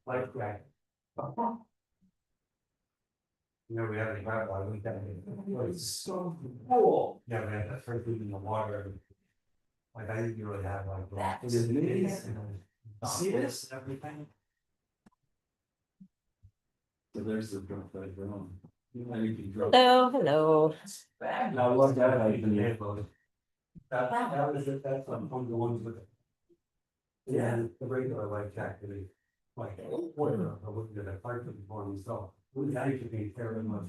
Like that. You know, we had a car, we got it. It's so cool. Yeah, we had that first food in the water. Like I didn't really have like. That's amazing. See this? Everything. So there's the drunk right room. You can drop. Hello, hello. Now, what's that like? That was it, that's on the ones with. Yeah, the regular life jacket, like, whatever, I wouldn't get a part of the morning, so, we had to be carrying much.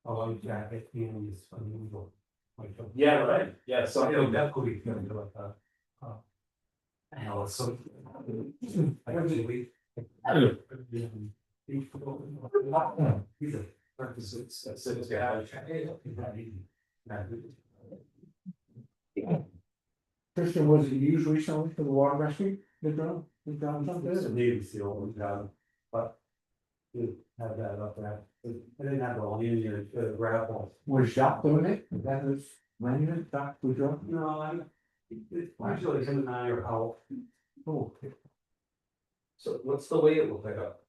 A life jacket and it's unusual. Like, Yeah, right, yeah, so. so, that could be kind of like that. I know, it's so. I don't really. He's a. It's got- Christian, was it used recently for the water rescue? The drone? The drone something? There's a Navy SEAL one down, but. You have that up there, I didn't have the land here, the gravel. Was Jacques doing it? Is that his manual, Jacques Boudreaux? No, it's usually him and I are out. Oh, So what's the way it will pick up?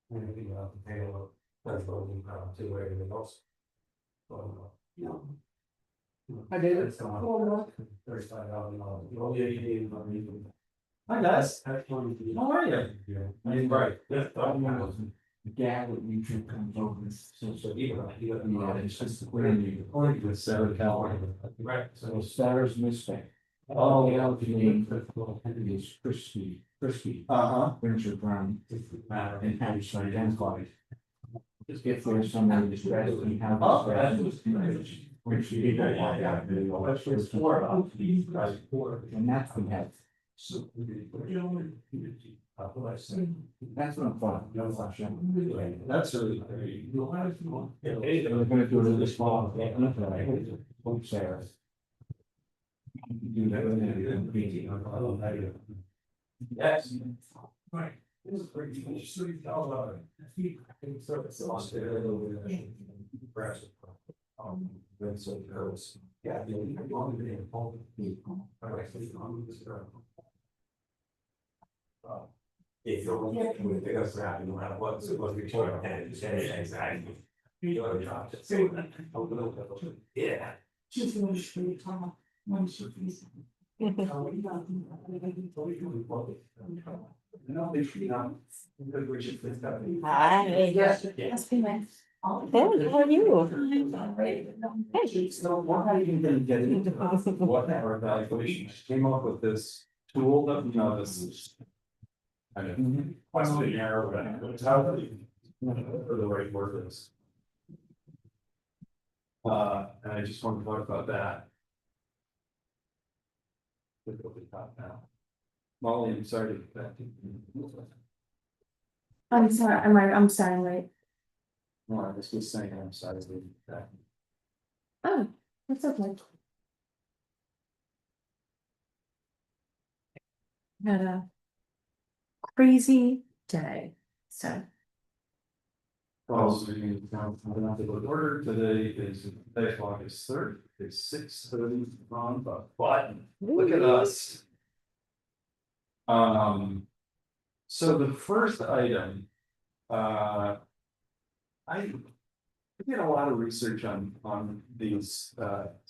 Maybe you have to pay a little, that's what we to everything else. So, you know. I did it. It's going $35,000. Oh, yeah, you need. Hi, guys. That's one. How are you? Yeah. I'm right. Yeah. The gal that you two comes over. So even, Yeah, it's just when you. Or you could sell it down. Right, So Sarah's mistake. Oh, The other name is Christie, uh-huh. Winter Brown, Matter. and Harris identified. If there's somebody distressed, we have. Oh, Which you don't want that video. That's what's for about. And that's what had. That's not fun. No fun. That's really great. Hey, they're gonna do it really small. Yeah, nothing like it. Hope Sarah. Do that. Yes. Right. This is pretty, you should see how, so it's lost there. Then so it goes. Yeah. You want to be involved. If you're looking with the us around, no matter what, so what we try to manage, exactly. Yeah. She's going to be tall when she feels. No, they should not. Because we should fix that. Hi. Yes, we went. Good, how are you? So what are you gonna get into what our evaluation came up with this tool that, you know, this is. Kind of questionnaire, but it's how for the right word is. And I just want to talk about that. Look what we got now. Molly, I'm sorry to get back to you. I'm sorry, I'm sorry, right? No, I was just saying, I'm sorry to get back. Oh, that's okay. Had a crazy day, so. Calls meeting now to the order. Today is August 3rd. It's 6:30 on the button. Look at us. So the first item, I did a lot of research on these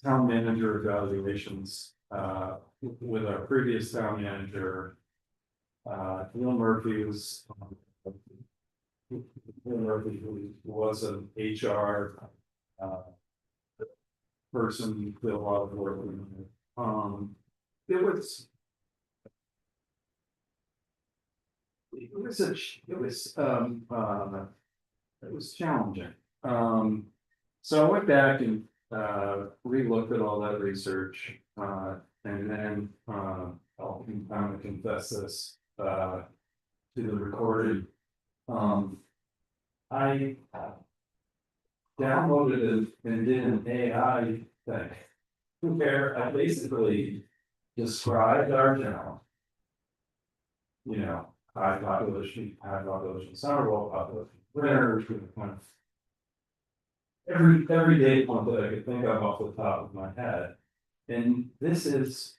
town manager evaluations with our previous town manager. Neil Murphy was. Neil Murphy who was an HR person, did a lot of work. It was challenging. So I went back and re-looked at all that research, and then I'll kind of confess this to the recorded. I downloaded it and did an AI thing where I basically described our town. You know, high population, summer, low population, winters, kind of. Every day one that I could think of off the top of my head. And this is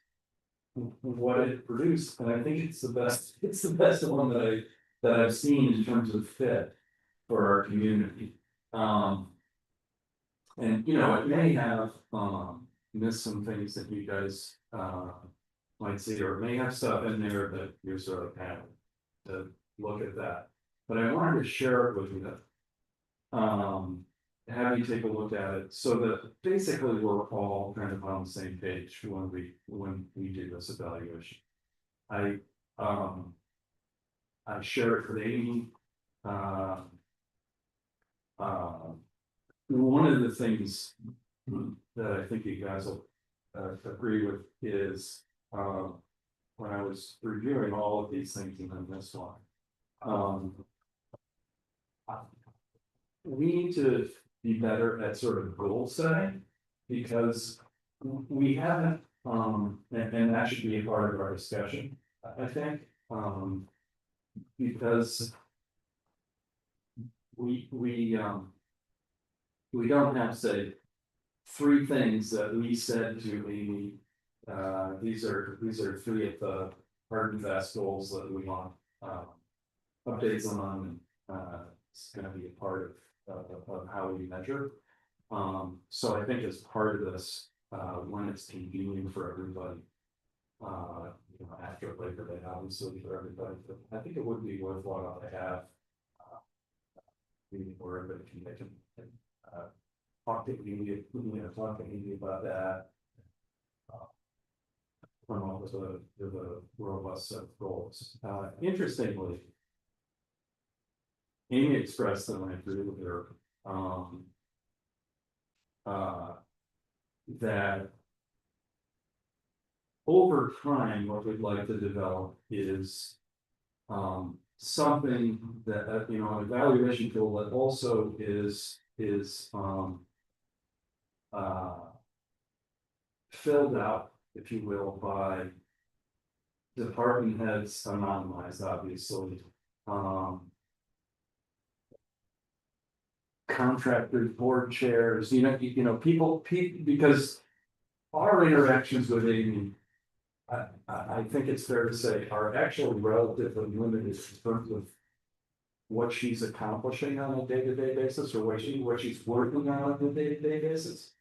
what it produced, and I think it's the best, it's the best one that I've seen in terms of fit for our community. And you know, it may have missed some things that you guys might see, or it may have stuff in there that you're sort of having to look at that. But I wanted to share it with you. Have you take a look at it, so that basically we're all kind of on the same page when we do this evaluation. I share it with Amy. One of the things that I think you guys will agree with is when I was reviewing all of these things and then this one. We need to be better at sort of goal setting, because we haven't, and that should be a part of our discussion, I think, because we don't have, say, 3 things that we said to Amy. These are 3 of the hard and fast goals that we want updates on. It's going to be a part of how we measure. So I think as part of this, when it's convenient for everybody, you know, after Labor Day, obviously for everybody, but I think it would be worthwhile to have meeting where everybody can talk to me about that. Come up with a robust set of goals. Interestingly, Amy expressed that, and I agree with her, that over time, what we'd like to develop is something that, you know, an evaluation tool that also is filled out, if you will, by department heads, anonymized, obviously. Contractors, board chairs, people, because our interactions with Amy, I think it's fair to say, are actually relatively limited in terms of what she's accomplishing on a day-to-day basis, or what she's working on a day-to-day basis.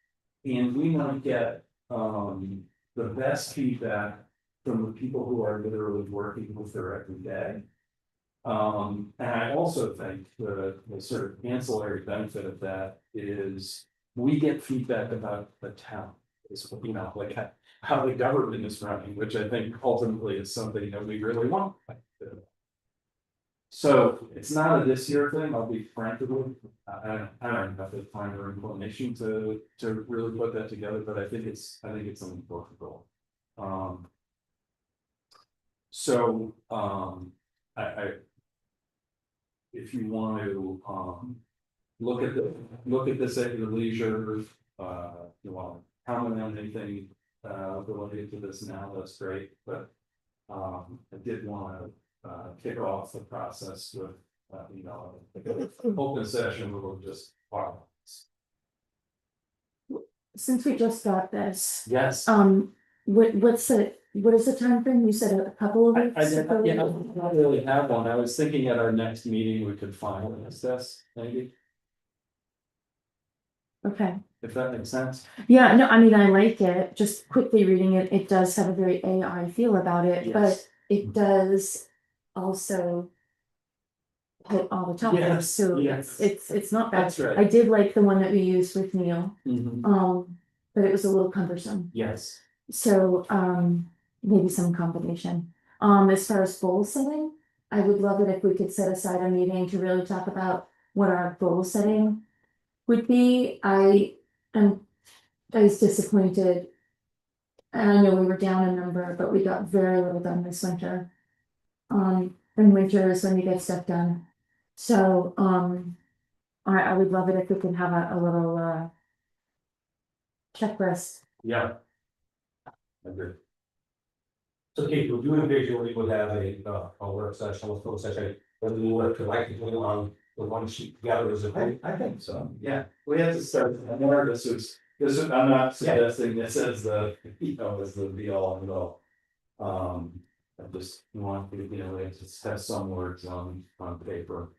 And we might get the best feedback from the people who are literally working with her every day. And I also think the sort of ancillary benefit of that is we get feedback about the town. It's, you know, like how the government is running, which I think ultimately is something that we really want. So it's not a this year thing, I'll be frank with you. I don't have the time or inclination to really put that together, but I think it's an important goal. If you want to look at this at your leisure, you want to comment on anything related to this now, that's great. But I did want to kick off the process with open session. We'll just talk. Since we just got this, Yes. what is the time frame? You said a couple of weeks? I don't really have one. I was thinking at our next meeting, we could finalize this, maybe, Okay, if that makes sense. yeah, no, I mean, I like it, just quickly reading it, it does have a very AI feel about it, but Yes. it does also hit all the topics, Yes, so yes. it's not bad. That's right. I did like the one that we used with Neil, Mhm. but it was a little cumbersome. Yes. So, maybe some combination. As far as goal setting, I would love it if we could set aside a meeting to really talk about what our goal setting would be. I was disappointed. And I know we were down a number, but we got very little done this winter. And winter is when you get stuff done. So, I would love it if we could have a little, checklist. Yeah. Agreed. So Kate, would you envision we would have a work session, a full session, when we work to like to do on the one sheet together as a group? I think so, yeah, we have to start, I'm not suggesting this as the, as the be all and all. I just want to, it just have some words on paper.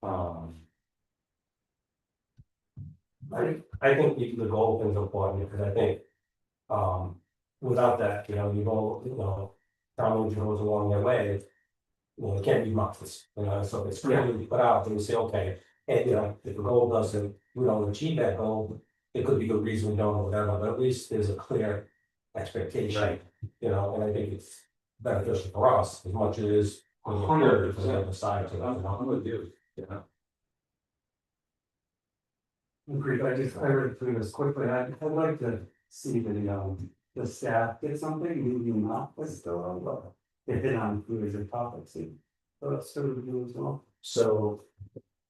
Um, I think the goal thing is important, because I think, without that, you go, town meeting goes along their way. It can't be months, so if it's clearly put out, then we say, okay, and if the goal doesn't, we don't achieve that goal. It could be the reason we don't, or whatever, but at least there's a clear expectation, Right. And I think it's beneficial for us as much as it is. For the 100%. for the other side to that, I'm with you, yeah. Agreed, I read through this quickly, I'd like to see the staff get something, maybe not, but still, but they hit on food as a topic, see. So that's sort of do as well. So.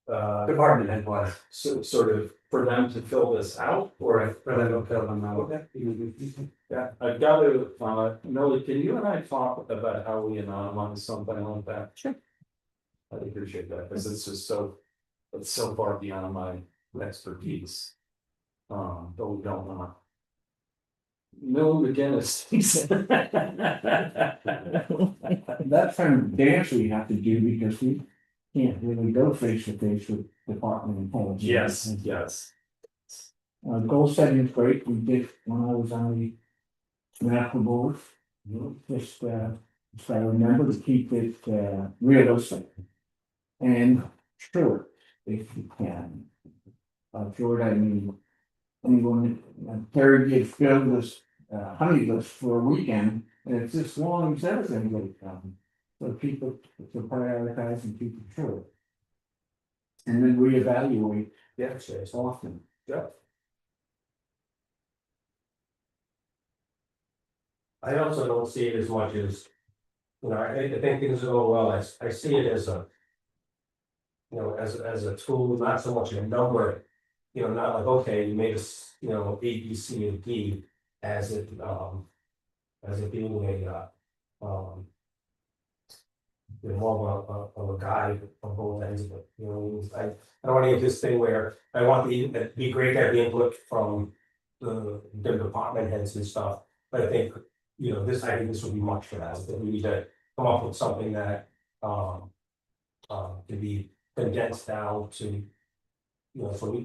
Department head wise. So sort of for them to fill this out, or For them to fill them out. Okay. yeah, I've got to, Millie, can you and I talk about how we anonymize something like that? Sure. I'd appreciate that, because it's just so, it's so far beyond my expertise. But we don't want. Mill McGinnis. That kind of dance we have to do because we can't really go face to face with department and heads. Yes. Goal setting is great, we did when I was on the medical board. Just I remember to keep it realistic. And short, if you can. Short, I mean, anyone, Terry did fill this honey list for a weekend, and it's as long as everything would come. So people to prioritize and keep it short. And then reevaluate as often. Yeah. I also don't see it as much as, I think things are going well, I see it as a. As a tool, not so much a number, not like, okay, you made us, A, B, C, and D. As it being a, more of a guide on both ends of it, I don't want to get this thing where I want it'd be great to have the input from the department heads and stuff, but I think, I think this would be much for that, that we need to come up with something that, can be condensed down to, so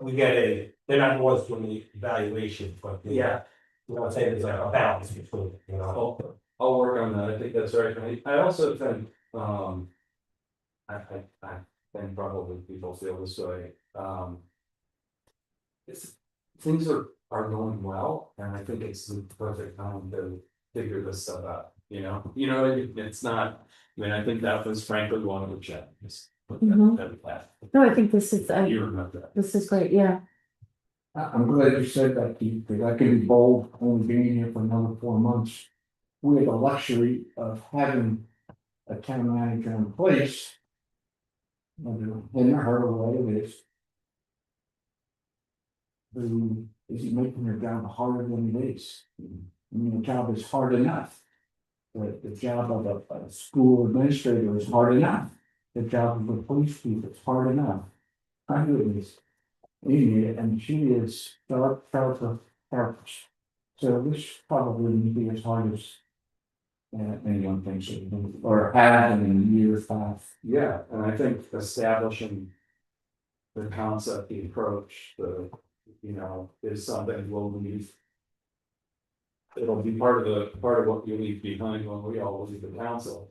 we get they're not the ones doing the evaluation, but I'm saying there's like a balance between, I'll work on that, I think that's right, I also think, I think probably people feel this way, things are going well, and I think it's the perfect time to figure this stuff out, it's not, I think that was frankly one of the challenges. No, I think this is, You remember that. this is great, yeah. I'm glad you said that, Keith, because I can be bold, only being here for another 4 months. We have the luxury of having a town manager in place. In her way it is. Who is making her job harder than it is. I mean, the job is hard enough. The job of a school administrator is hard enough. The job of a police chief is hard enough. I do this. And she is sharp. So this probably wouldn't be as hard as anyone thinks it would, or have in years past. Yeah, and I think establishing the concept, the approach, is something we'll need. It'll be part of what you leave behind when we all leave the council.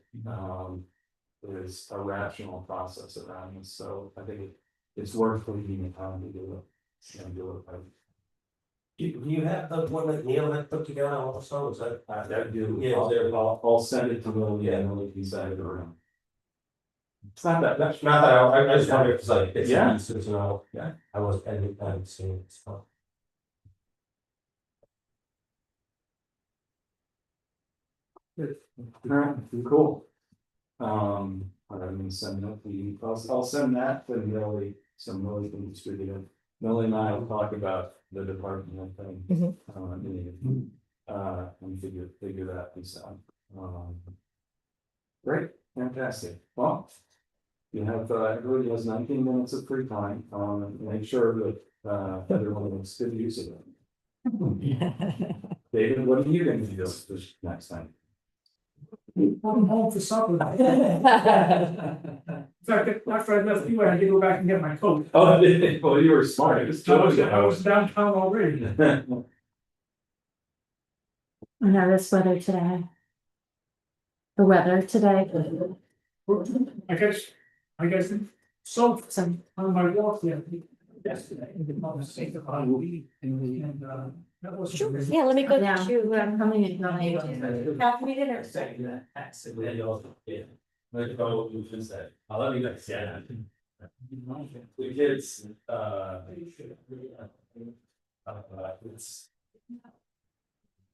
Is a rational process around this, so I think it's worth taking the time to do it. And do it right. Do you have the one that Neil had put together also, is that? That do, Yeah, I'll send it to Lily and Lily can send it around. It's not that, not that, I just wonder if it's like, it's Yeah. pieces, Yeah. I hadn't seen it, so. Alright, cool. I'm gonna send it I'll send that to Millie, so Millie can distribute it. Millie and I will talk about the department thing. And figure that piece out. Great, fantastic, well. You have, everybody has 19 minutes of free time, make sure that, everyone makes good use of it. David, what are you gonna do this next time? I'm home for supper. In fact, after I left you, I had to go back and get my coat. Oh, well, you were smart. It was I was downtown already. I know this weather today. The weather today. I guess, so some on my walk there yesterday. And, that was. Yeah, let me go Yeah, to, I'm coming in. half minute or I love you guys, yeah. The kids, it's.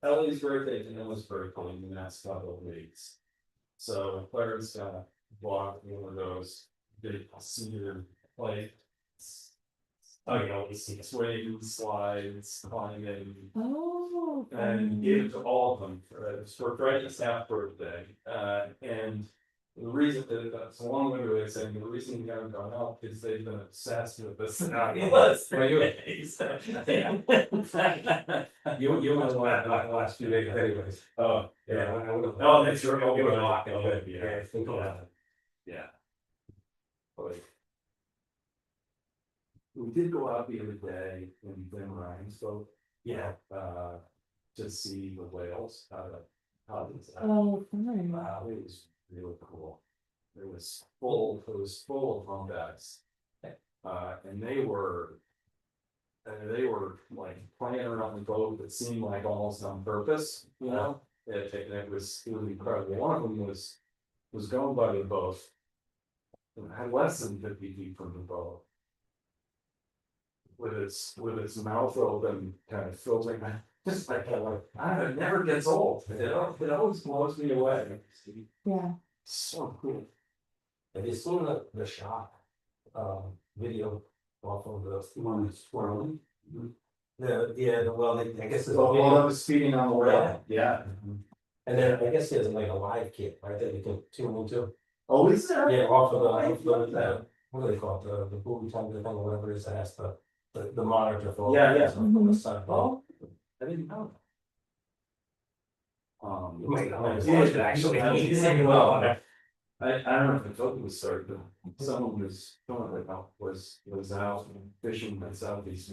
Ellie's birthday and Noah's birthday in the next couple of weeks. So Claire's gonna walk one of those big senior like. Oh, you know, swings, slides, climbing, Oh. and gave it to all of them for Freddie's half birthday, and. The reason that that's a long way of saying, the reason we haven't gone out is they've been obsessed with this. Let's You must laugh like the last few days anyways. Oh, yeah. Oh, that's your, I'll give it a lock, yeah. But we did go out the other day in Ben Ryan's boat. Yeah. To see the whales, how it's. Oh, fine. Wow, it was really cool. It was full of humpbacks. And they were like playing around the boat that seemed like almost on purpose, you know? It was incredible. One of them was going by the boat. And had less than 50 feet from the boat. With its mouth open, kind of filtering that. Just like, it never gets old. It always blows me away. Yeah. So cool. Have you seen the shot, video off of the one that's swirling? Well, I guess it's all. Well, I was speeding on the way. Yeah. And then I guess there's like a live kit, right, that you can tune into. Oh, is there? Yeah, off of the, what do they call it, the booby tumbler thing, or whatever it is, that has the monitor for. Yeah. From the sun. Oh, I didn't know. You might not want to Yeah, watch it, actually. I don't know if the film was started, but someone was filming it out, was out fishing in southeast.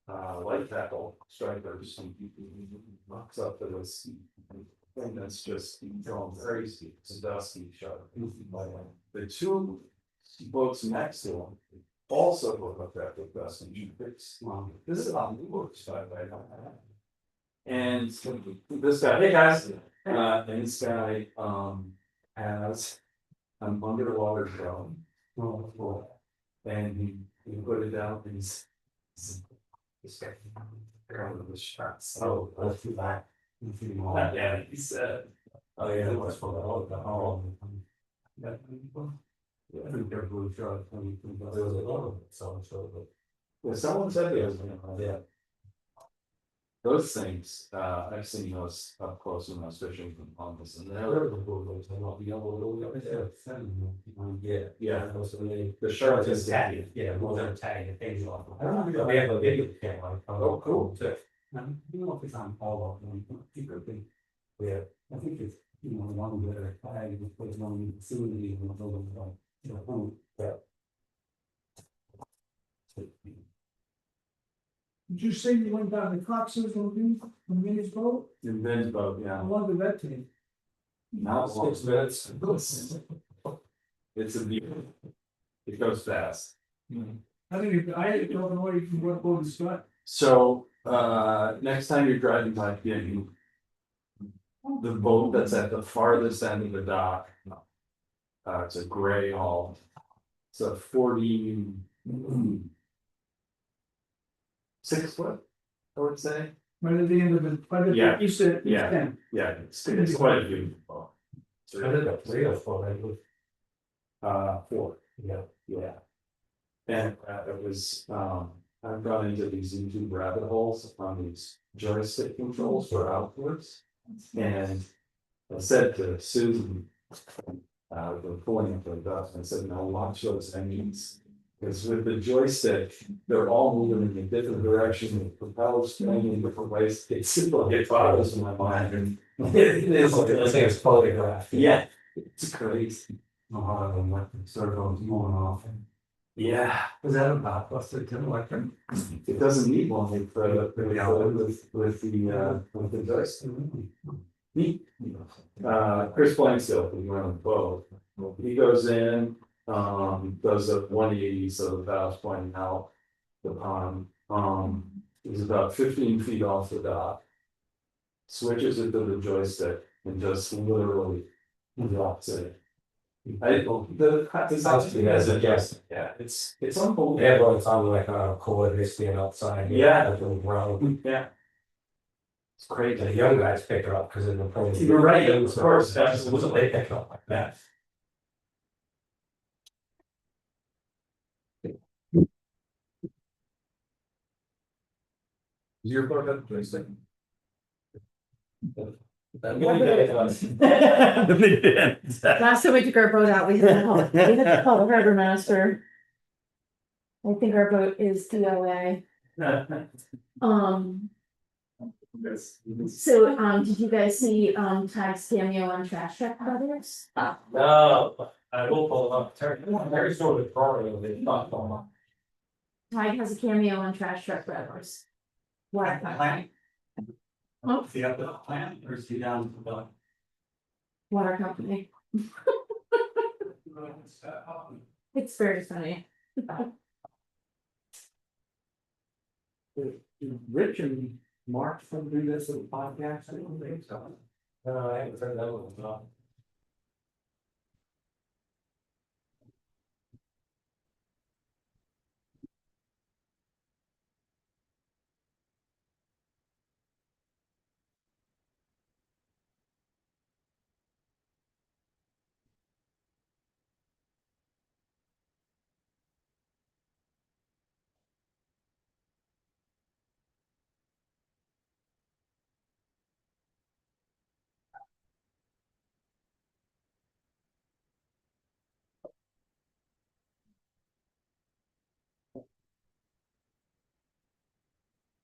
Light tackle stripers, some knocks up that was. And that's just going crazy, it's a dusty shot. The two boats next to them also look like that with dusty. This is on the work side, right now. And this guy, hey guys, and this guy, has an underwater drone. And he put it down and he's. This guy. Kind of the shots. Oh, let's do that. Yeah, he said. Oh, yeah, it was for the whole. Yeah. Yeah, I think they're blue shot. There was a lot of it, so. Yeah, someone said there was, yeah. Those things, I've seen those up close when I was fishing from Pontus and they're. Yeah. The shark is tagged. Yeah, more than a tag, it pays off. I don't know if we have a video camera. Oh, cool. Too. I don't know if it's on all of them, secretly. Yeah, I think it's, one that are tagged, it's put on the facility and the building, yeah. Did you say you went down to Cox's from Minnie's boat? In Ben's boat, yeah. How long did that take? Not 6 minutes. It's a deal. It goes fast. I don't know where you can work on the spot. So, next time you're driving by Benny. The boat that's at the farthest end of the dock. It's a gray hull. It's a 46 foot, I would say. Right at the end of it, right at Yeah. the east end. Yeah. Yeah, it's quite a beautiful boat. I did a 3 or 4, I believe. 4. Yeah. Yeah. And it was, I've gone into these YouTube rabbit holes on these joystick controls for outputs. And I said to Susan, we're pulling up the dust, I said, no, watch those engines. Because with the joystick, they're all moving in different directions, the propellers spinning in different ways, it's like it boggles my mind. It is, It's like a photograph. yeah, it's crazy. Know how the electric circles going off. Yeah, Is that about, what's the electric? it doesn't need one with the joystick. Chris Blankstill, we went on the boat, he goes in, does a 180, so the valve's pointing out. The pond, is about 15 feet off the dock. Switches it to the joystick and just literally drops it. The yeah, it's unbelievable. Yeah, well, it's on like a cord, they stand outside. Yeah. Like a round. Yeah. It's crazy. The young guys pick it up because they're probably. You're right, of course, absolutely. They pick it up like that. Is your boat up joystick? Last time we took our boat out, we had to call the harbor master. I think our boat is DOA. So, did you guys see, Tag's cameo on Trash Truck Brothers? No, I will pull up, Terry sort of drawing of it, not on. Tag has a cameo on Trash Truck Brothers. What? Oh, See up the plant or see down the. water company. It's very funny. Rich and Mark from do this little podcast. I don't think so. No, I haven't heard that one, no.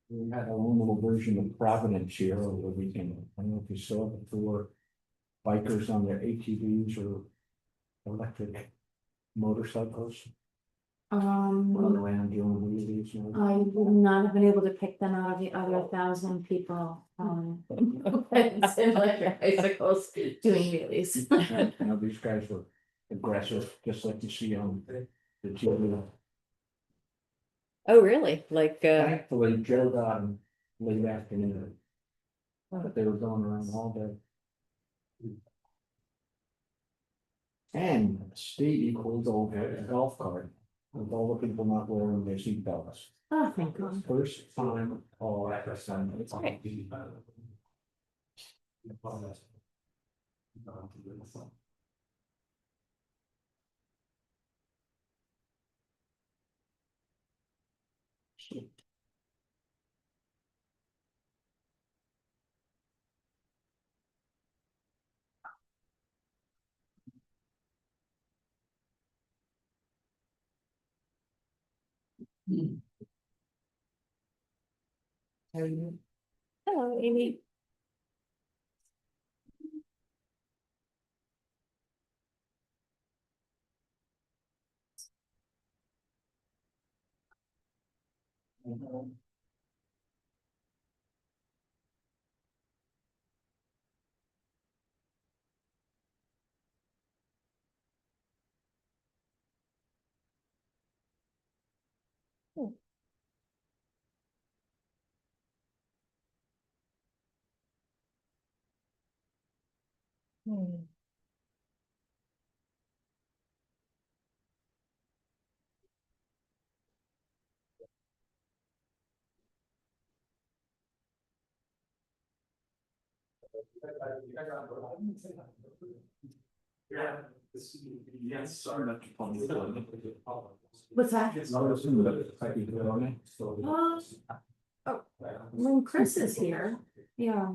We had our own little version of Providence here over the weekend. I don't know if you saw it before. Bikers on their ATVs or electric motorcycles running around doing wheelies. I would not have been able to pick them out of the other 1,000 people, it's in electric bicycles doing wheelies. You know, these guys were aggressive, just like you see on the TV. Oh, really? Like, Thankfully, Joe got them late afternoon. But they were going around all day. And Stevie pulled over a golf cart with all the people not wearing their seatbelts. Oh, thank God. First time all Sunday. Right. hello, Amy. Yes, sorry, not to phone you. What's that? When Chris is here, yeah.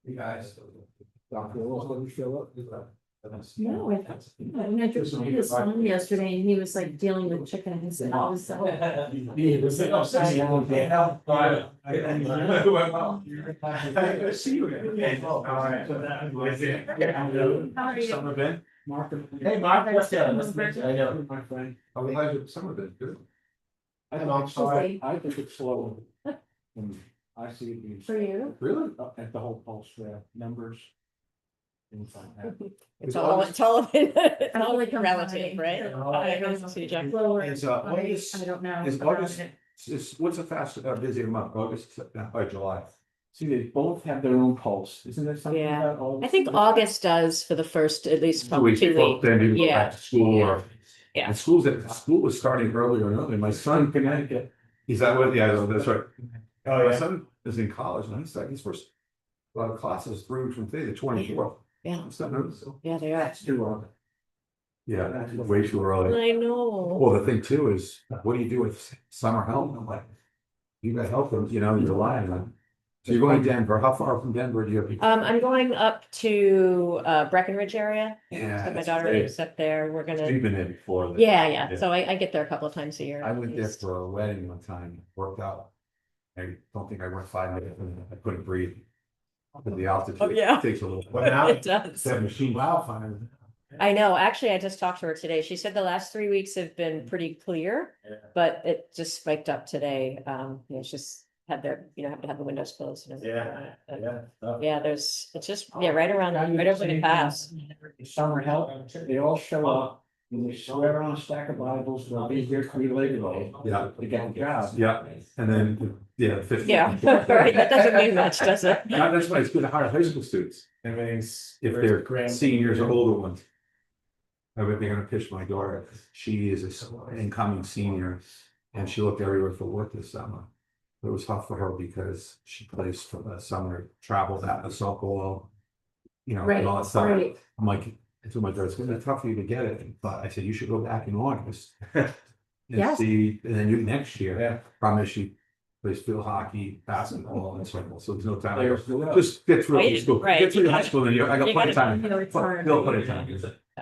You guys. Dr. Willis, let me show up. No, I just saw his son yesterday and he was like dealing with chickens and I was so. How are you? Summer been? Mark. Hey, Mark, what's up? I know. My friend. How how's your summer been? Good. I think it's slow. And I see it being. For you? Really? At the whole pulse, numbers. Things like that. It's all, it's all, it's I all feel like I'm relative, dying. right? I can see, Jack. Slower. Is, what is- I don't know. is about August- it. What's a fast, busier month, August, or July? See, they both have their own pulse, isn't there something Yeah. about all? I think August does for the first, at least 2 weeks 2 before, weeks. then people go Yeah. back to school or. Yeah. And school was starting earlier and earlier. My son, Connecticut. he's that way, yeah, that's right. Oh, My son is in college and he's like, his first. A lot of classes through from today, the 24th. Yeah, So, yeah, they are. That's too early. yeah, that's way too early. I know. Well, the thing too is, what do you do with summer help? I'm like, you got help them, you're relying on. So you're going to Denver, how far from Denver do you have? I'm going up to Breckenridge area. Yeah. So my that's daughter great. lives up there. We're gonna, You've been there before. yeah. So I get there a couple of times a year. I at went there least. for a wedding one time, worked out. I don't think I went 5 minutes, and I couldn't breathe. Because the altitude. Oh, yeah. Takes a little. But now- It does. That machine wildfire. I know. Actually, I just talked to her today. She said the last 3 weeks have been pretty clear, Yeah. but it just spiked up today. It's just had their, have to have the windows closed. And everything. Yeah, there's, it's just, right around, right over the pass. Summer help, they all show up, and they swear on a stack of Bibles, they'll be here for Labor Day. Yeah. To get a job. Yeah, and then, 50. Yeah, right. That doesn't mean much, does it? That's why it's good to hire high school students, Everything's. if they're seniors or older ones. I bet they're gonna pitch my daughter, she is an incoming senior, and she looked everywhere for work this summer. It was tough for her because she plays for the summer, travels out to Socorro. Right, and all that stuff. right. I'm like, I told my daughter, it's gonna be tough for you to get it, but I said, you should go back in August. And Yes. see, and then next year, Yeah. promise she plays field hockey, basketball, and so forth, so there's no time. I go, There's- just get through high Right, school, right. get through high school, and I got You plenty of gotta- time. You know, it's hard. They'll put it time.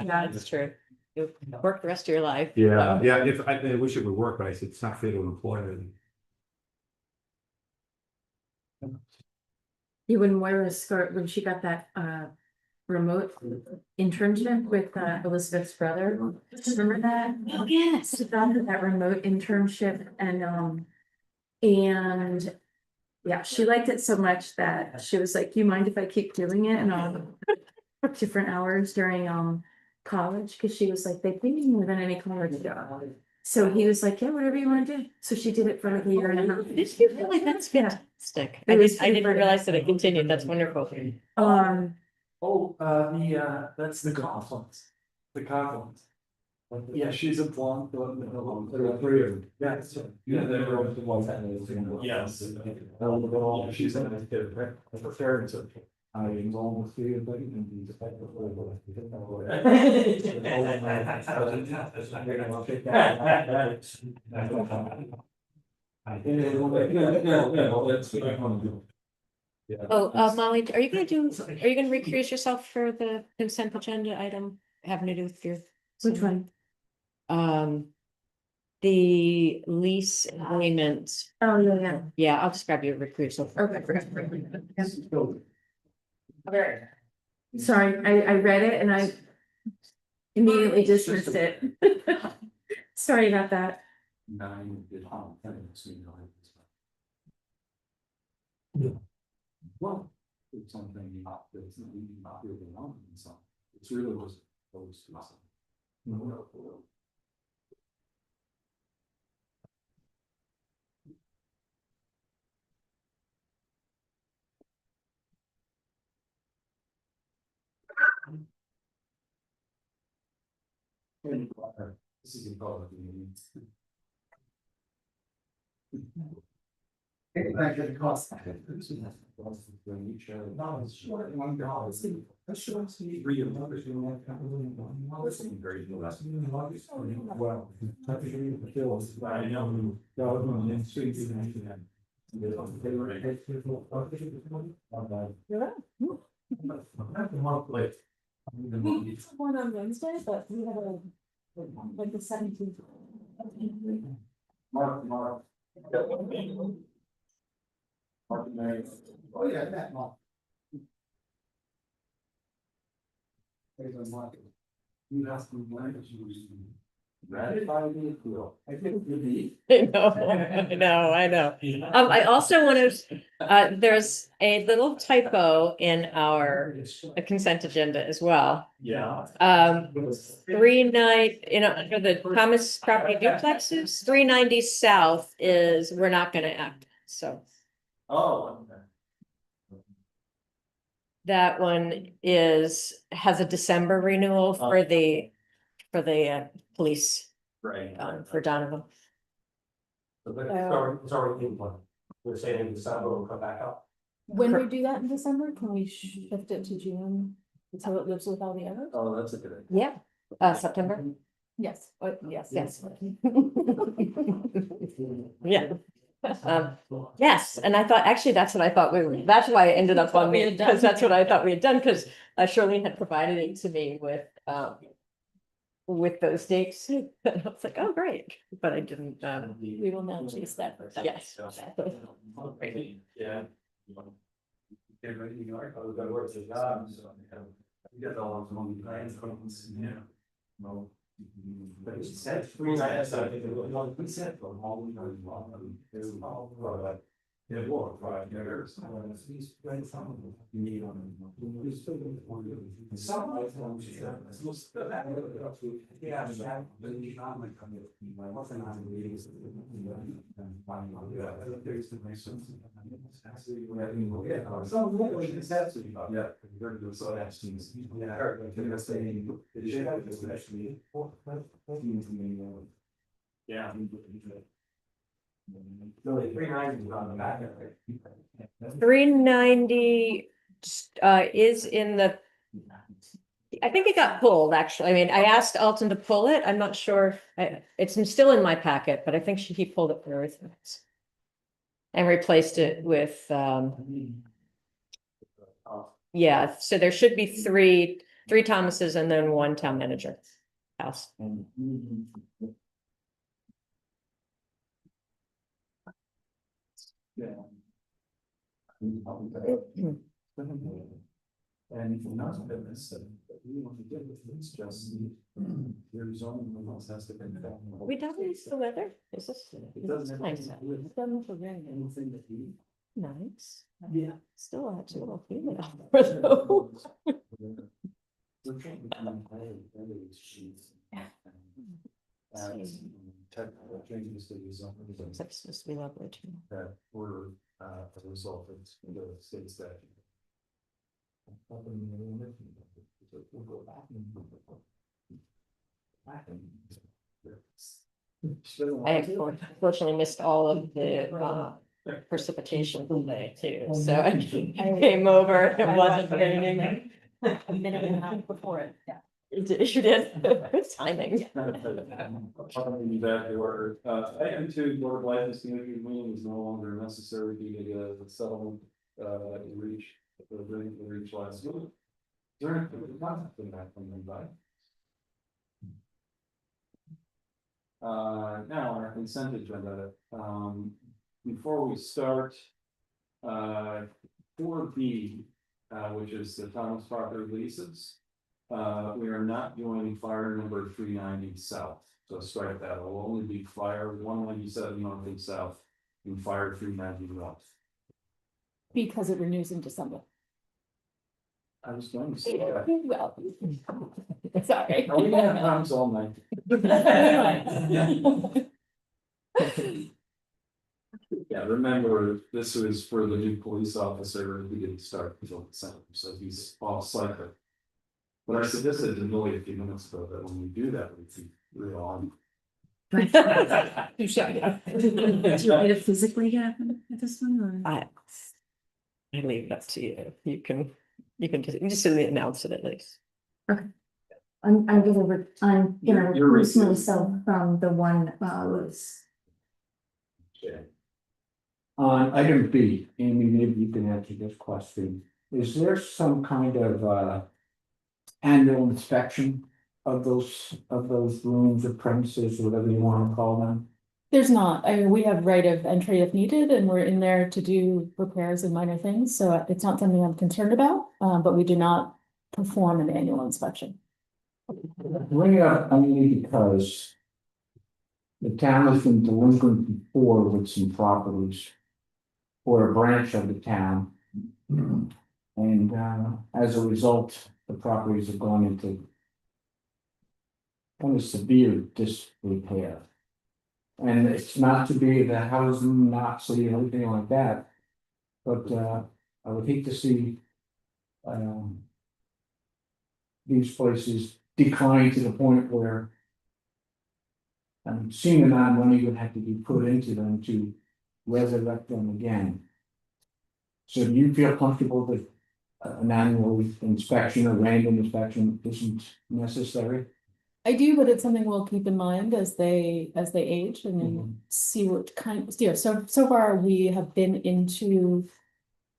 Yeah. That's true. You work the rest of your life. Yeah, yeah, if, I wish it would work, but I said, it's not fair to an employer. You wouldn't wear a skirt when she got that remote internship with Elizabeth's brother. Remember that? Oh, yes. She got that remote internship and yeah, she liked it so much that she was like, you mind if I keep doing it? And different hours during college, because she was like, they pay me more than any college job. So he was like, yeah, whatever you want to do. So she did it for like a year and a half. Did you really? That's fantastic. It was I didn't super- realize that it continued. That's wonderful. Oh, that's the conference. The conference. Yeah, she's a blonde. Yes. Yeah, they were the ones that. Yes. She's an educator, right? Preparing to. I enrolled with you, but you Oh, Molly, are you gonna recuse yourself for the consent agenda item having to do with your? Which one? The lease agreement. Oh, yeah. Yeah, I'll just grab your recusal. Okay. Sorry, I read it and I immediately dismissed it. Sorry about that. Well, it's something not, it's not really on, so it's really was those two. This is important. Back at the cost. No, it's short $1. That should see $3. Well, I know. One on Wednesday, but we have a, like the 17th. Mark. Mark, Mary. Oh, yeah, that one. There's a market. You asked me when it was. Ratify the appeal. I think you'd be. I know. I also want to, there's a little typo in our consent agenda as well. Yeah. 39, under the Thomas property duplexes, 390 south is, we're not gonna act, so. Oh, okay. That one has a December renewal for the police, Right. for Donovan. It's already in one. We're saying in December will come back up. When we do that in December, can we shift it to June? So it lives with all the others? Oh, that's a good idea. Yeah, September. Yes, yes. Yes. Yeah. Yes, and I thought, actually, that's what I thought that's why I ended up on me, because that's what I thought we had done, because Charlene had provided it to me with those dates. And I was like, oh, great, but I didn't, We will now chase that. yes. Yeah. Get ready, New York, I was gonna work the job, so. You got all those long plans, yeah. No. But it said 3 nights, I think it was, we said for all the time, there's all, like, it was, right, there's, these, right, some of them, you need on. Some of them, she said, yeah, but you not like, I wasn't on the meetings. There's the nice ones. Yeah, some of them, it's absolutely, yeah, you're doing so that's things. Yeah, I heard, like, they're saying, it should have, especially. Yeah. Really, 390 is on the back. 390 is in the, I think it got pulled, actually. I mean, I asked Alton to pull it. I'm not sure. It's still in my packet, but I think he pulled it for everything else. And replaced it with, yeah, so there should be three Thomases and then one town manager house. Yeah. And if you're not business, what we want to do with it's just your zoning rules has to be. Are we done with the weather? Is this? It doesn't have Nice. to do with Done for rain. anything that you. Nice. Yeah. Still actually a little humid out there, though. We're trying to find other sheets. Technical changes to the zoning It's supposed to be lovely too. that were a result of the state statute. I unfortunately missed all of the precipitation today too, so I came over, it wasn't raining. A minute and a half before it, yeah. You did, good timing. That order, item 2, board of license committee meeting is no longer necessary due to the settlement reached last week. Is there any contact in that from anybody? Now our consent agenda, before we start, 4B, which is the Thomas property leases. We are not doing fire number 390 south, so strike that. It will only be fire 197 north and south and fire 390 north. Because it renews in December. I was going to say that. Well, sorry. Are we gonna have times all night? Yeah, remember, this was for the new police officer, we didn't start until December, so he's off cycle. But I suggested to Millie a few minutes ago that when we do that, we're on. Do you want me to physically get up at this one or? I leave it up to you. You can just announce it at least. I'm gonna You're recuse right. myself from the one was. On item B, Amy, maybe you can answer this question. is there some kind of annual inspection of those rooms or premises, whatever you want to call them? There's not, I mean, we have right of entry if needed, and we're in there to do repairs and minor things, so it's not something I'm concerned about, but we do not perform an annual inspection. Bring it up only because the town has been delinquent before with some properties or a branch of the town. And as a result, the properties have gone into kind of severe disrepair. And it's not to be the housing Nazi or anything like that. But I would hate to see these places decline to the point where seeing amount of money would have to be put into them to resurrect them again. So do you feel comfortable that an annual inspection or random inspection isn't necessary? I do, but it's something we'll keep in mind as they age and then see what kind, so far we have been into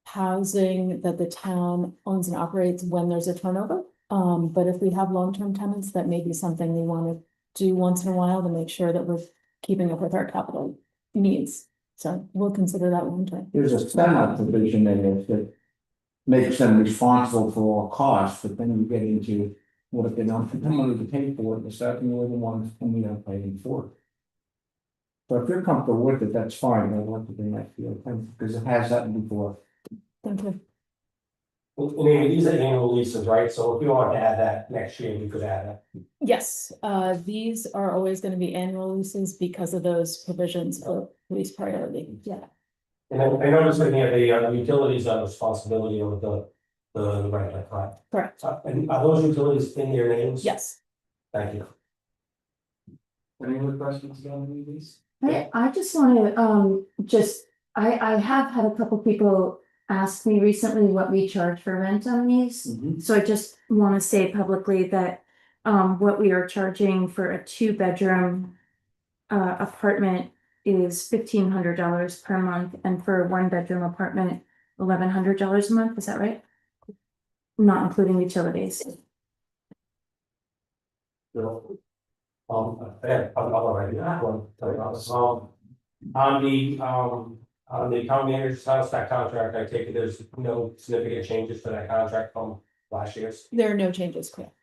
housing that the town owns and operates when there's a turnover. But if we have long-term tenants, that may be something we want to do once in a while to make sure that we're keeping up with our capital needs. So we'll consider that long term. There's a semi provision in it that makes them responsible for all costs, but then you get into what if they don't have the money to pay for it, the second you're the ones only are paying for it. So if you're comfortable with it, that's fine, I want to bring that to your attention, because it has happened before. Thank you. I mean, these are annual leases, right? So if you want to add that next year, you could add that. Yes, these are always going to be annual leases because of those provisions of lease priority. Yeah. And then I noticed looking at the utilities are responsibility of the renter, correct? Correct. And are those utilities in their names? Yes. Thank you. Any other questions about any of these? I just want to, I have had a couple people ask me recently what we charge for rent on these. So I just want to say publicly that what we are charging for a 2-bedroom apartment is $1,500 per month, and for a 1-bedroom apartment, $1,100 a month. Is that right? Not including utilities. So, yeah, I'm all right. Yeah, well, tell you about this. On the town manager's house, that contract, I take it there's no significant changes to that contract from last year's. There are no changes, correct.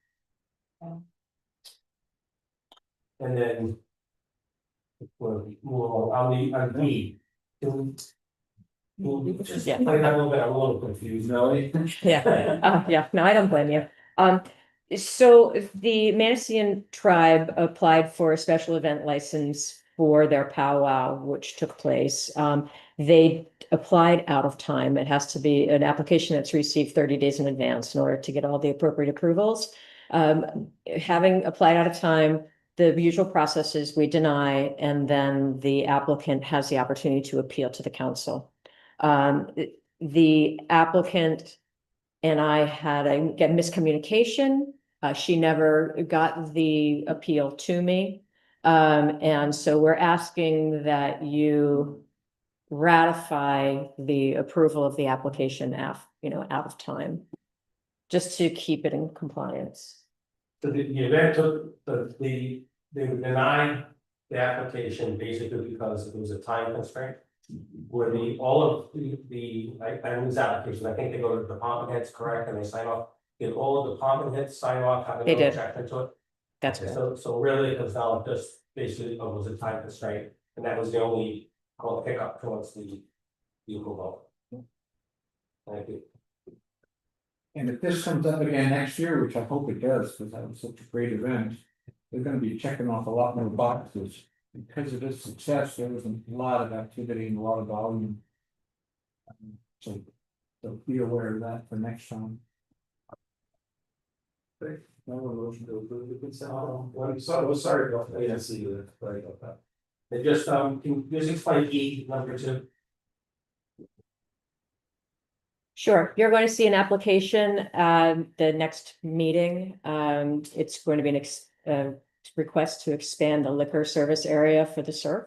And then. Well, on the. Just Yeah. play that a little bit, I'm a little confused. Nelly? Yeah, yeah, no, I don't blame you. So the Manasian tribe applied for a special event license for their powwow, which took place. They applied out of time. It has to be an application that's received 30 days in advance in order to get all the appropriate approvals. Having applied out of time, the usual process is we deny, and then the applicant has the opportunity to appeal to the council. The applicant and I had a miscommunication. She never got the appeal to me. And so we're asking that you ratify the approval of the application out of time, just to keep it in compliance. So the event took, they would deny the application basically because it was a time constraint. Where all of the items application, I think they go to the department heads, correct, and they sign off. Did all of the department heads sign off, having They no did. objection to it? That's Okay, good. so really it comes down to just basically, it was a time constraint, and that was the only, hiccup towards the approval. Thank you. And if this comes up again next year, which I hope it does, because that was such a great event, they're gonna be checking off a lot more boxes. Because of its success, there was a lot of activity and a lot of volume. So be aware of that for next time. Okay, now we're motion to approve the consent. I'm sorry, Bill, I didn't see you, sorry about that. They just, can you just explain number 2? Sure, you're going to see an application, the next meeting. It's going to be an request to expand the liquor service area for the surf.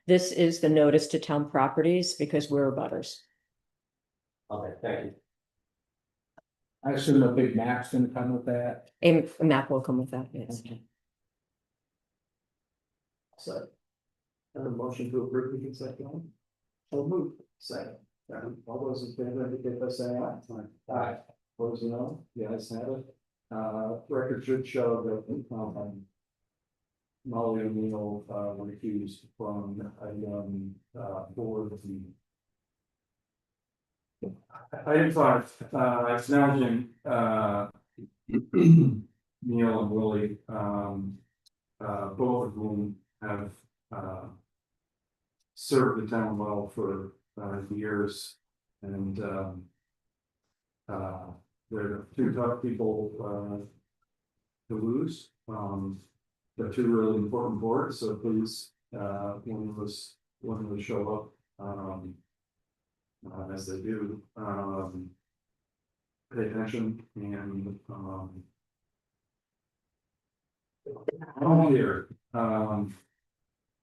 This is the notice to town properties because we're abutters. Okay, thank you. I assume a big map's gonna come with that. A map will come with that, yes. So. Have a motion to approve the consent calendar? So moved. Second. All those in favor indicate by saying aye. Aye. Opposed, no, the ayes have it. Record should show that, Molly O'Neill, recused from, board of the. Item 5, acknowledging, Neil and Willie, both of whom have, served the town well for, years, and, they're two tough people, to lose. They're two really important boards, so please, when we show up, as they do, pay attention and, on here,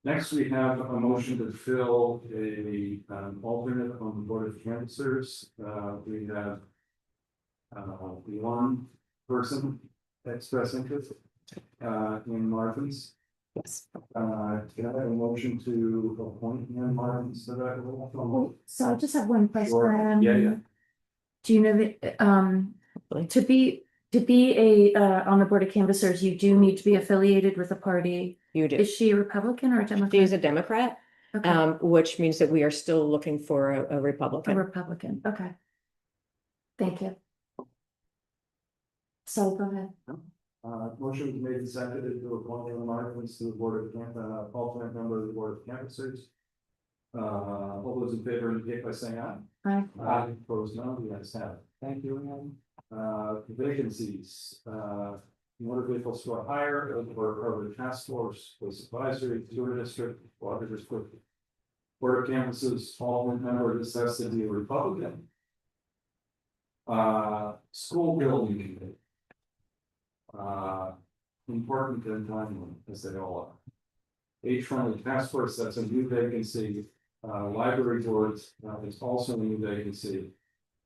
next we have a motion to fill an alternate on the board of canvassers. We have one person express interest in Martins. Yes. Can I have a motion to appoint Ian Martins to that role? So I just have one question. Sure. Yeah. Do you know that, to be on the board of canvassers, you do need to be affiliated with a party? You do. Is she a Republican or a Democrat? She is a Democrat, Okay, which means that we are still looking for a a Republican. Republican, okay. Thank you. So go ahead. Motion was made and seconded to appoint Ian Martins to the board of alternate member of the board of canvassers. All those in favor indicate by saying aye. Aye. Aye. Opposed, no, the ayes have it. Thank you, Ian. Vacancies, motor vehicle store hire, or the task force was advisory, sewer district, water district. Board of canvassers, alternate member, this has to be a Republican. School building committee. Important and timely, as they all are. H1 task force, that's a new vacancy. Library boards, it's also a new vacancy.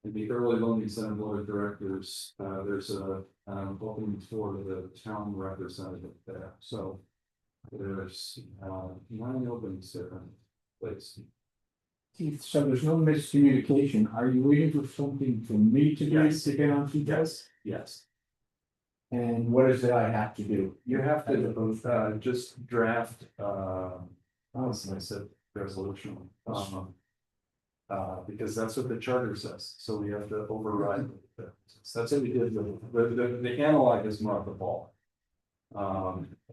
And the early learning center board of directors, there's a opening for the town representative there, so. There's 9 openings different places. Keith, so there's no miscommunication. Are you waiting for something from me to do Yes. to get on to this? Yes. And what is it I have to do? You have to just draft as I said, resolution. Because that's what the charter says, so we have to override it. That's what we did with the analog is Martha Paul.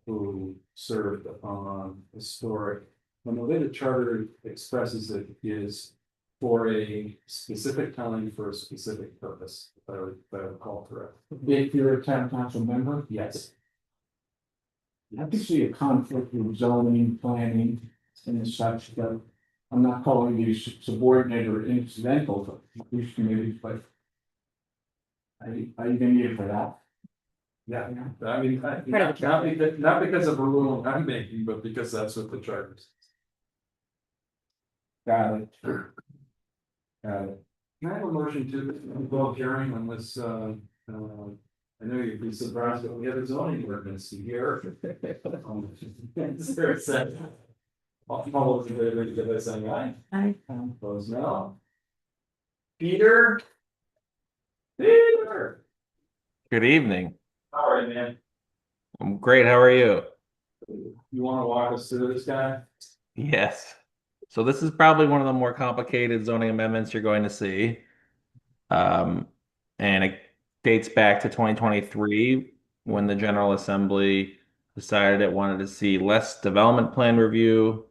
Who served on historic, when the way the charter expresses it is for a specific time for a specific purpose, if I would call correct. If you're a town council member, Yes. I can see a conflict with zoning, planning, and such, but I'm not calling you subordinate or incidental to these committees, but are you gonna need it for that? Yeah, I mean, Part of not because of a rule I'm making, but because that's what the charter says. Got it. Can I have a motion to go hearing on this, I know you'd be surprised, but we have a zoning ordinance here. Is there a second? All those in favor, give us saying aye. Aye. Opposed, no. Peter? Peter, Good evening. how are you, man? I'm great. How are you? You wanna walk us through this guy? Yes. So this is probably one of the more complicated zoning amendments you're going to see. And it dates back to 2023 when the General Assembly decided it wanted to see less development plan review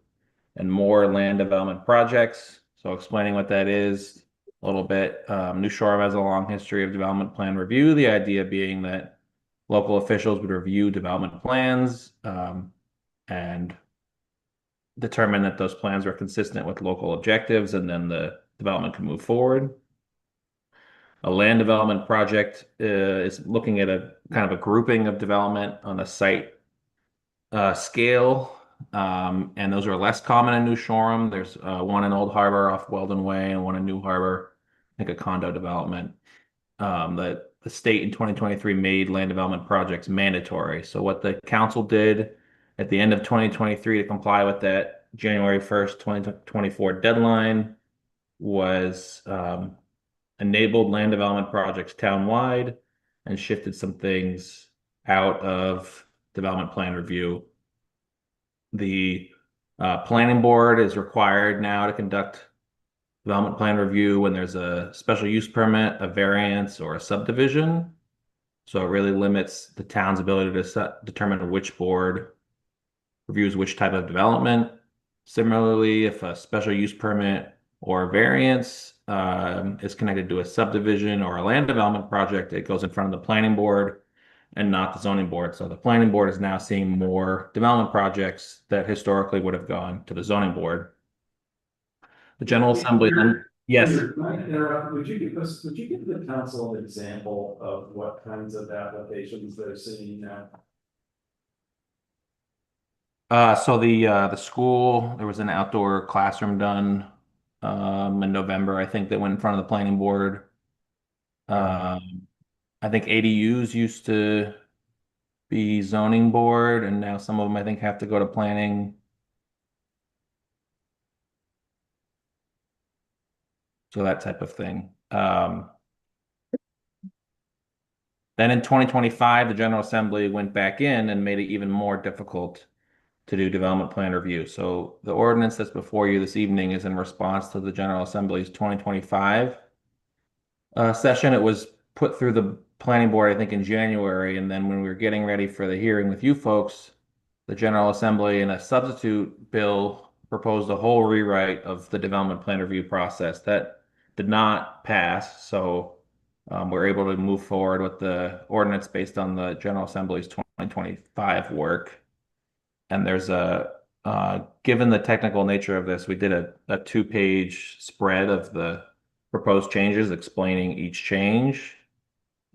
and more land development projects. So explaining what that is a little bit. New Shore has a long history of development plan review. The idea being that local officials would review development plans and determine that those plans were consistent with local objectives, and then the development could move forward. A land development project is looking at a kind of a grouping of development on a site scale, and those are less common in New Shoreham. There's one in Old Harbor off Weldon Way and one in New Harbor, I think a condo development that the state in 2023 made land development projects mandatory. So what the council did at the end of 2023 to comply with that January 1st, 2024 deadline was enabled land development projects townwide and shifted some things out of development plan review. The planning board is required now to conduct development plan review when there's a special use permit, a variance, or a subdivision. So it really limits the town's ability to determine which board reviews which type of development. Similarly, if a special use permit or variance is connected to a subdivision or a land development project, it goes in front of the planning board and not the zoning board. So the planning board is now seeing more development projects that historically would have gone to the zoning board. The General Assembly then, yes. Peter, can I interrupt? Would you give the council an example of what kinds of applications they're seeing now? So the school, there was an outdoor classroom done in November, I think, that went in front of the planning board. I think ADUs used to be zoning board, and now some of them I think have to go to planning. So that type of thing. Then in 2025, the General Assembly went back in and made it even more difficult to do development plan review. So the ordinance that's before you this evening is in response to the General Assembly's 2025 session. It was put through the planning board, I think, in January. And then when we were getting ready for the hearing with you folks, the General Assembly in a substitute bill proposed a whole rewrite of the development plan review process. That did not pass. So we're able to move forward with the ordinance based on the General Assembly's 2025 work. And there's given the technical nature of this, we did a 2-page spread of the proposed changes explaining each change.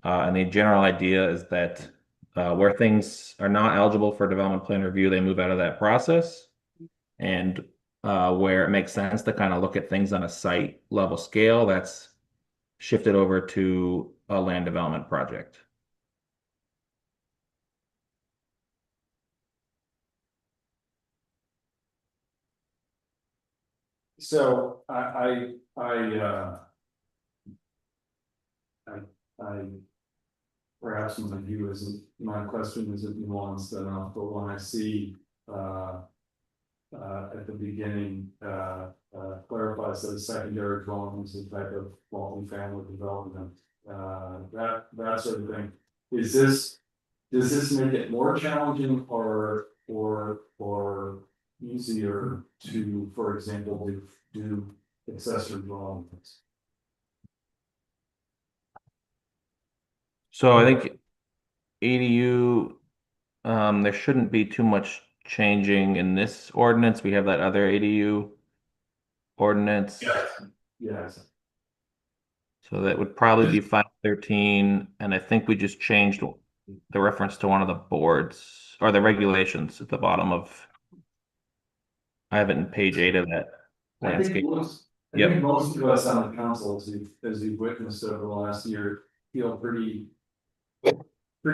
And the general idea is that where things are not eligible for development plan review, they move out of that process. And where it makes sense to kind of look at things on a site level scale, that's shifted over to a land development project. So perhaps my question isn't nuanced enough, but when I see at the beginning clarifies that secondary dwellings is a type of multi-family development, that sort of thing. Does this make it more challenging or easier to, for example, do accessory dwellings? So I think ADU, there shouldn't be too much changing in this ordinance. We have that other ADU ordinance. Yes. So that would probably be 513, and I think we just changed the reference to one of the boards or the regulations at the bottom of. I have it in page 8 of that landscape. I think most of us on the council, as you've witnessed over the last year, feel pretty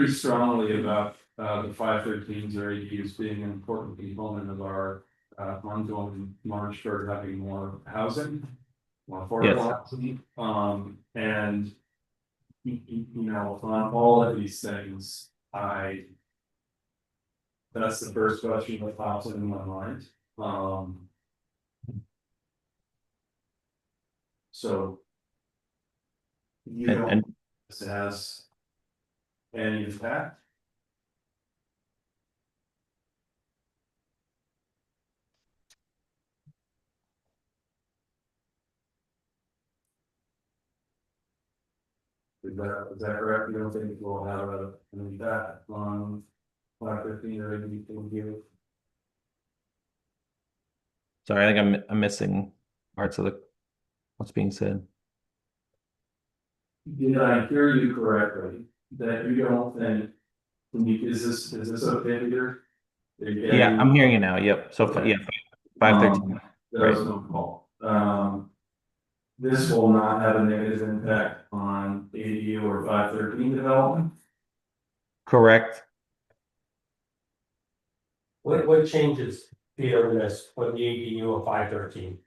strongly about the 513s or ADUs being an important component of our ongoing march toward having more housing, more affordable housing. And you know, on all of these things, that's the first question that pops into my mind. So you don't this has any impact? Is that correct? You don't think we'll have an impact on 513 or anything here? Sorry, I think I'm missing parts of what's being said. Did I hear you correctly? That you don't think? Is this okay here? Yeah, I'm hearing you now. Yep. So yeah, 513. That was no call. this will not have a negative impact on ADU or 513 development. Correct. What changes, Peter, in this, for the ADU of 513?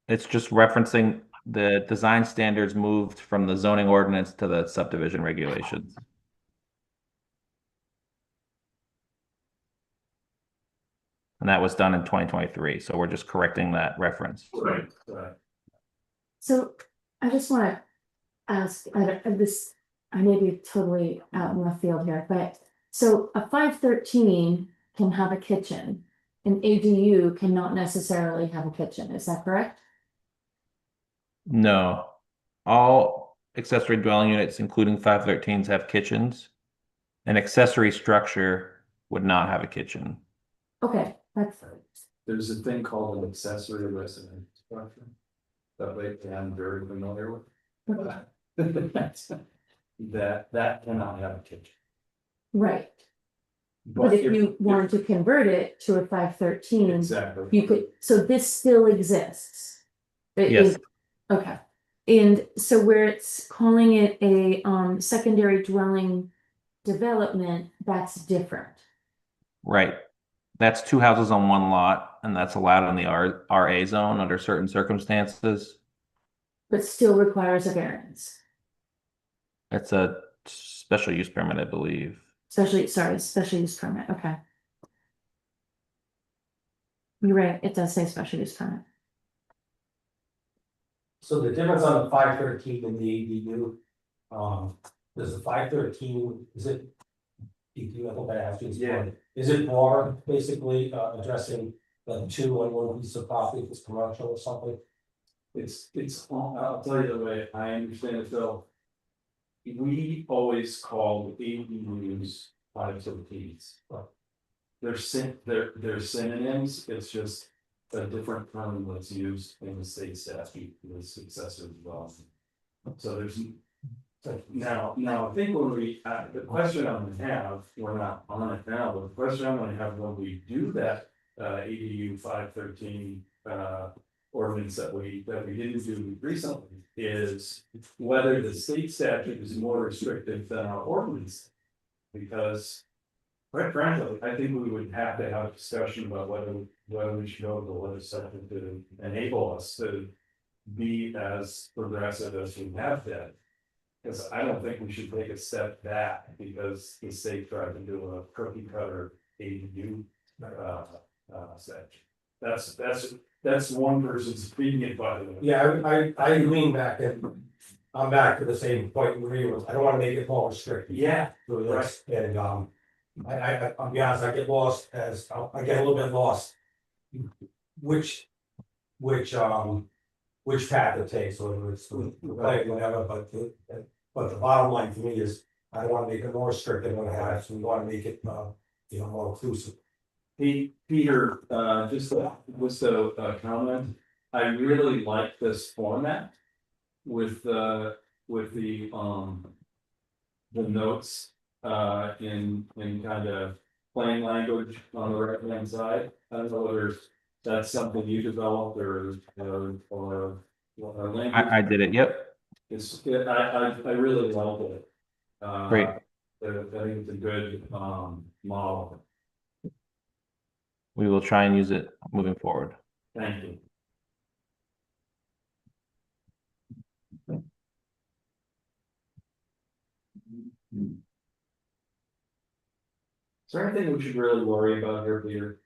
It's just referencing the design standards moved from the zoning ordinance to the subdivision regulations. And that was done in 2023, so we're just correcting that reference. Right. So I just wanna ask, I may be totally out in left field here, but so a 513 can have a kitchen. An ADU cannot necessarily have a kitchen, is that correct? No, all accessory dwelling units, including 513s, have kitchens. An accessory structure would not have a kitchen. Okay, that's, There's a thing called an accessory residence structure. That way I'm very familiar with. That cannot have a kitchen. right, but if you wanted to convert it to a 513, Exactly. you could, so this still exists. It Yes. is- Okay, and so where it's calling it a secondary dwelling development, that's different. Right. That's two houses on one lot, and that's allowed in the RA zone under certain circumstances. But still requires a variance, It's a special use permit, I believe. special use permit, okay. You're right, it does say special use permit. So the difference on the 513 and the ADU, does the 513, is it? I hope I asked you this Yeah. before. Is it more basically addressing the two on one piece of property, if it's commercial or something? I'll tell you the way I understand it though. We always call ADUs 513s. They're synonyms, it's just a different term that's used in the state statute for the successor development. So there's. Now, I think when we, the question I'm gonna have, we're not on it now, but the question I'm gonna have when we do that, ADU 513, ordinance that we didn't do recently, is whether the state statute is more restrictive than our ordinance. Because, quite frankly, I think we would have to have a discussion about whether we should go to the legislature to enable us to be as progressive as we have been. Because I don't think we should take a step back because the state tried to do a cookie cutter ADU statute. That's one person's opinion, by the way. Yeah, I lean back and I'm back to the same point where you was. I don't wanna make it more restrictive. Yeah, For this, and I'll be honest, I get lost I get a little bit lost. Which path to take, so whether it's like whatever, but the bottom line for me is, I don't wanna make it more restrictive than I have, so we wanna make it, more inclusive. Peter, just a comment, I really like this format. With the notes, in kind of plain language on the right hand side. I don't know whether that's something you developed or language. I did it, yep. I really like it. Great. I think it's a good, model. We will try and use it moving forward. Thank you. Is there anything we should really worry about here, Peter?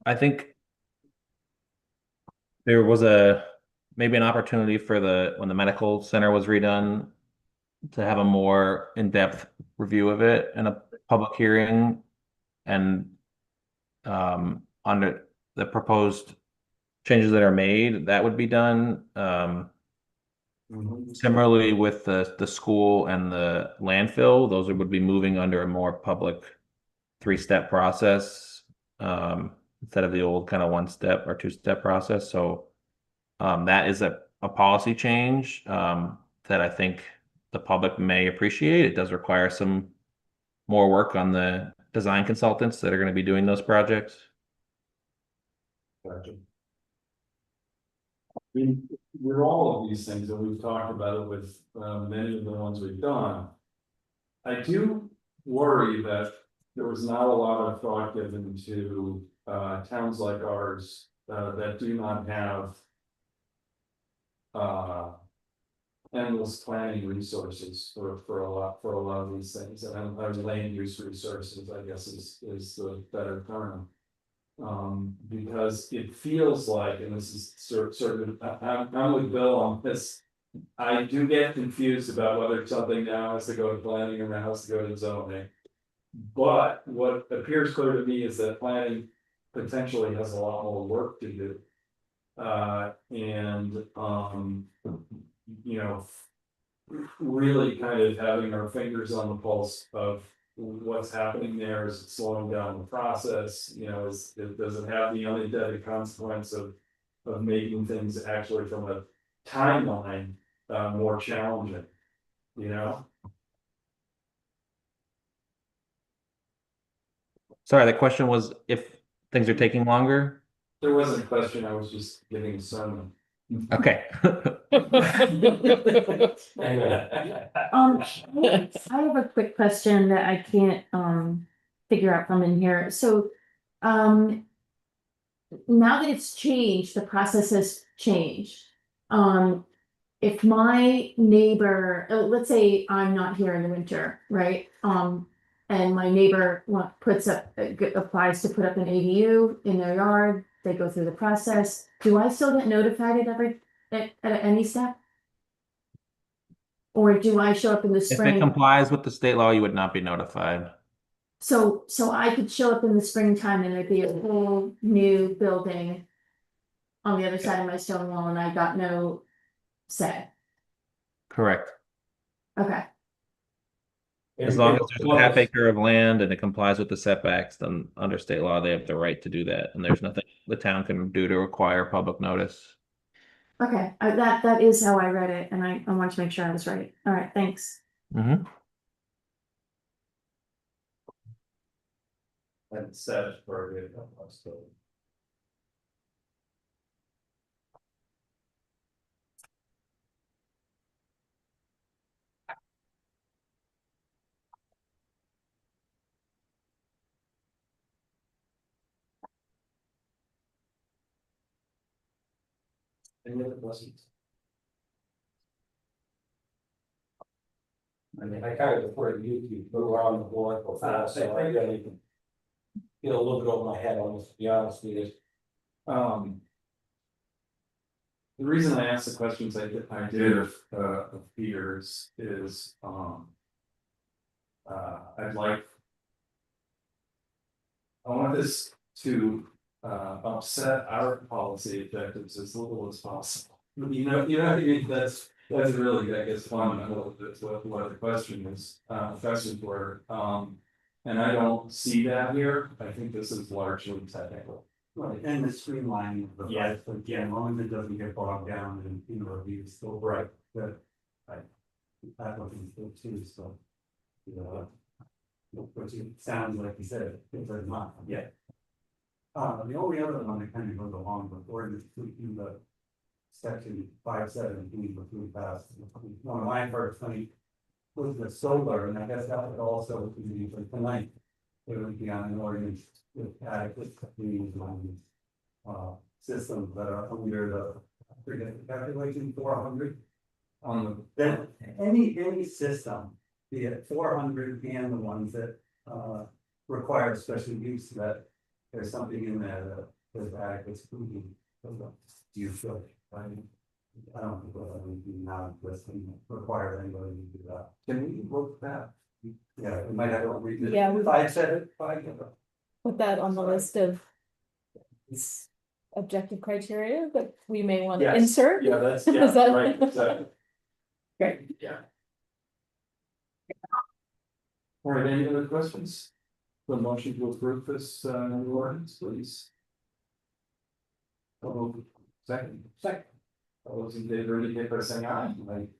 I think there was maybe an opportunity for when the medical center was redone to have a more in-depth review of it in a public hearing. And under the proposed changes that are made, that would be done. Similarly with the school and the landfill, those would be moving under a more public 3-step process, instead of the old kind of 1-step or 2-step process. So that is a policy change that I think the public may appreciate. It does require some more work on the design consultants that are gonna be doing those projects. Gotcha. I mean, with all of these things, and we've talked about it with many of the ones we've done. I do worry that there was not a lot of thought given to towns like ours that do not have. Endless planning resources for a lot of these things, and land use resources, I guess is the better term. Because it feels like, and this is sort of, I'm with Bill on this. I do get confused about whether something now has to go to planning or now has to go to zoning. But what appears clear to me is that planning potentially has a lot more work to do. You know, really kind of having our fingers on the pulse of what's happening there. Is it slowing down the process? You know, does it have the unintended consequence of making things actually from a timeline more challenging, you know? Sorry, the question was if things are taking longer? There wasn't a question, I was just giving a sermon. Okay. I have a quick question that I can't figure out from in here, so now that it's changed, the process has changed. If my neighbor, let's say I'm not here in the winter, right? And my neighbor applies to put up an ADU in their yard, they go through the process, do I still get notified at any step? Or do I show up in the If it spring? complies with the state law, you would not be notified. So I could show up in the springtime and there'd be a whole new building on the other side of my stone wall and I got no say. Correct. Okay, As long as there's a half acre of land and it complies with the setbacks, then under state law, they have the right to do that. And there's nothing the town can do to require public notice. okay, that is how I read it and I wanted to make sure I was right. All right, thanks. Mm-hmm. And statutory. Any other questions? I mean, I kind of defer to you to go around the board before, so I really get a little bit over my head on this, to be honest with you. The reason I asked the questions I did of Peter's is, I'd like. I want this to upset our policy objectives as little as possible. You know what I mean? That's really, I guess, fundamental. That's what the question is, question for. And I don't see that here. I think this is largely technical. Right, and the streamlining of the, Yeah. but again, as long as it doesn't get bogged down and, you know, reviews still Right. that. That looking still too, so. You know, which it sounds like you said, it does not yet. The only other one that kind of goes along with ordinance in the. Section 517, which we passed, one of my first thing was the solar, and I guess that would also be for tonight. It would be on an ordinance with adequate clean systems that are under the, I forget the calculation, 400. Then any system, be it 400 and the ones that require special use, that there's something in there that there's adequate scrutiny. Do you feel? I don't think that would be now listing require anybody to do that. Can we look that? Yeah, we might have to read it. Yeah, If I said it, fine. Put that on the list of objective criteria that we may want to Yes. insert. Yeah, that's, Is yeah, that- right, exactly. Great. Yeah. All right, any other questions? The motion to approve this new ordinance, please. Second. All those in favor indicate by saying aye.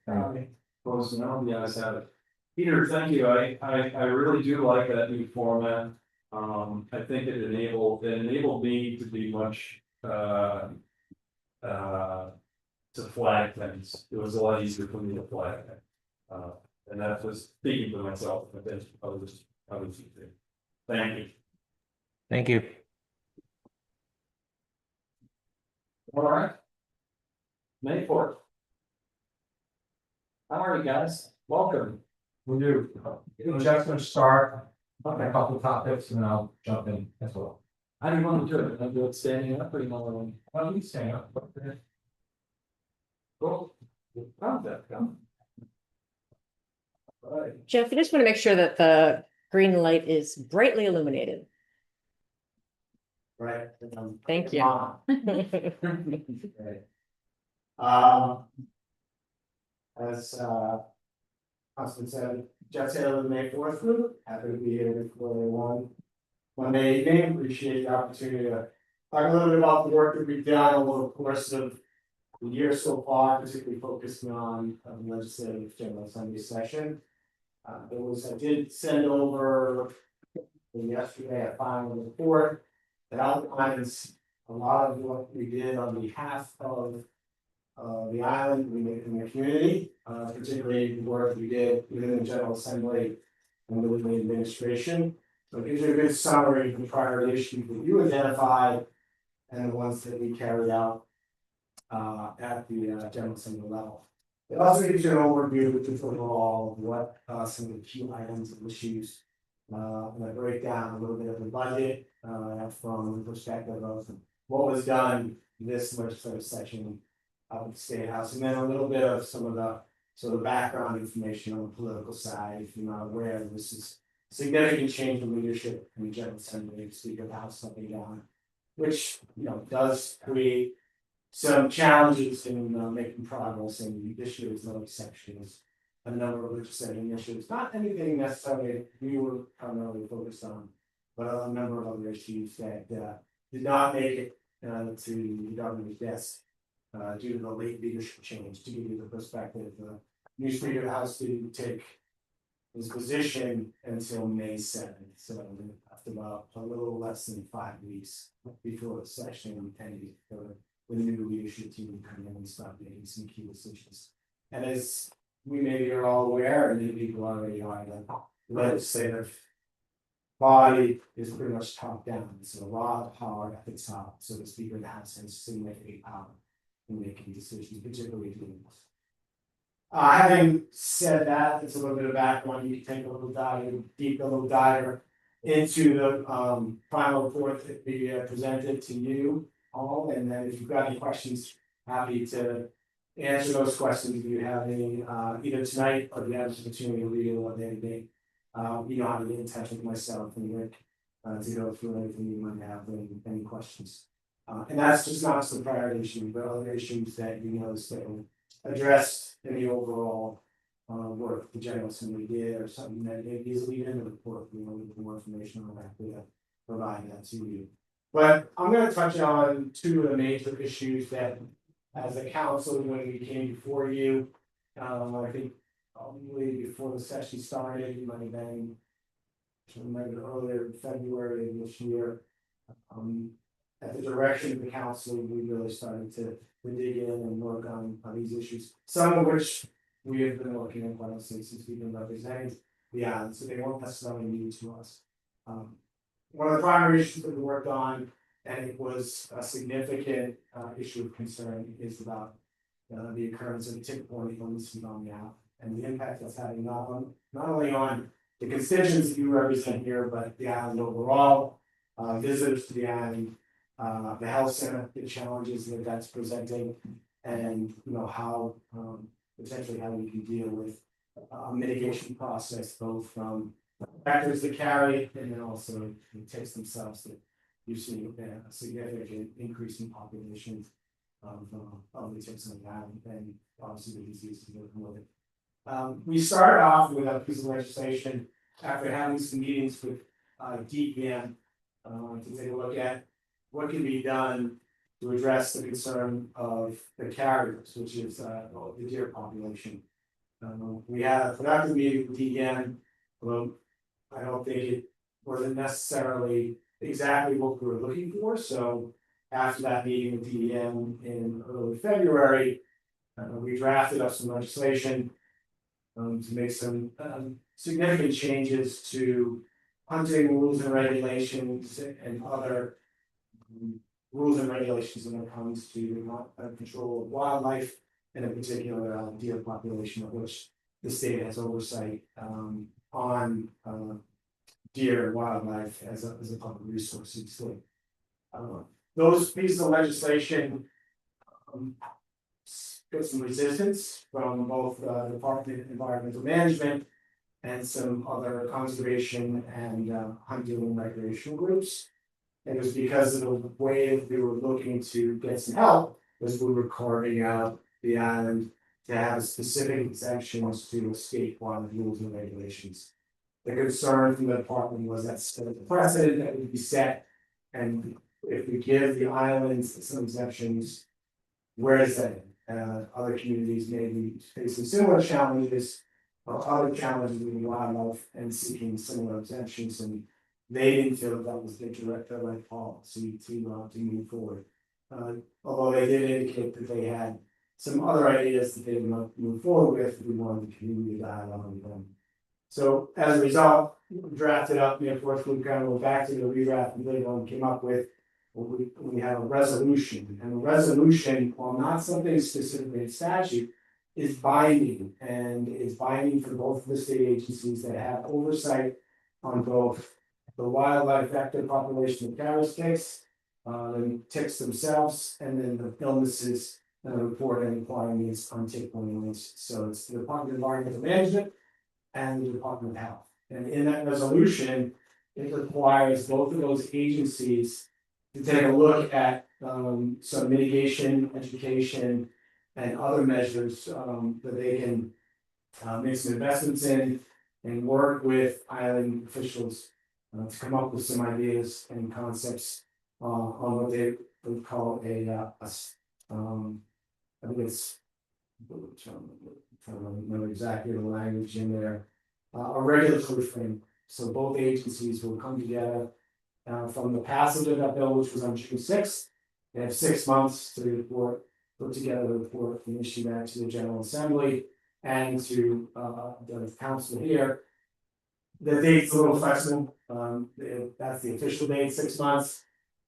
Aye. Opposed, no, the ayes have it. Peter, thank you. I really do like that new format. I think it enabled me to be much, to flag things. It was a lot easier for me to flag. And that was speaking for myself, but then others, do. Thank you. Thank you. All right. May 4th. How are you guys? Welcome. We do. Jeff's gonna start on a couple of topics and I'll jump in as well. How do you want to do it? Do it standing up or you want Why don't you stand up? to? Cool. How's that going? All right. Jeff, I just want to make sure that the green light is brightly illuminated. Right. Thank you. Right. As Austin said, Jeff Taylor, the May 4th group, happy to be here before everyone. Monday evening, appreciate the opportunity to talk a little bit about the work that we've done over the course of the year so far, particularly focusing on the legislative general assembly session. I did send over yesterday a final report that outlines a lot of what we did on behalf of the island in the community, particularly the work we did within the General Assembly and within the administration. So it gives you a good summary of the priority issues that you identified and the ones that we carried out at the General Assembly level. It also gives you an overview of just overall of what some of the key items and issues. And I break down a little bit of the budget from the perspective of what was done this legislative session of the State House, and then a little bit of some of the sort of background information on the political side. If you're not aware, this is significant change in leadership in the General Assembly, Speaker of the House stepping down, which does create some challenges in making progress, and this year is no exception. There's a number of legislative initiatives, not anything necessarily we were primarily focused on, but a number of other issues that did not make it to the governor's desk due to the late leadership change. To give you the perspective, the new Speaker of the House didn't take his position until May 7th, so after about a little less than 5 weeks before the session ended for the new leadership team to come in and start making some key decisions. And as we maybe are all aware, and many people already are, the legislative body is pretty much top down. So a lot of power at the top. So the Speaker of the House has significant power in making decisions, particularly doing this. Having said that, it's a little bit of background. You can take a little dive into the final report that we presented to you all, and then if you've got any questions, happy to answer those questions if you have any, either tonight or if you have an opportunity to read it on anything. You know how to get in touch with myself and Rick to go through anything you might have, any questions. And that's just not the priority issue, but other issues that you notice that were addressed in the overall work the General Assembly did, or something that is in the report. We want a little more information on that, to provide that to you. But I'm going to touch on two of the major issues that, as a council, when we came before you, I think probably before the session started, it might have been maybe earlier in February of this year. At the direction of the council, we really started to dig in and work on these issues, some of which we have been working on quite honestly since we've been representing the island, so they weren't necessarily new to us. One of the primary issues that we worked on, and it was a significant issue of concern, is about the occurrence of tick-borne illness on the island and the impact that's having not only on the constituents that you represent here, but the island overall, visitors to the island, the health center, the challenges that that's presenting, and how potentially how we can deal with a mitigation process, both from factors that carry and then also the ticks themselves, that you've seen a significant increase in population of the ticks on the island, and obviously the diseases that come with it. We started off with a piece of legislation after having some meetings with DPM to take a look at what can be done to address the concern of the carriers, which is the deer population. We had a productive meeting with DEM, I don't think it wasn't necessarily exactly what we were looking for, so. After that meeting with DEM in early February, we drafted up some legislation. To make some significant changes to hunting rules and regulations and other. Rules and regulations when it comes to control of wildlife. And in particular, deer population of which the state has oversight on deer and wildlife as a public resource in the state. Those pieces of legislation got some resistance from both Department of Environmental Management and some other conservation and hunting and recreational groups. It was because of the way that we were looking to get some help, was we were carving out the island to have specific exemptions to escape wildlife rules and regulations. The concern from the department was that the precedent that would be set, and if we give the islands some exemptions, where is that? Other communities may be facing similar challenges or other challenges with wildlife and seeking similar exemptions, and they didn't feel that was the right policy to move forward. Although they did indicate that they had some other ideas that they would move forward with, we wanted the community dialogue with them. So as a result, we drafted up, of course, we kind of went back to the redraft and later on came up with. We have a resolution, and a resolution, while not something specifically in statute, is binding and is binding for both of the state agencies that have oversight on both the wildlife vector population of Caris ticks, the ticks themselves, and then the illnesses that are reported and requirements on tick-borne illness. So it's the Department of Environmental Management and the Department of Health. And in that resolution, it requires both of those agencies to take a look at some mitigation, education, and other measures that they can make some investments in and work with island officials to come up with some ideas and concepts on what they would call I think it's I'm trying to remember exactly the language in there, a regulatory frame. So both agencies will come together. From the passage of that bill, which was on June 6th, they have 6 months to put together a report and issue that to the General Assembly and to the council here. The date's a little flexible. That's the official date, 6 months.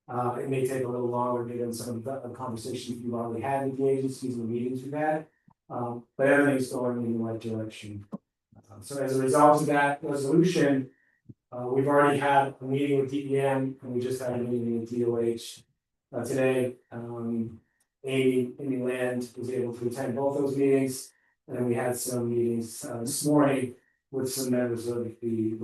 It may take a little longer given some of the conversations you've already had with the agencies and the meetings we've had. But everything's going in the right direction. So as a result of that resolution, we've already had a meeting with DEM and we just had a meeting with DOH today. Amy Land was able to attend both those meetings, and we had some meetings this morning with some members of the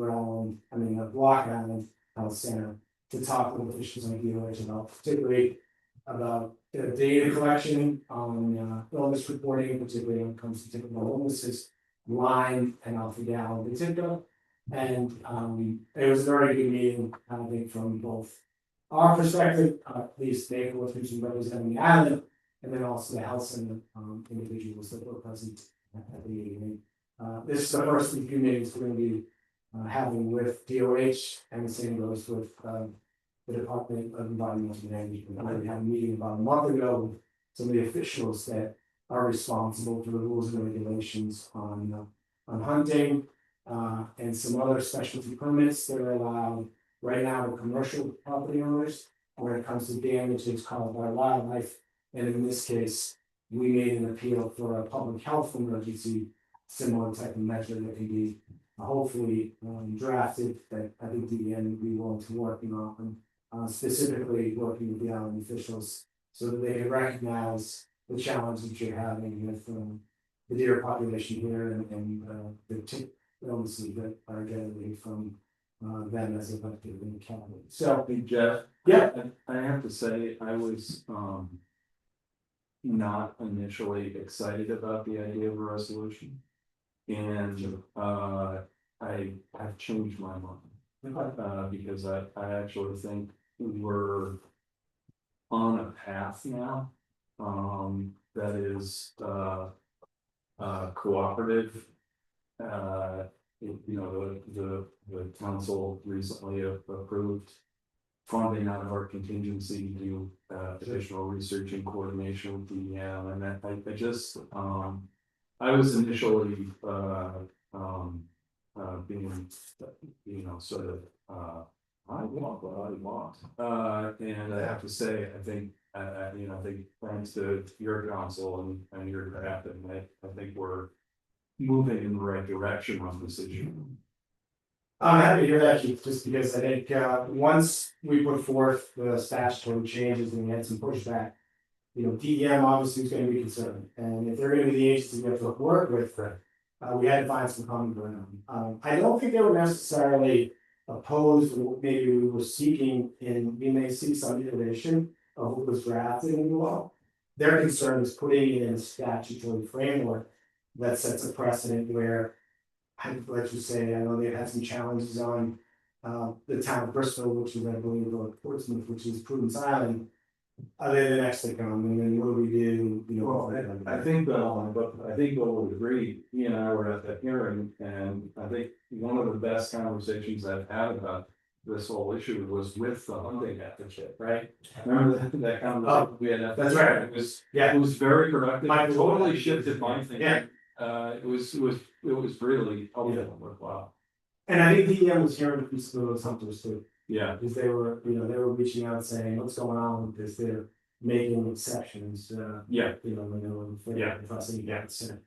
Block Island Health Center to talk with officials on DOH about particularly about data collection on illness reporting, particularly when it comes to typical illnesses, Lyme and alpha-gal in particular. And it was a very good meeting, I think, from both our perspective, at least they were representing the island, and then also the health center individuals that were present at the meeting. This is the first of the few meetings we're going to be having with DOH, and the same goes with the Department of Environmental Management. We had a meeting about a month ago with some of the officials that are responsible for the rules and regulations on hunting. And some other specialty permits that are allowed right now to commercial property owners when it comes to damages caused by wildlife. And in this case, we made an appeal for a public health emergency, similar type of measure that can be hopefully drafted that I think the end would be willing to working on, specifically working with the island officials so that they can recognize the challenge that you're having with the deer population here and the illnesses that are getting from them as affected in the county. So, Hey, Jeff. Yeah. I have to say, I was not initially excited about the idea of a resolution. And I have changed my mind. Because I actually think we're on a path now that is cooperative. The council recently approved funding out of our contingency to do additional research and coordination with DEM, and I just, I was initially, being, sort of, I want what I want. And I have to say, I think, I think thanks to your council and your craft, and I think we're moving in the right direction on this issue. I'm happy to hear that, Keith, just because I think, once we put forth the statutory changes and we had some pushback. DEM obviously is gonna be concerned, and if they're gonna be the agency we have to work with, we had to find some common ground. I don't think they were necessarily opposed to what maybe we were seeking, and we may see some iteration of what was drafted in the law. Their concern is putting it in a statutory framework that sets a precedent where, let's just say, I know they've had some challenges on the town of Bristol, which is, I believe, or Portsmouth, which is Prudence Island. Are they the next to come, and then what do we do? Well, I think, but I think what we agreed, he and I were at that hearing, and I think one of the best conversations I've had about this whole issue was with the hunting advocate, right? Remember that conversation we had? That's right. It was, Yeah. it was very productive, My- it totally shifted my thinking. Yeah. It was really helpful, worthwhile. And I think DEM was hearing the piece of those hunters too, Yeah, because they were reaching out saying, what's going on with this, they're making exceptions, yeah, when they were. Yeah. Fussing against it.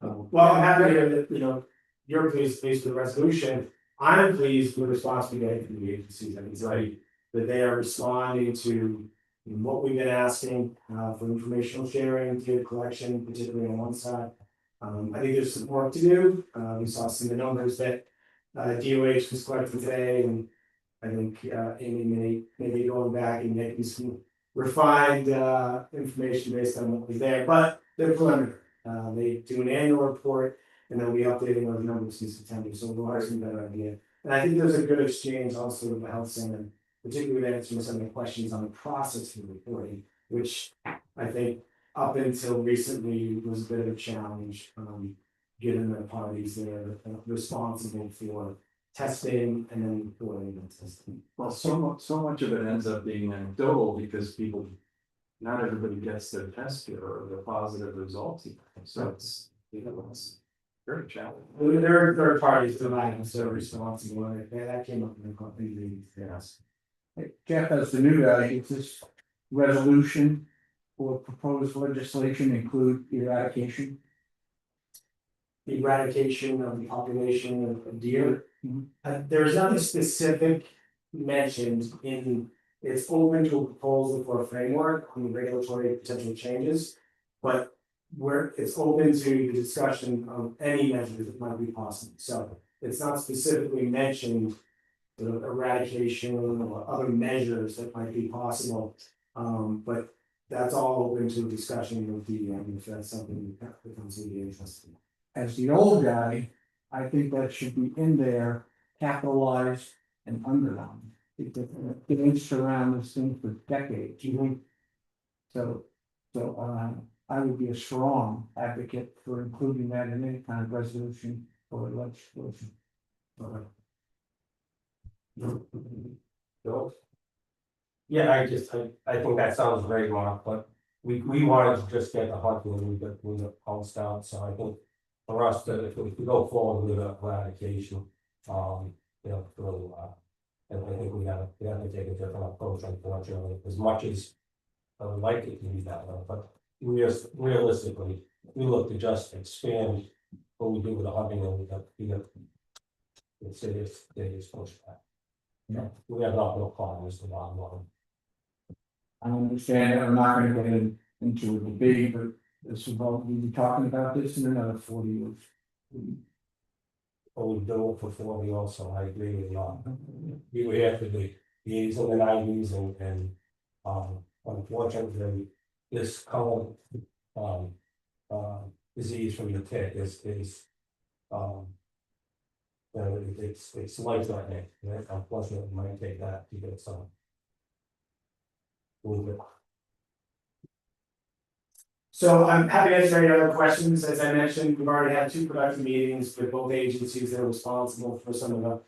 Well, I'm happy to hear that, you're pleased with the resolution. I'm pleased with the response we get from the agencies. I think it's right that they are responding to what we've been asking for informational sharing, data collection, particularly on one side. I think there's some work to do. We saw some of the numbers that DOH was collecting today, and I think Amy may be going back and making some refined information based on what was there, but they're preliminary. They do an annual report, and then we updating those numbers in September, so we'll have some better idea. And I think there's a good exchange also with the health center, particularly with answering some of the questions on the process for reporting, which I think up until recently was a bit of a challenge, given the parties that are responsible for testing and then reporting the testing. well, so much of it ends up being anecdotal because people, not everybody gets their test kit or the positive results, so it's very challenging. There are third parties providing, so responsible, and that came up in the company meetings, yes. Hey, Jeff, as the new guy, is this resolution or proposed legislation include eradication? The eradication of the population of deer. Mhm. There is nothing specific mentioned in, it's open to a proposal for a framework on the regulatory potential changes. But where it's open to the discussion of any measures that might be possible, so it's not specifically mentioned. The eradication or other measures that might be possible, but that's all open to discussion with DEM if that's something that becomes really interesting. As the old guy, I think that should be in there, capitalized and underlined. It danced around this thing for decades. So, I would be a strong advocate for including that in any kind of resolution or legislation. Bill? Yeah, I think that sounds great, Mark, but we wanted to just get the hunting and we got pounced out, so I think. For us to, if we go forward with the eradication, for a while. And I think we have to take a different approach, unfortunately, as much as I would like it to be that way, but realistically, we look to just expand what we do with the hunting and we got the serious pushback. Yeah. We have not no problems the bottom line. I understand, I'm not gonna get into a debate, but this is about, we'll be talking about this in another 40 years. But we do it for 40 also, I agree with you. We were here for the 80s and the 90s and unfortunately, this current disease from the tick is it's life threatening, right? Unfortunately, it might take that to get some. So I'm happy to answer any other questions. As I mentioned, we've already had 2 productive meetings with both agencies that are responsible for some of the.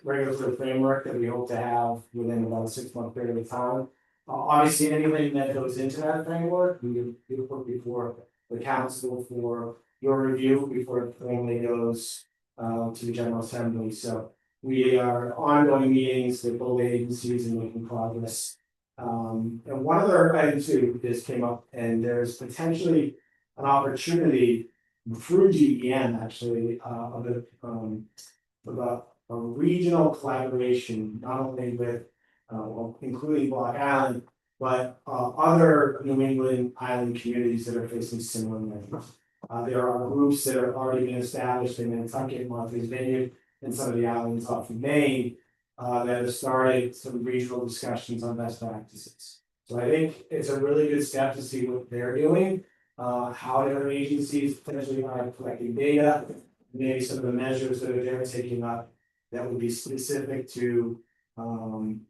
Regulatory framework that we hope to have within about a 6-month period of time. Obviously, anything that goes into that framework, we put before the council for your review before it formally goes to the General Assembly. So we are ongoing meetings with both agencies and making progress. And one other item too, this came up, and there's potentially an opportunity through GEM actually about a regional collaboration, not only with, well, including Block Island, but other New England island communities that are facing similar measures. There are groups that are already been established in Nantucket, Martha's Vineyard, and some of the islands off of Maine that have started some regional discussions on best practices. So I think it's a really good step to see what they're doing, how their agencies potentially are collecting data, maybe some of the measures that they're taking up that would be specific to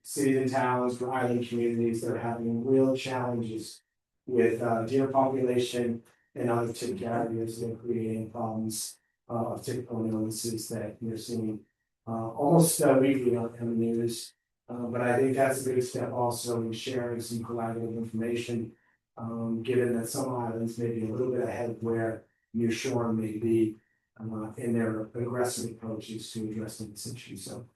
cities and towns or island communities that are having real challenges with deer population and other tick carriers that are creating problems of tick-borne illnesses that you're seeing almost weekly on the news. But I think that's a big step also in sharing some collaborative information, given that some islands may be a little bit ahead of where near shore may be in their aggressive approaches to addressing this issue. So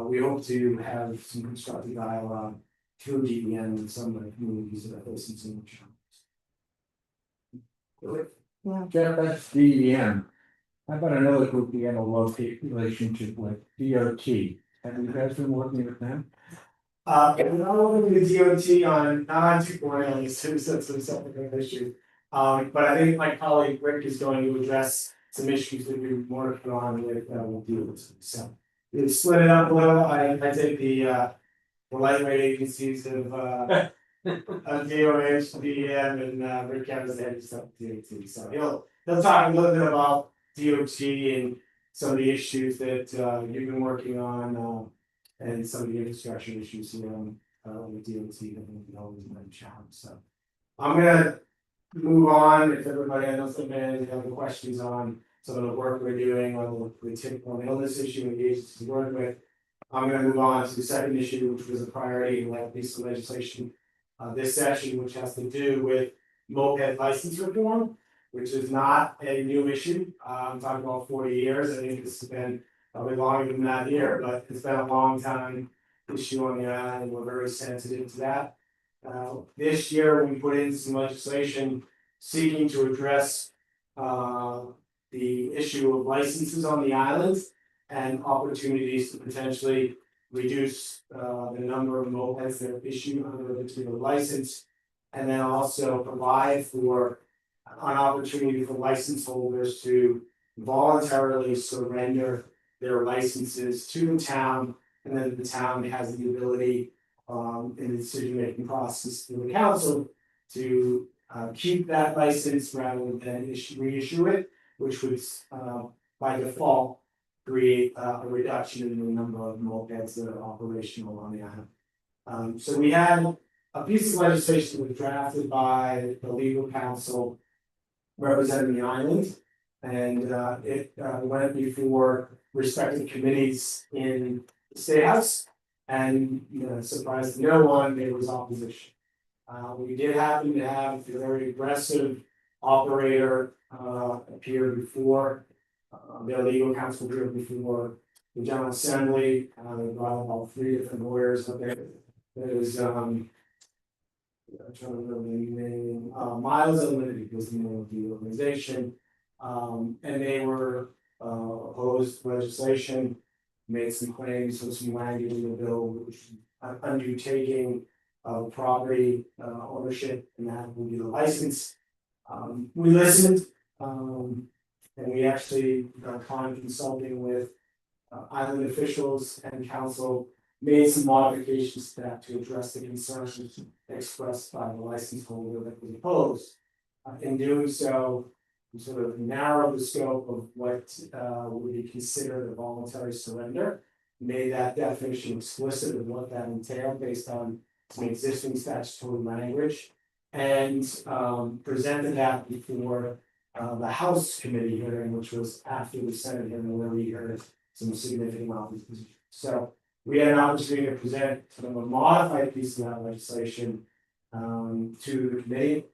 we hope to have some constructive dialogue through DEM and some of the communities that are facing some challenges. Jeff, that's DEM. How about another group we have a locate relationship with, DOT? Have you guys been working with them? We're not working with DOT on, not on tick-borne illnesses, that's a separate issue. But I think my colleague Rick is going to address some issues that we've been working on with DOT. So we've split it up a little. I take the lightweight agencies of DOH, DEM, and Rick Evans, the head of stuff DOT. So he'll talk a little bit about DOT and some of the issues that you've been working on, and some of the infrastructure issues here on with DOT that have always been a challenge. So I'm gonna move on. If everybody, I know some men have questions on some of the work we're doing on the tick-borne illness issue and the agencies we work with. I'm gonna move on to the second issue, which was a priority in like piece of legislation this session, which has to do with moped license reform, which is not a new issue. I'm talking about 40 years. I think this has been probably longer than that here, but it's been a long time issue on the island, and we're very sensitive to that. This year, we put in some legislation seeking to address the issue of licenses on the islands and opportunities to potentially reduce the number of mopeds that are issued under a particular license, and then also provide for an opportunity for license holders to voluntarily surrender their licenses to the town, and then the town has the ability in the decision-making process through the council to keep that license rather than reissue it, which would by default create a reduction in the number of mopeds that are operational on the island. So we had a piece of legislation that was drafted by the legal counsel representing the island, and it went before respective committees in the State House, and surprise to no one, there was opposition. We did happen to have a very aggressive operator appear before their legal counsel appeared before the General Assembly. They brought about 3 different lawyers up there. There was I'm trying to remember the name. Miles Unlimited was the name of the organization, and they were opposed to legislation, made some claims with some language in the bill, which undertaking of property ownership, and that would be the license. We listened, and we actually upon consulting with island officials and council made some modifications to that to address the concerns expressed by the license holder that was opposed. In doing so, we sort of narrowed the scope of what would be considered a voluntary surrender, made that definition explicit of what that entailed based on some existing statutory language, And presented that before the House committee hearing, which was after the Senate hearing, where we heard some significant opposition. So we had an opportunity to present sort of a modified piece of that legislation to the committee.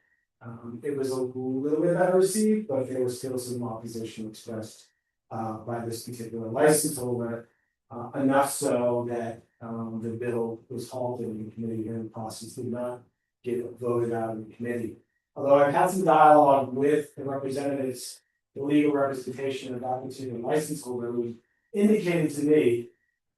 It was a little bit better received, but there was still some opposition expressed by this particular license holder. Enough so that the bill was halted in the committee hearing process, did not get voted out in the committee. Although I've had some dialogue with the representatives, the legal representation of that particular license holder, who indicated to me,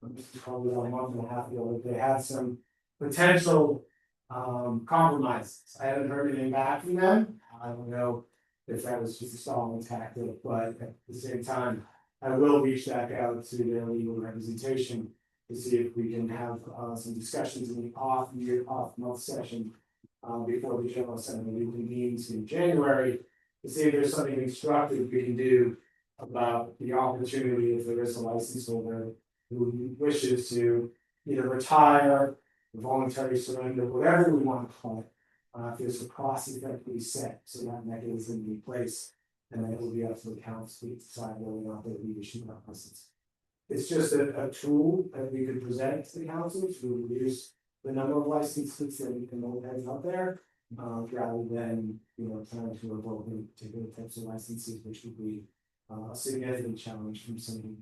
this is probably about a month and a half ago, that they had some potential compromises. I haven't heard anything back from them. I don't know if that was just a stalling tactic, but at the same time, I will reach back out to their legal representation to see if we can have some discussions in the off-month session before the General Assembly reconvenes in January, to see if there's something constructive we can do about the opportunity if there is a license holder who wishes to either retire, voluntary surrender, whatever we want to call it. If there's a process that we set, so that mechanism in place, and then it will be up to the council to decide whether or not they reissue that license. It's just a tool that we could present to the council to reduce the number of licenses that we can have out there, rather than, trying to revoke particular types of licenses, which would be a significant challenge from some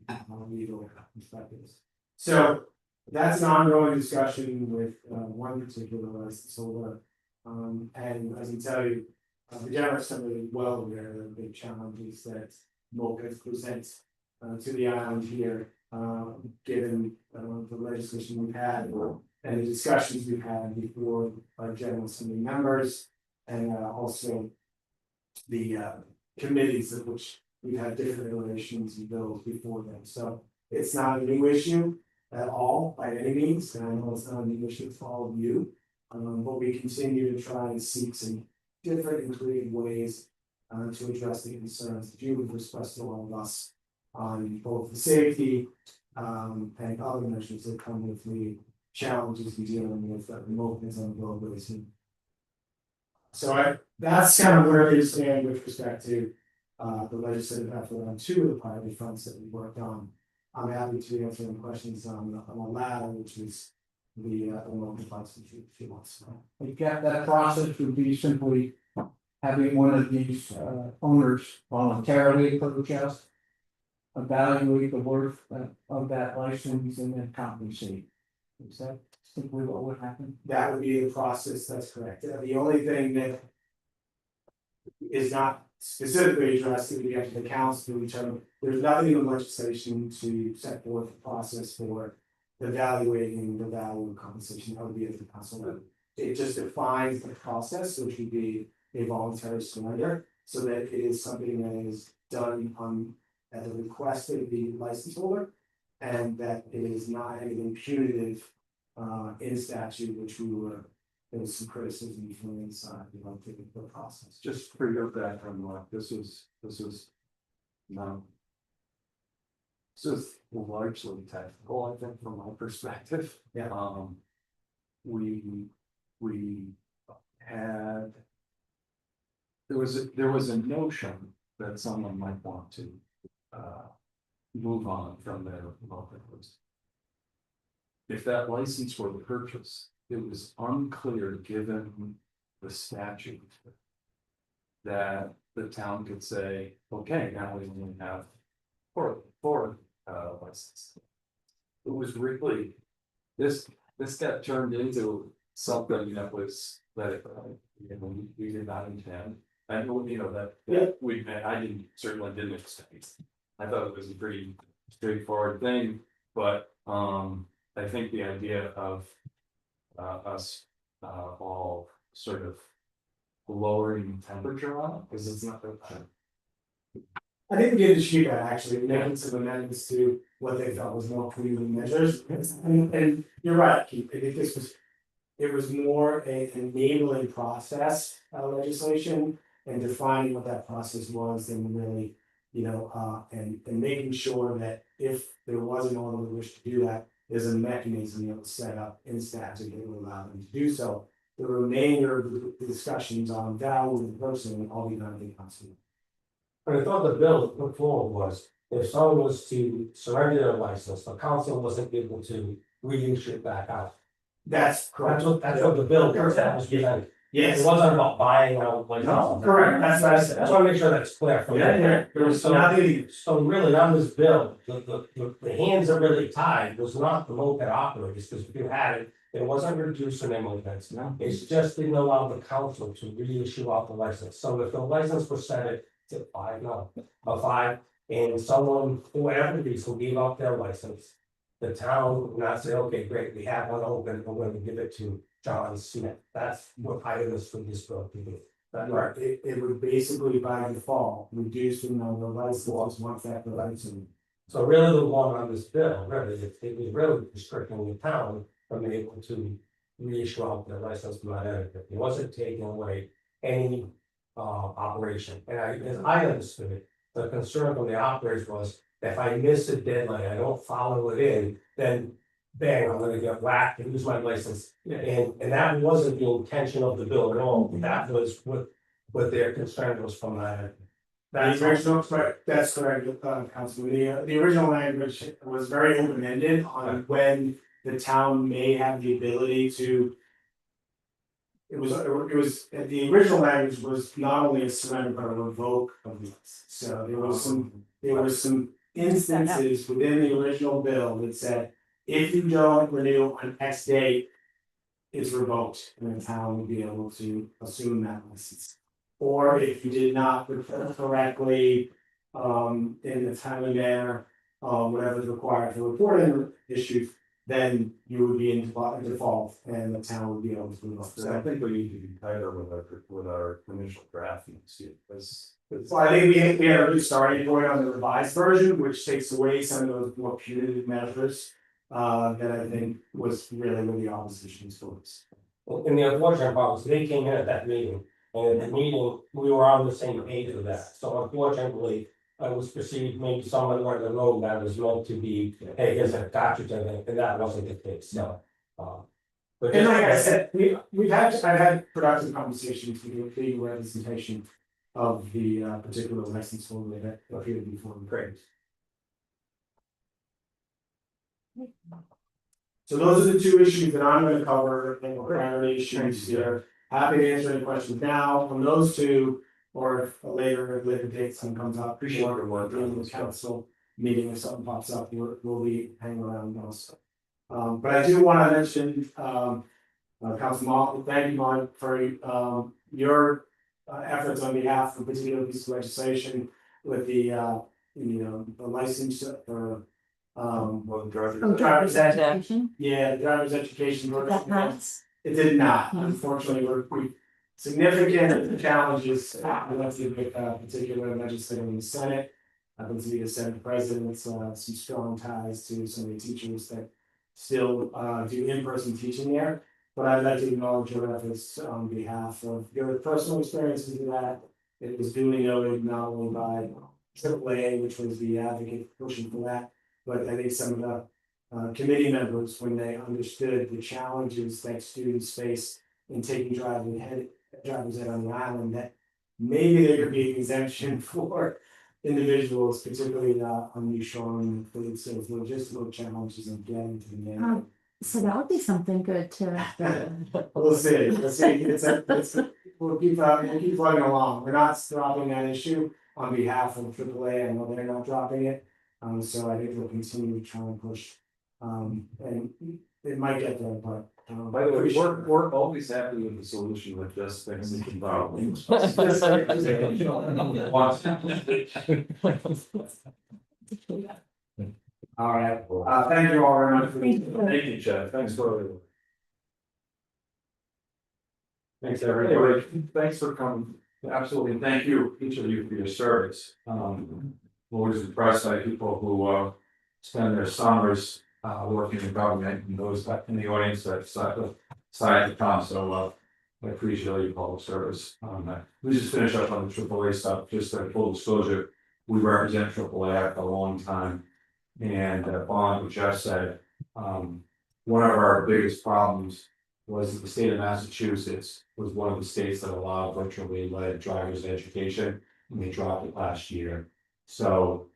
legal perspectives. So that's an ongoing discussion with one particular license holder. And I can tell you, the General Assembly is well aware of the big challenges that MOPIF presents to the island here, given the legislation we've had and the discussions we've had before our General Assembly members, and also the committees of which we've had different iterations and bills before them. So it's not a new issue at all by any means, and I know it's not a new issue for all of you. But we continue to try and seek some different and creative ways to address the concerns that you have expressed to all of us on both the safety and other measures that come with the challenges we dealing with remoteness on roadways. So that's kind of where we stand with respect to the legislative effort on two of the priority fronts that we worked on. I'm happy to answer any questions on the latter, which is the local funds if you want. I get that process would be simply having one of these owners voluntarily approach us, evaluate the worth of that license and then compensate. Is that simply what would happen? That would be the process, that's correct. The only thing that is not specifically addressed that we have to the council to determine, there's nothing in the legislation to set forth a process for evaluating the value of compensation. That would be at the council level. It just defines the process, which would be a voluntary surrender, so that it is something that is done at the request of the license holder, and that it is not anything punitive in statute, which there was some criticism from inside about the process. Just for your background, Mark, this is largely technical, I think, from my perspective. Yeah. We had. There was a notion that someone might want to move on from their local list. If that license were purchased, it was unclear, given the statute, that the town could say, okay, now we only have four licenses. It was really, this got turned into something that was, that we did not intend. And that I certainly didn't expect. I thought it was a pretty straightforward thing, but I think the idea of us all sort of lowering temperature on it, because it's not that bad. I think we did achieve that actually, making some amendments to what they felt was more prudent measures. And you're right, Keith, I think it was more an enabling process legislation and defining what that process was and really, and making sure that if there was an owner who wished to do that, there's a mechanism that was set up in statute that would allow them to do so. the remainder of the discussions on value and person all be done in council. But I thought the bill put forward was, if someone was to surrender their license, the council wasn't able to reissue it back out. That's correct. That's what the bill was given. Yes. It wasn't about buying out license. No, correct, that's what I I said. just wanna make sure that's clear from Yeah, yeah, there was nothing, So really, on this bill, the hands are really tied, was not the moped operators, because if you had it, it wasn't reducing their mopeds. No. It's just didn't allow the council to reissue out the license, so if the license was set at, is it five, no, a five, and someone, for whatever reason, gave up their license. The town would not say, okay, great, we have one open, we're going to give it to John Smith, that's what item is for this bill to do. That right? it would basically by default reduce the number of licenses once that license. So really the one on this bill, really, it was really restricting the town from being able to reissue out their license from that entity. It wasn't taking away any operation. And as I understood it, the concern from the operators was that if I miss a deadline, I don't follow it in, then bang, I'm gonna get whacked and lose my license. And that wasn't the intention of the bill at all. That was what their concern was from that. That's correct, that's correct, Councilman, the original language was very open-ended on when the town may have the ability to. It was, the original language was not only a surrender, but a revoke of the license. So there was some instances within the original bill that said, if you don't renew on X date, it's revoked, and the town would be able to assume that license. Or if you did not report correctly, in the timely manner, whatever is required for reporting issues, then you would be in default, and the town would be able to revoke. So I think we need to be tighter with our initial drafting, because. So I think we had a good starting point on the revised version, which takes away some of those more punitive measures. That I think was really where the opposition's focus. And the unfortunate part was they came in at that meeting, and at the meeting, we were on the same page with that, so unfortunately. I was perceived, maybe someone went the road that was meant to be, hey, here's a gotcha, and that wasn't the case, so. But And just like I said, I've had productive conversations with the legal representation of the particular license holder that appeared before the grades. So those are the two issues that I'm gonna cover, and priority issues here. Happy to answer any questions now on those two, or if a later date something comes up. Appreciate your work. During the council meeting, if something pops up, we'll be hanging around also. But I do wanna mention, Councilman, thank you, Mike, for your efforts on behalf of particular piece of legislation with the license for driver's education. Yeah, the driver's education. That pass? It did not, unfortunately, we significant challenges with particular legislative in the Senate. Happens to be the Senate president, some strong ties to some of the teachers that still do in-person teaching there. But I'd like to acknowledge your efforts on behalf of your personal experiences with that. It was duly noted not only by AAA, which was the advocate pushing for that, but I think some of the committee members, when they understood the challenges that students face in taking drivers ed on the island, that maybe there could be an exemption for individuals, particularly on the shoreline, include some logistical challenges of getting to the main. So that would be something good to. We'll see, we'll keep plugging along, we're not dropping that issue on behalf of AAA, I know they're not dropping it. So I think we'll continue to try and push, and it might get there, but. By the way, we're always happy with the solution that just fixes the problem. All right, thank you all very much. Thank you, Chad, thanks for. Thanks, Anyway, thanks for coming, absolutely, thank you, each of you for your service. Always impressed by people who spend their summers working in government, and those in the audience that side to come, so I appreciate your public service. We just finish up on the AAA stuff, just a full disclosure, we represent AAA for a long time. And following what Jeff said, one of our biggest problems was that the state of Massachusetts was one of the states that allowed virtually led driver's education, and they dropped it last year. So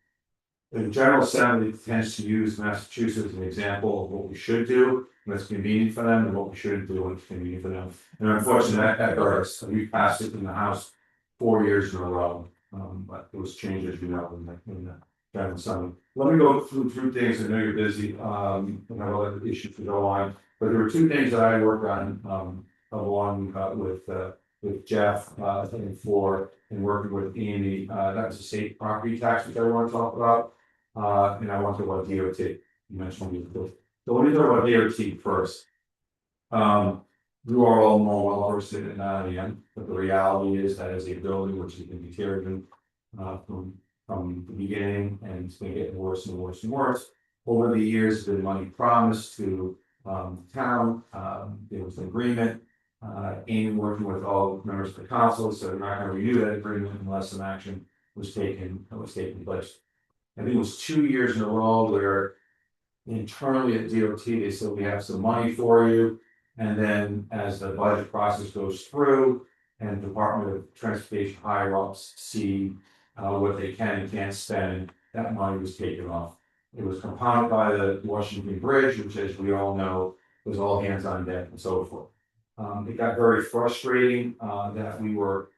the General Assembly tends to use Massachusetts as an example of what we should do, when it's convenient for them, and what we shouldn't do when it's convenient for them. And unfortunately, that hurts. We passed it in the House 4 years in a row. But there was changes, you know, in the General Assembly. Let me go through things. I know you're busy, and have other issues to go on. But there were two things that I worked on, along with Jeff, and working with Amy. That was the state property tax, which I want to talk about. And I want to talk about DOT. You mentioned it. So let me talk about DOT first. You are all more well versed in it than I am, but the reality is that as a building which has been deteriorating from the beginning, and it's been getting worse and worse and worse. Over the years, there's been money promised to the town. There was an agreement. Amy working with all members of the council, so they're not going to renew that agreement unless some action was taken place. I think it was 2 years in a row where internally at DOT, they said we have some money for you. And then as the budget process goes through and Department of Transportation higher ups see what they can and can't spend, that money was taken off. It was compounded by the Washington Bridge, which, as we all know, was all hands on deck and so forth. It got very frustrating that we were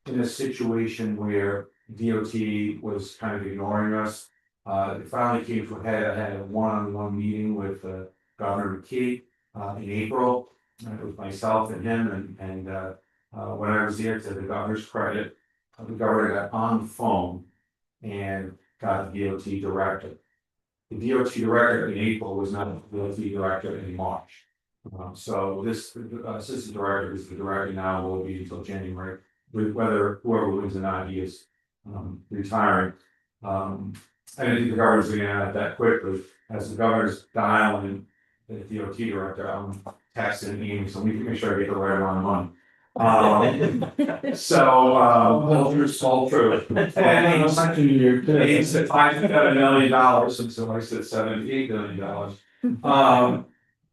in a situation where DOT was kind of ignoring us. It finally came to a head. I had a one-on-one meeting with Governor McKee in April. It was myself and him, and when I was there, to the governor's credit, the governor got on the phone and got the DOT director. The DOT director in April was not the DOT director in March. So this assistant director, who's the director now, will be until January. With whether whoever wins or not, he is retiring. I didn't think the governor's going to add that quickly. As the governor's dialing the DOT director, I'm texting Amy, so we can make sure I get the right amount of money. All true. And he said $5 to $7 million, and so I said $7 to $8 million.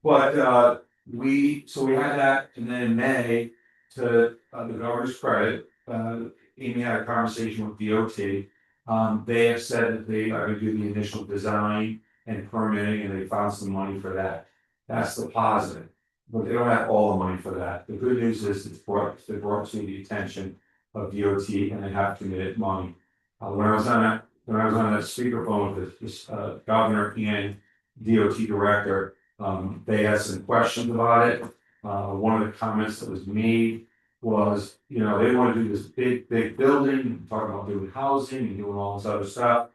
But we had that, and then in May, to the governor's credit, Amy had a conversation with DOT. They have said that they are going to do the initial design and permitting, and they found some money for that. That's the positive. But they don't have all the money for that. The good news is it's brought to the attention of DOT, and they have committed money. When I was on that speakerphone with this governor and DOT director, they had some questions about it. One of the comments that was made was, they want to do this big building, talking about doing housing and doing all this other stuff.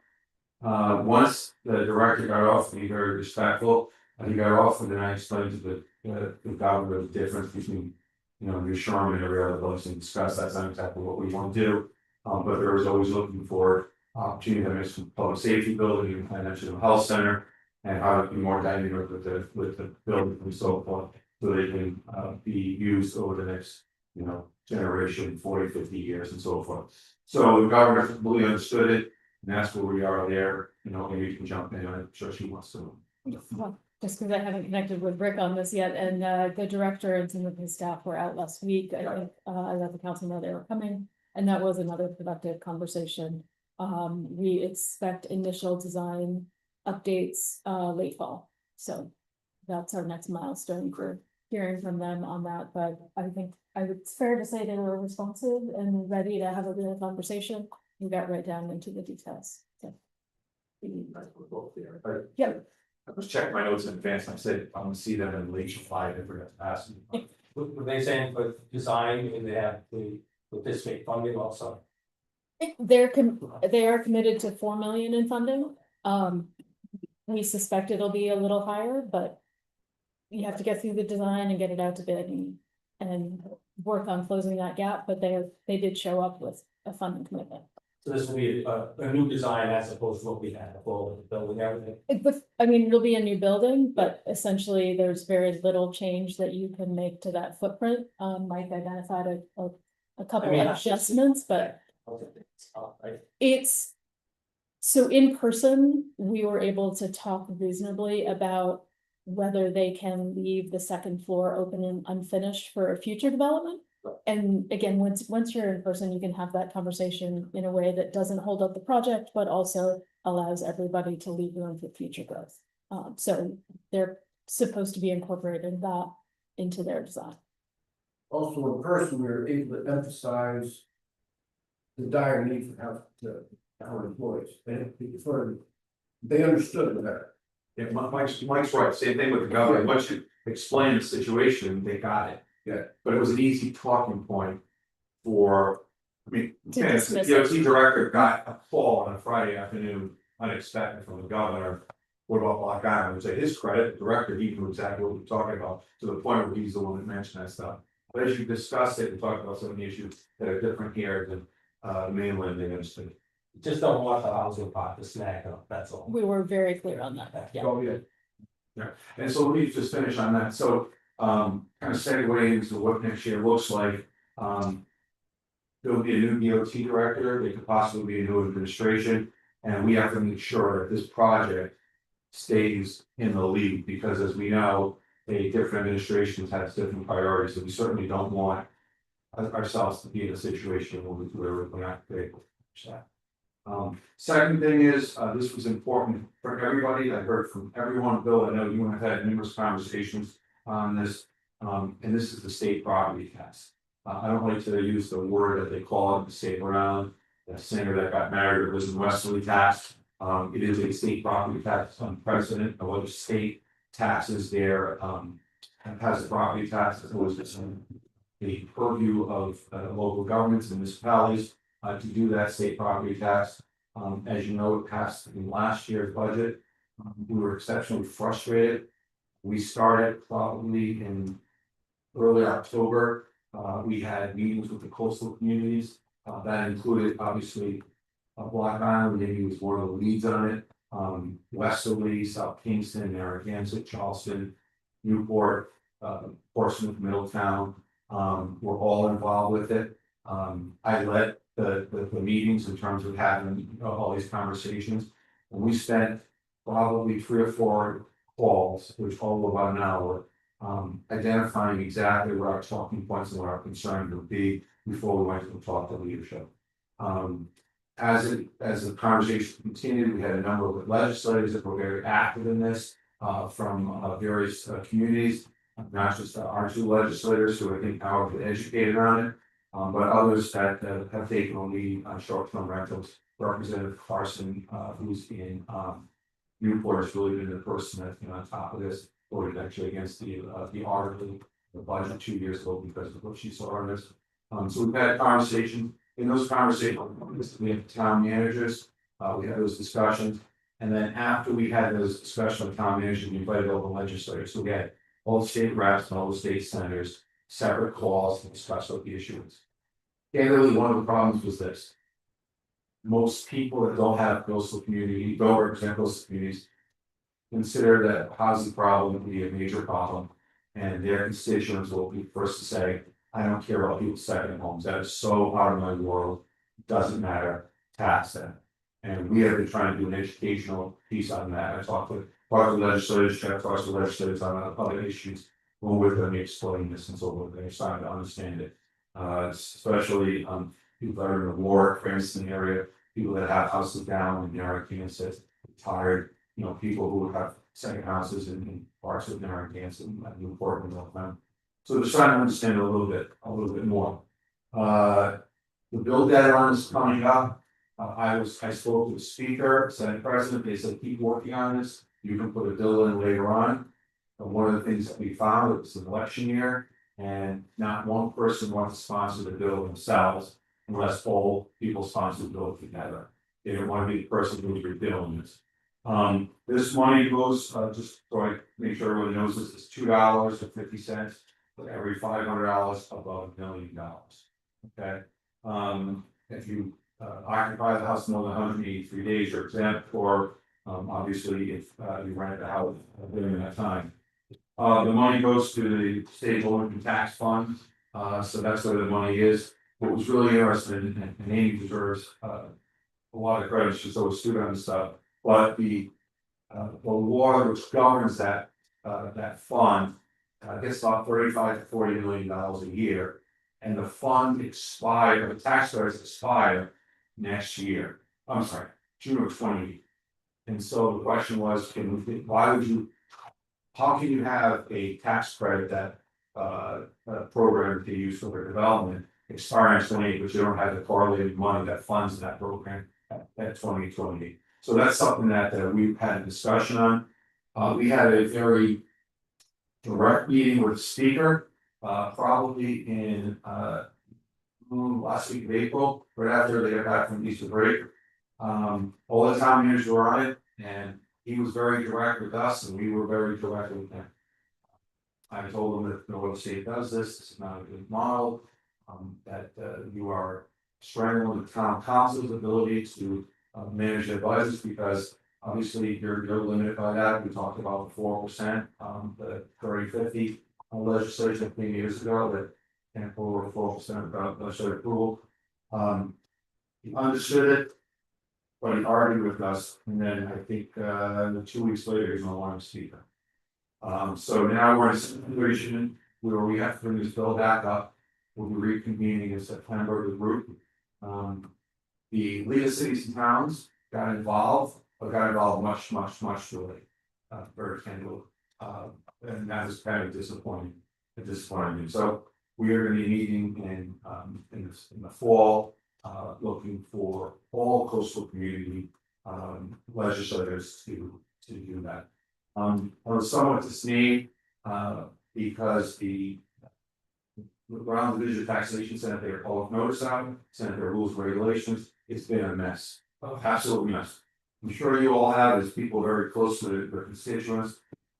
Once the director got off, to be very respectful, he got off, and then I explained to the governor the difference between, New Sherman and every other place, and discuss that's not exactly what we want to do. But there was always looking for opportunity to make some public safety building, and mentioned the health center, and how to be more dynamic with the building and so forth, so they can be used over the next, generation, 40, 50 years and so forth. So the governor fully understood it, and that's where we are there. Maybe you can jump in. I'm sure she wants to. Well, just because I haven't connected with Rick on this yet, and the director and some of his staff were out last week. I think I let the council know they were coming, and that was another productive conversation. We expect initial design updates late fall, so that's our next milestone for hearing from them on that. But I think it's fair to say they were responsive and ready to have a real conversation. We got right down into the details. So. Yeah. I was checking my notes in advance, and I said, I'm gonna see them in late July, I forgot to ask them. Were they saying for design, and they have to participate funding also? They are committed to 4 million in funding. We suspect it'll be a little higher, but you have to get through the design and get it out to bid and work on closing that gap, but they did show up with a funding commitment. So this will be a new design as opposed to what we had before with the building, everything. It'll be a new building, but essentially there's very little change that you can make to that footprint. Mike identified a couple of adjustments, but so in person, we were able to talk reasonably about whether they can leave the second floor open and unfinished for a future development. And again, once you're in person, you can have that conversation in a way that doesn't hold up the project, but also allows everybody to leave room for future growth. So they're supposed to be incorporating that into their design. Also, in person, we were able to emphasize the dire need for health to our employees. They understood it better. Yeah, Mike's right, same thing with the governor, once you explain the situation, they got it. Yeah. But it was an easy talking point for, I mean, To the dismiss DOT director got a call on a Friday afternoon, unexpected from the governor. What about Block Island, to his credit, the director, he knew exactly what we're talking about, to the point where he's the one that mentioned that stuff. But as you discussed it and talked about some of the issues that are different here than mainland, they understood. Just don't want the housing part to snag up, that's all. We were very clear on that, yeah. Oh, yeah. Yeah, and so let me just finish on that, so, kind of segue into what next year looks like, there'll be a new DOT director, there could possibly be a new administration, and we have to make sure that this project stays in the lead, because as we know, different administrations have different priorities, and we certainly don't want ourselves to be in a situation where we're not able to finish that. Second thing is, this was important for everybody. I heard from everyone, Bill, I know you and I have had numerous conversations on this. And this is the state property tax. I don't like to use the word that they call it, the state around. The singer that got married, it was in Westerly tax. It is a state property tax unprecedented of other state taxes there. Has the property tax, it was the purview of local governments and municipalities. To do that state property tax. As you know, it passed in last year's budget. We were exceptionally frustrated. We started probably in early October. We had meetings with the coastal communities. That included obviously Block Island, maybe was one of the leads on it. Westerly, South Kingston, Narragansett, Charleston, Newport, Portsmouth, Middletown. We're all involved with it. I led the meetings in terms of having all these conversations. And we spent probably 3 or 4 calls, which all about an hour, identifying exactly what our talking points and what our concerns would be before we went to talk to leadership. As the conversation continued, we had a number of legislators that were very active in this, from various communities, not just our 2 legislators who I think are educated on it. But others that have taken a lead on short-term rentals. Representative Carson, who's in Newport, has really been the person that's been on top of this, voted actually against the article, the budget 2 years ago because of what she saw on this. So we've had conversations. In those conversations, we have town managers, we had those discussions. And then after we had those discussions with town managers, we invited all the legislators. So we had all the state reps and all the state senators. Separate calls to discuss what the issue is. Candidly, one of the problems was this. Most people that don't have coastal community, don't represent coastal communities, consider that housing problem to be a major problem. And their constituents will be first to say, I don't care about people's second homes, that is so out of my world, doesn't matter, tax that. And we have been trying to do an educational piece on that. I talked with part of the legislators, talked to the legislators on other issues. When we're going to explain this and so forth, they're starting to understand it. Especially people that are in the war, for instance, area, people that have houses down in Narragansett, retired, people who have second houses in parts of Narragansett, Newport and Middletown. So they're trying to understand it a little bit more. The bill deadline is coming up. I spoke to the speaker, Senate President, they said keep working on this, you can put a bill in later on. One of the things that we found, it was an election year, and not one person wants to sponsor the bill themselves unless all people sponsor the bill together. They don't want to be the person who's repealing this. This money goes, just so I make sure everyone knows this, is $2.50 for every $500 above $1 million. Okay, if you occupy the house more than 183 days, you're exempt, or obviously if you rent the house during that time. The money goes to the state low income tax fund, so that's where the money is. What was really interesting, and Amy deserves a lot of credit, she's always stood on this stuff, but the law which governs that that fund, gets about $35 to $40 million a year. And the fund the tax credits expire next year, I'm sorry, June of 20. And so the question was, how can you have a tax credit that, program to use for their development expiring in 28, but you don't have the correlated money that funds that program at 2020? So that's something that we've had a discussion on. We had a very direct meeting with the speaker, probably in, last week of April, right after they got back from Easter break. All the town managers were on it, and he was very direct with us, and we were very direct with him. I told him that no other state does this is not a good model, that you are strangling the town council's ability to manage their budgets, because obviously you're limited by that. We talked about 4%, the 30-50 legislation a few years ago that can't go over 4% without legislative approval. He understood it, but he argued with us, and then I think 2 weeks later he's no longer speaker. So now we're in a situation where we have to bring this bill back up. We'll be reconvening in September, the group. The League of Cities and Towns got involved, but got involved much too late. Very candidly. And that is kind of disappointing. So we are going to be meeting in the fall, looking for all coastal community legislators to do that. I was somewhat dismayed because the Ground Division Taxation sent their public notice out, sent their rules and regulations. It's been a mess, absolute mess. I'm sure you all have, as people very close to their constituents,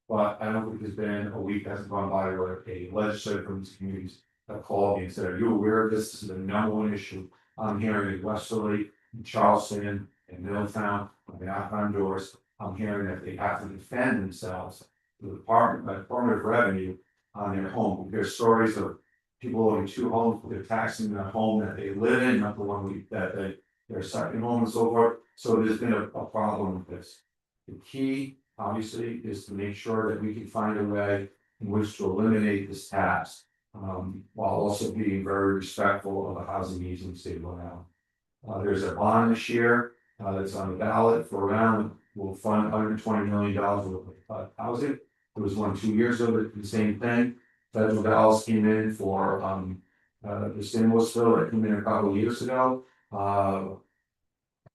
but I don't think there's been a week hasn't gone by where a legislator from these communities have called me and said, "Are you aware of this? This is the number one issue I'm hearing in Westerly, in Charleston, in Middletown, on the knock-on doors. I'm hearing that they have to defend themselves to the Department of Revenue on their home. There's stories of people owning 2 homes, but they're taxing the home that they live in, not the one that they're second home and so forth. So there's been a problem with this. The key, obviously, is to make sure that we can find a way in which to eliminate this tax, while also being very respectful of the housing needs in the state of Rhode Island. There's a bond this year that's on the ballot for around, will fund $120 million worth of housing. There was one 2 years ago, the same thing. Federal dollars came in for the stimulus bill that came in a couple of years ago.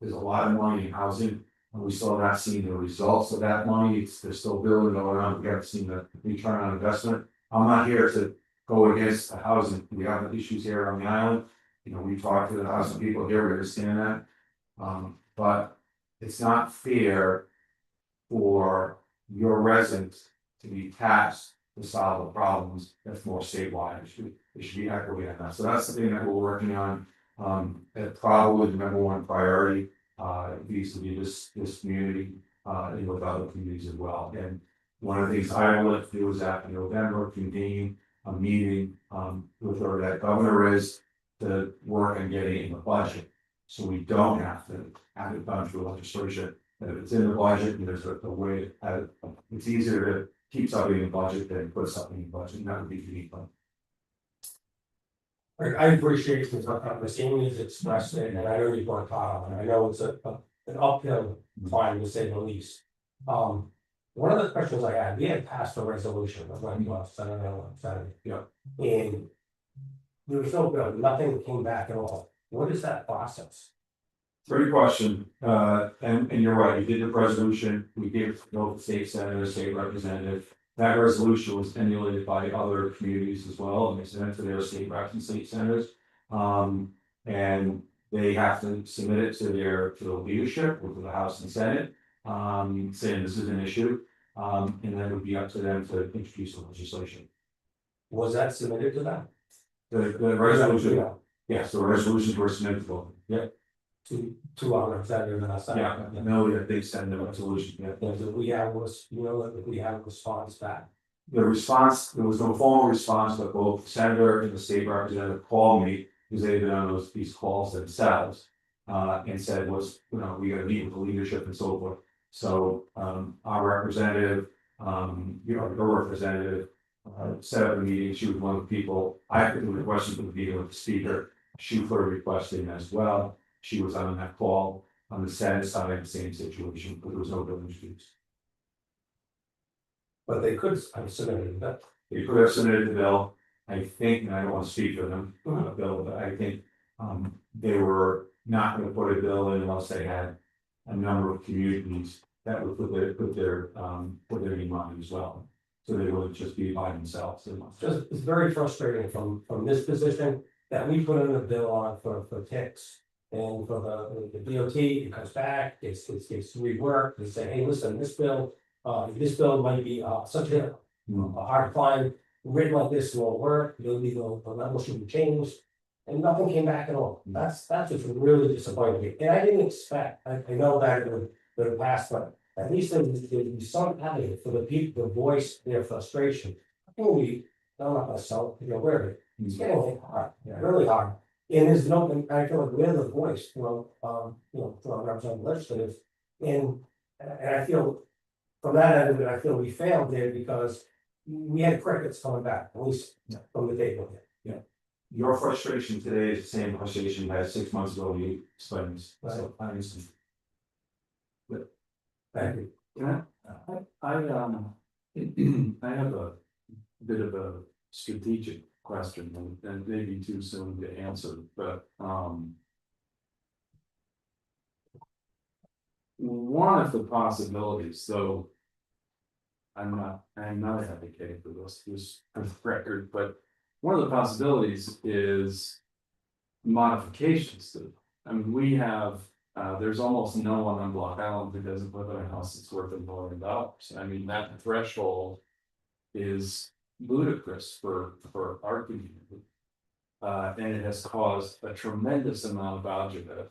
There's a lot of money in housing, and we still have not seen the results of that money. They're still building all around. We haven't seen the return on investment. I'm not here to go against the housing. We have issues here on the island. You know, we talk to the housing people here, we understand that. But it's not fair for your residents to be taxed to solve the problems that's more statewide. It should be equity on that. So that's the thing that we're working on. It's probably the number one priority, vis-a-vis this community, and with other communities as well. And one of the things I will have to do is after November, convene a meeting, with whoever that governor is, to work on getting in the budget. So we don't have to have it done through legislation. And if it's in the budget, and there's a way, it's easier to keep something in the budget than put something in the budget, and that would be unique. I appreciate the same needs expressed, and I know you've worked hard on it. I know it's an uphill climb, to say the least. One of the questions I had, we had passed a resolution of like Saturday. Yeah. And there was no bill, nothing came back at all. What is that process? Great question, and you're right, we did the resolution, we gave it to the state senator, state representative. That resolution was emulated by other communities as well, and they sent it to their state reps and state senators. And they have to submit it to the leadership, or to the House and Senate, saying this is an issue. And then it would be up to them to introduce the legislation. Was that submitted to them? The resolution, yes, the resolutions were submitted to them, yeah. To our representative and us. Yeah, I know that they send the resolution, yeah. Did we have a response back? The response, there was no formal response, but both the senator and the state representative called me, because they've been on these calls themselves. And said, we gotta meet with the leadership and so forth. So, our representative You know, her representative, set up a meeting, she was one of the people, I put the request for the meeting with the speaker. She put a request in as well, she was on that call, on the sad side, same situation, but there was no building issues. But they could, I'm submitting that. They could have submitted the bill, I think, and I don't want to speak for them, Bill, but I think, they were not gonna put a bill in unless they had a number of communities that would put their name on it as well. So they wouldn't just be by themselves. It's very frustrating from this position that we put in a bill on for ticks. And for the DOT, it comes back, it's reworked, they say, hey, listen, this bill might be such a hard to find, written like this won't work, the level should be changed. And nothing came back at all. That's just really disappointing me. And I didn't expect, I know that in the past, but at least there'd be some avenue for the people to voice their frustration. I think I'm not gonna sell, where it's getting hard, really hard. And there's no, and I feel like we're the voice, from representative legislators. And I feel from that end, I feel we failed there because we had crickets coming back, at least from the table. Your frustration today is the same frustration you had 6 months ago, you explained, so I understand. Thank you. Yeah, I have a bit of a strategic question and maybe too soon to answer, but one of the possibilities, though I'm not advocating for this for the record, but one of the possibilities is modifications to, I mean, we have, there's almost no one on Block Island who doesn't live in a house that's worth $1 million. I mean, that threshold is ludicrous for our community. And it has caused a tremendous amount of agita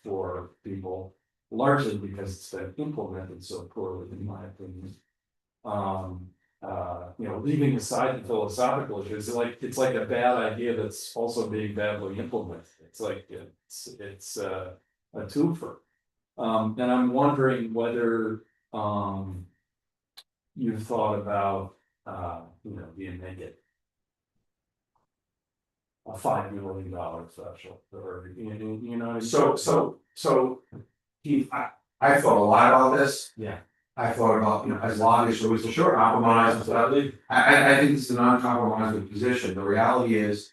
for people, largely because it's been implemented so poorly, in my opinion. Leaving aside the philosophical issues, it's like a bad idea that's also being badly implemented. It's like it's a twofer. And I'm wondering whether you've thought about being make it a $5 million threshold, or So Keith, I thought a lot about this. Yeah. I thought about, as long as there was a short compromise, I think it's an uncompromising position. The reality is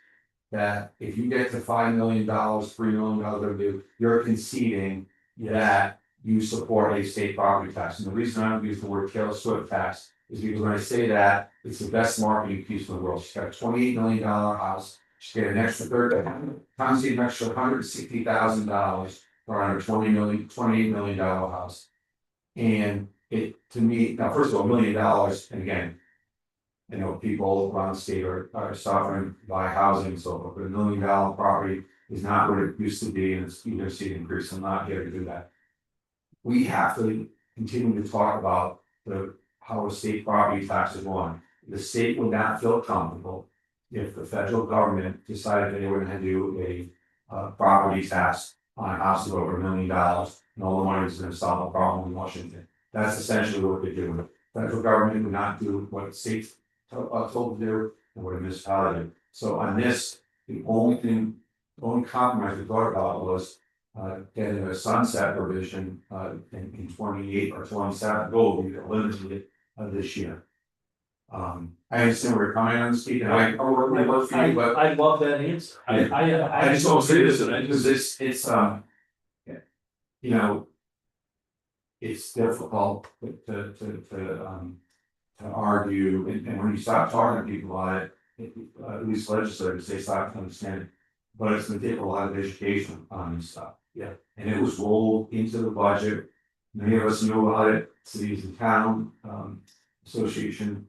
that if you get to $5 million, $3 million revenue, you're conceding that you support a state property tax. And the reason I don't use the word Taylor Swift tax is because when I say that, it's the best marketing piece in the world. She's got a $28 million house. She's got an extra $160,000 around her $28 million house. And it, to me, now, first of all, $1 million, and again, people around the state are suffering by housing, so but $1 million property is not what it used to be, and it's either see an increase. I'm not here to do that. We have to continue to talk about how a state property tax is run. The state would not feel comfortable if the federal government decided that they were going to do a property tax on houses over $1 million, and all the money is going to solve a problem in Washington. That's essentially what they're doing. The federal government would not do what the state told to do, and what a municipality did. So on this, the only compromise we thought about was getting a sunset provision in 28 or 27 goal, we eliminated it this year. I understand where you're coming on, Steve, and I love that answer. I just don't say this, because it's difficult to argue, and when you stop talking to people about it, at least legislators, they stop to understand it. But it's gonna take a lot of education on this stuff. Yeah. And it was rolled into the budget. Many of us knew about it, cities and town association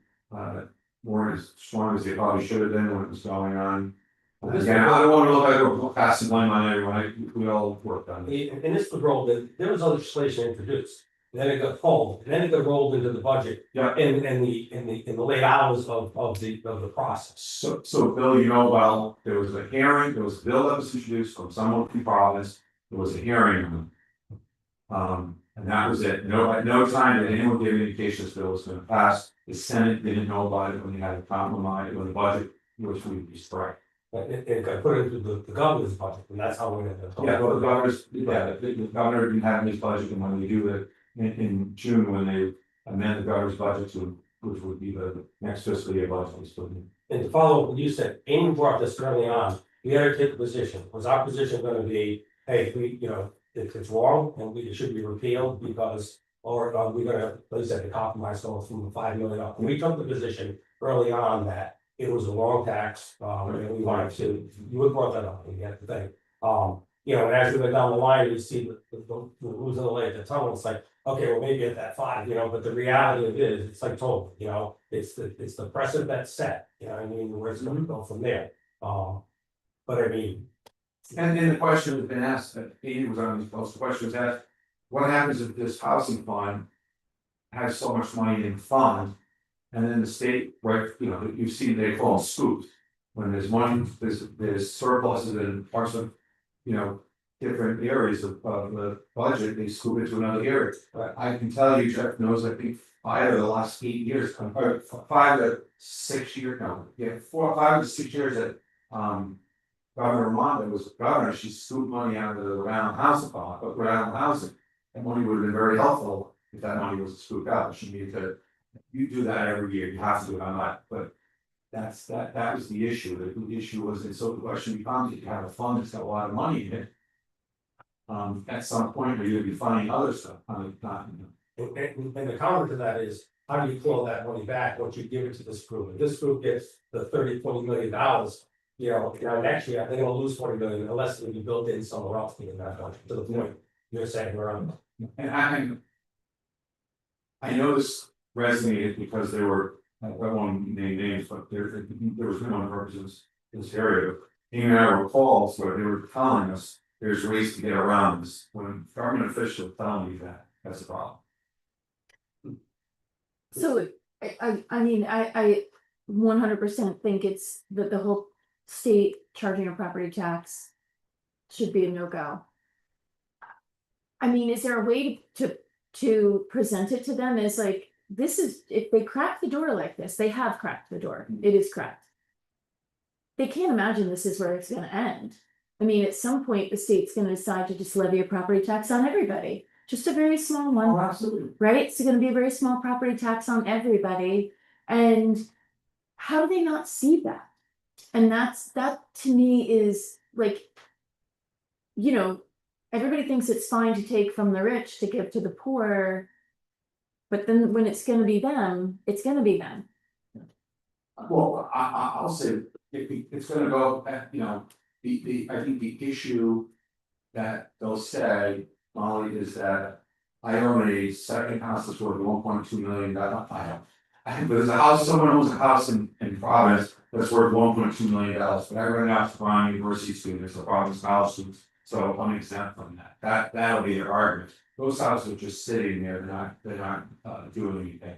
weren't as strong as they probably should have been when it was going on. Again, I don't want to look like we're passing blame on everyone. We all worked on it. And this was rolled in, there was legislation introduced, then it got pulled, and then it got rolled into the budget. Yeah. In the late hours of the process. So Bill, well, there was a hearing, there was a bill that was introduced from someone from province, there was a hearing. And that was it. No, at no time did anyone give indication this bill was gonna pass. The Senate didn't know about it when they had a compromise, when the budget was to be struck. But it got put into the governor's budget, and that's how we're gonna. Yeah, well, the governor's, the governor didn't have his budget, and when they do it in June, when they amend the governor's budget to, which would be the next fiscal year budget. And to follow up what you said, Amy brought this early on, we had to take a position, was our position gonna be, hey, we, you know, it's wrong and it should be repealed because. Or we're gonna, like I said, the compromise going from the $5 million up, we took the position early on that. It was a wrong tax, and we wanted to, you had brought that up, you have to think. You know, and as we went down the line, you see who's in the lake, the tunnel, it's like, okay, well, maybe at that 5, you know, but the reality of it is, it's like total, you know, it's the precedent that's set, you know, what I mean, where it's gonna go from there. But I mean, And the question has been asked, that Amy was on these posts, the question was asked, what happens if this housing fund has so much money in fund? And then the state, right, you know, you see they call them scoops. When there's money, there's surpluses in parts of, you know, different areas of the budget, they scoop it to another area. But I can tell you, Jeff knows, I think 5 of the last 8 years, or 5 to 6 years, no, yeah, 4 or 5 to 6 years that Governor Raimondo was governor, she scooped money out of the Rhode housing fund, but Rhode Island housing. That money would have been very helpful if that money was scooped out, she needed to, you do that every year, you have to do it, I'm not, but. That was the issue, the issue was, and so the question becomes, if you have a fund that's got a lot of money in it. At some point, you're gonna be funding other stuff, I mean, not, you know. and the counter to that is, how do you pull that money back once you give it to this group? If this group gets the $20 million, you know, next year, they're gonna lose 20 million unless it can be built in somewhere else to get that done, to the point you're saying around. And I know this resonated because there were, I won't name names, but there was one who represents this area. Amy and I were calls where they were telling us there's ways to get around this, when government officials tell me that, that's a problem. So I mean, I 100% think it's that the whole state charging a property tax should be a no-go. I mean, is there a way to present it to them as like, this is, if they crack the door like this, they have cracked the door, it is cracked. They can't imagine this is where it's gonna end. I mean, at some point, the state's gonna decide to just levy a property tax on everybody, just a very small one. Oh, absolutely. Right? It's gonna be a very small property tax on everybody, and how do they not see that? And that to me is like, you know, everybody thinks it's fine to take from the rich to give to the poor. But then when it's gonna be them, it's gonna be them. Well, I'll say, it's gonna go, you know, I think the issue that they'll say, Molly, is that I own a second house that's worth $1.2 million. There's a house, someone owns a house in Providence that's worth $1.2 million, but I rent out to Brown University students, the Providence College students, so I'm exempt from that. That'll be their argument. Those houses are just sitting there, they're not doing anything.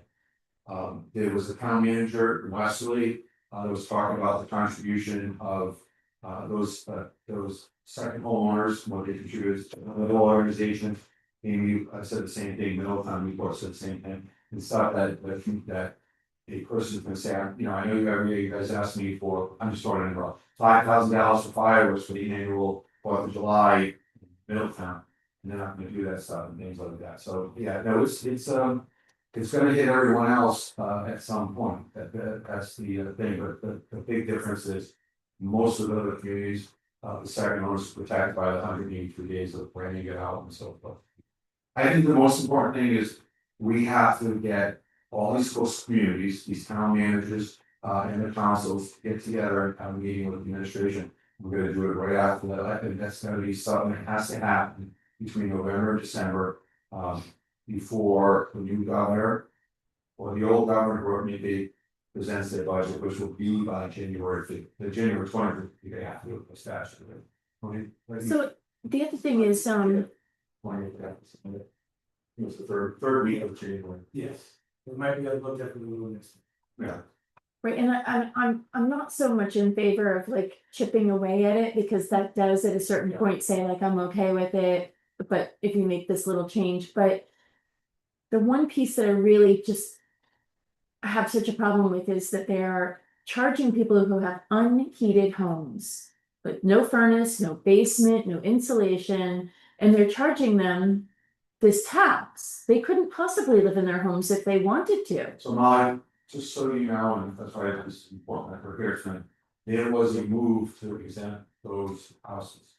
There was the town manager in Wesley, that was talking about the contribution of those second homeowners, what they contribute to the whole organization. Amy said the same thing, Middletown report said the same thing, and stuff that a person can say, you know, I know every year you guys ask me for, I'm just throwing it about $5,000 for fireworks for the annual 4th of July in Middletown. And they're not gonna do that stuff and things like that, so, yeah, no, it's gonna hit everyone else, at some point, that's the thing, but the big difference is. Most of the other communities, the second owners are protected by the 183 days of renting it out and so forth. I think the most important thing is, we have to get all these close communities, these town managers, and the councils get together and have a meeting with the administration. We're gonna do it right after that, I think that's gonna be something that has to happen between November and December, before the new governor. Or the old governor, whoever it may be, presents their budget, which will be by January 5th, the January 20th, they have to do a statute. So the other thing is, It was the third week of January. Yes, it might be a little different than this. Yeah. right, and I'm not so much in favor of like chipping away at it, because that does at a certain point say like, I'm okay with it. but if you make this little change, but. The one piece that I really just. Have such a problem with is that they are charging people who have unheated homes. With no furnace, no basement, no insulation, and they're charging them. This tax, they couldn't possibly live in their homes if they wanted to. So Molly, just so you know, and that's why it's important that we're here tonight, there was a move to exempt those houses.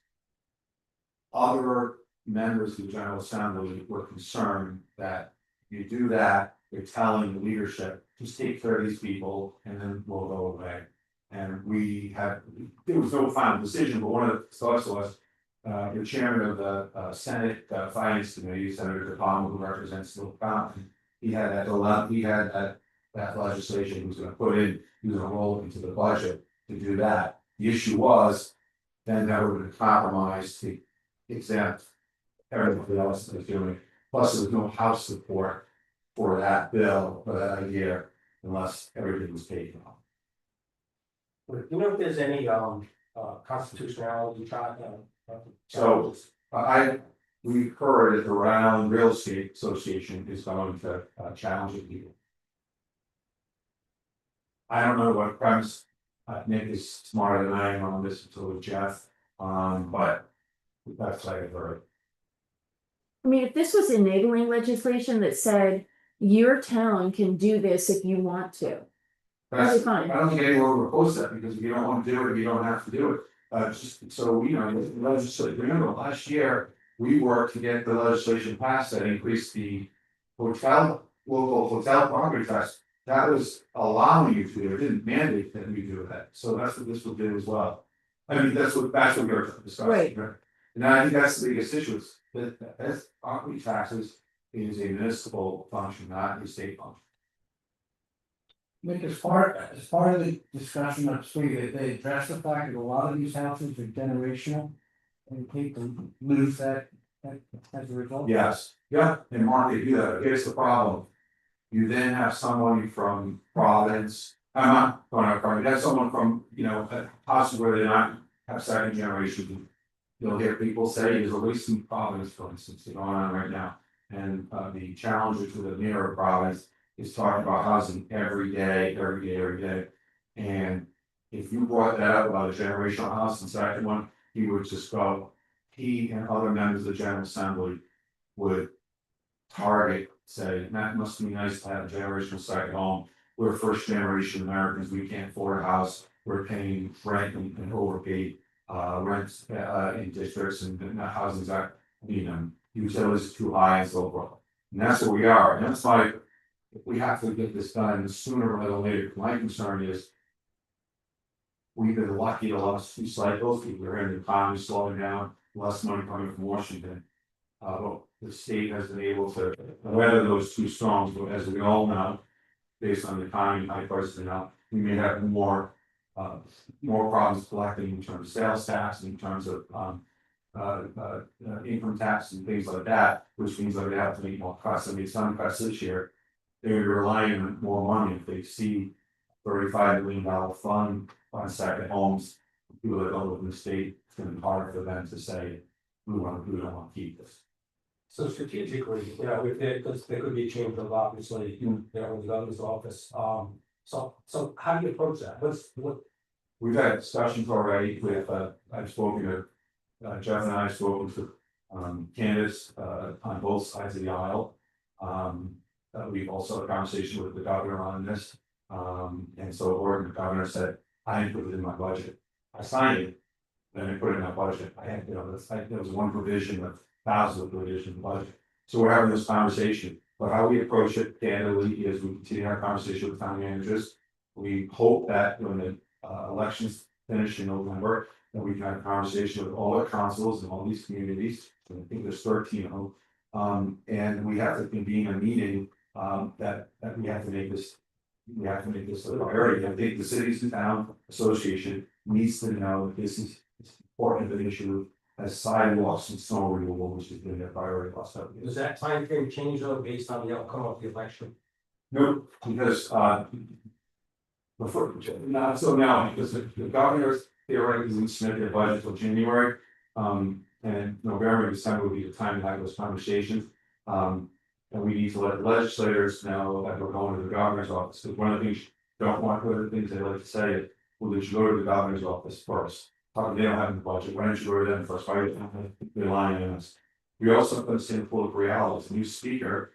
Other members of the General Assembly were concerned that you do that, you're telling the leadership, just take care of these people and then we'll go away. And we had, there was no final decision, but one of the thoughts was, the chairman of the Senate Finance Committee, Senator DePalma, who represents Little Fountain, he had that legislation he was gonna put in, he was gonna roll it into the budget to do that. The issue was, then that would have compromised to exempt everybody else that was doing it. Plus, there was no House support for that bill, for that idea, unless everything was taken off. Do you know if there's any constitutionality So, we've heard that the Rhode Island Real Estate Association is going to challenge it here. I don't know what premise, Nick is smarter than I am on this, so with Jeff, but that's what I've heard. I mean, if this was enabling legislation that said your town can do this if you want to. That's, That'd be fine. I don't think anyone would oppose that, because if you don't want to do it, you don't have to do it. Just so you know, legislation, remember last year, we worked to get the legislation passed that increased the local hotel property tax. That was allowing you to do it, didn't mandate that we do that, so that's what this will do as well. I mean, that's what we're discussing. Right. And I think that's the biggest issue, is that property taxes is a municipal function, not a state function. Nick, as part of the discussion on street, they address the fact that a lot of these houses are generational. And people lose that as a result. Yes, yeah, and Mark, they do that, here's the problem. You then have someone from Providence, I'm not going to Providence, you have someone from, a house where they not have second generation. You'll hear people say there's a lease in Providence, for instance, going on right now. And the challenger to the nearer Providence is talking about housing every day. And if you brought that up about a generational house and second one, he would just go, he and other members of the General Assembly would target, say, that must be nice to have a generational second home. We're first generation Americans, we can't afford a house, we're paying rent and overpaid rents in districts and not housing's not, utilities too high and so forth. And that's what we are, and that's why we have to get this done sooner rather than later. My concern is we've been lucky the last 2 cycles, we're in the economy slowing down, less money coming from Washington. But the state has been able to weather those 2 storms, but as we all know, based on the economy, high prices now, we may have more problems collecting in terms of sales tax, in terms of income tax and things like that, which means that they have to make more cuts. I mean, some cuts this year, they're relying on more money. If they see $35 million fund on second homes, people that don't live in the state, it's gonna be hard for them to say, we don't want to keep this. So strategically, if there could be a change of obviously, in the governor's office, so how do you approach that? What? We've had discussions already with, I've spoken to, Jeff and I have spoken to, candidates, on both sides of the aisle. We've also had a conversation with the governor on this, and so forth, the governor said, I didn't put it in my budget. I signed it, then I put it in my budget, I had, there was one provision of thousands of provisions in the budget. So we're having this conversation, but how we approach it candidly is we continue our conversation with town managers. We hope that when the elections finish in November, that we can have a conversation with all our councils and all these communities. I think there's 13 of them. And we have to convene a meeting that we have to make this. We have to make this a priority. I think the cities and town association needs to know that this is important of an issue as sidewalks and snow removal, which has been a priority last several years. Does that time frame change though based on the outcome of the election? No, because before, not so now, because the governors theoretically submit their budget till January. and November, December would be the time to have those conversations. And we need to let legislators know that we're going to the governor's office, because one of the things, don't want, one of the things they like to say is, well, they should go to the governor's office first. Talking, they don't have the budget, why don't you go to them first, why are you relying on us? We also put this in full of realities, the new speaker.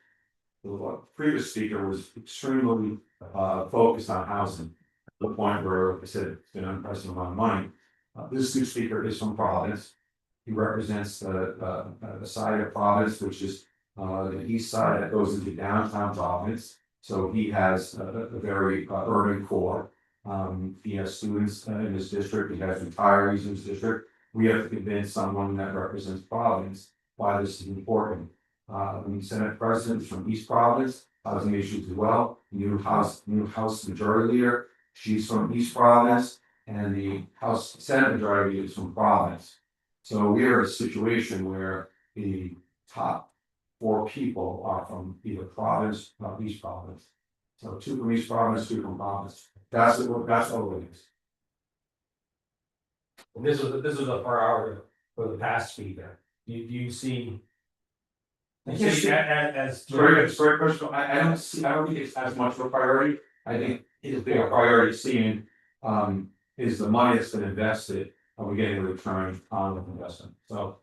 The previous speaker was extremely focused on housing, to the point where, like I said, it's been unprecedented amount of money. This new speaker is from Providence. He represents the side of Providence, which is the east side that goes into downtown Providence. So he has a very urban core. He has students in his district, he has retirees in his district. We have to convince someone that represents Providence why this is important. The Senate President is from East Providence, housing issues as well. New House Majority Leader, she's from East Providence, and the Senate Majority is from Providence. So we are in a situation where the top 4 people are from either Providence or East Providence. So 2 from East Providence, 2 from Providence. That's all it is. And this was a priority for the past speaker. Do you see? You see as. It's very personal. I don't think it's as much of a priority. I think it's bigger priority seeing, is the money that's been invested, are we getting a return on the investment? So,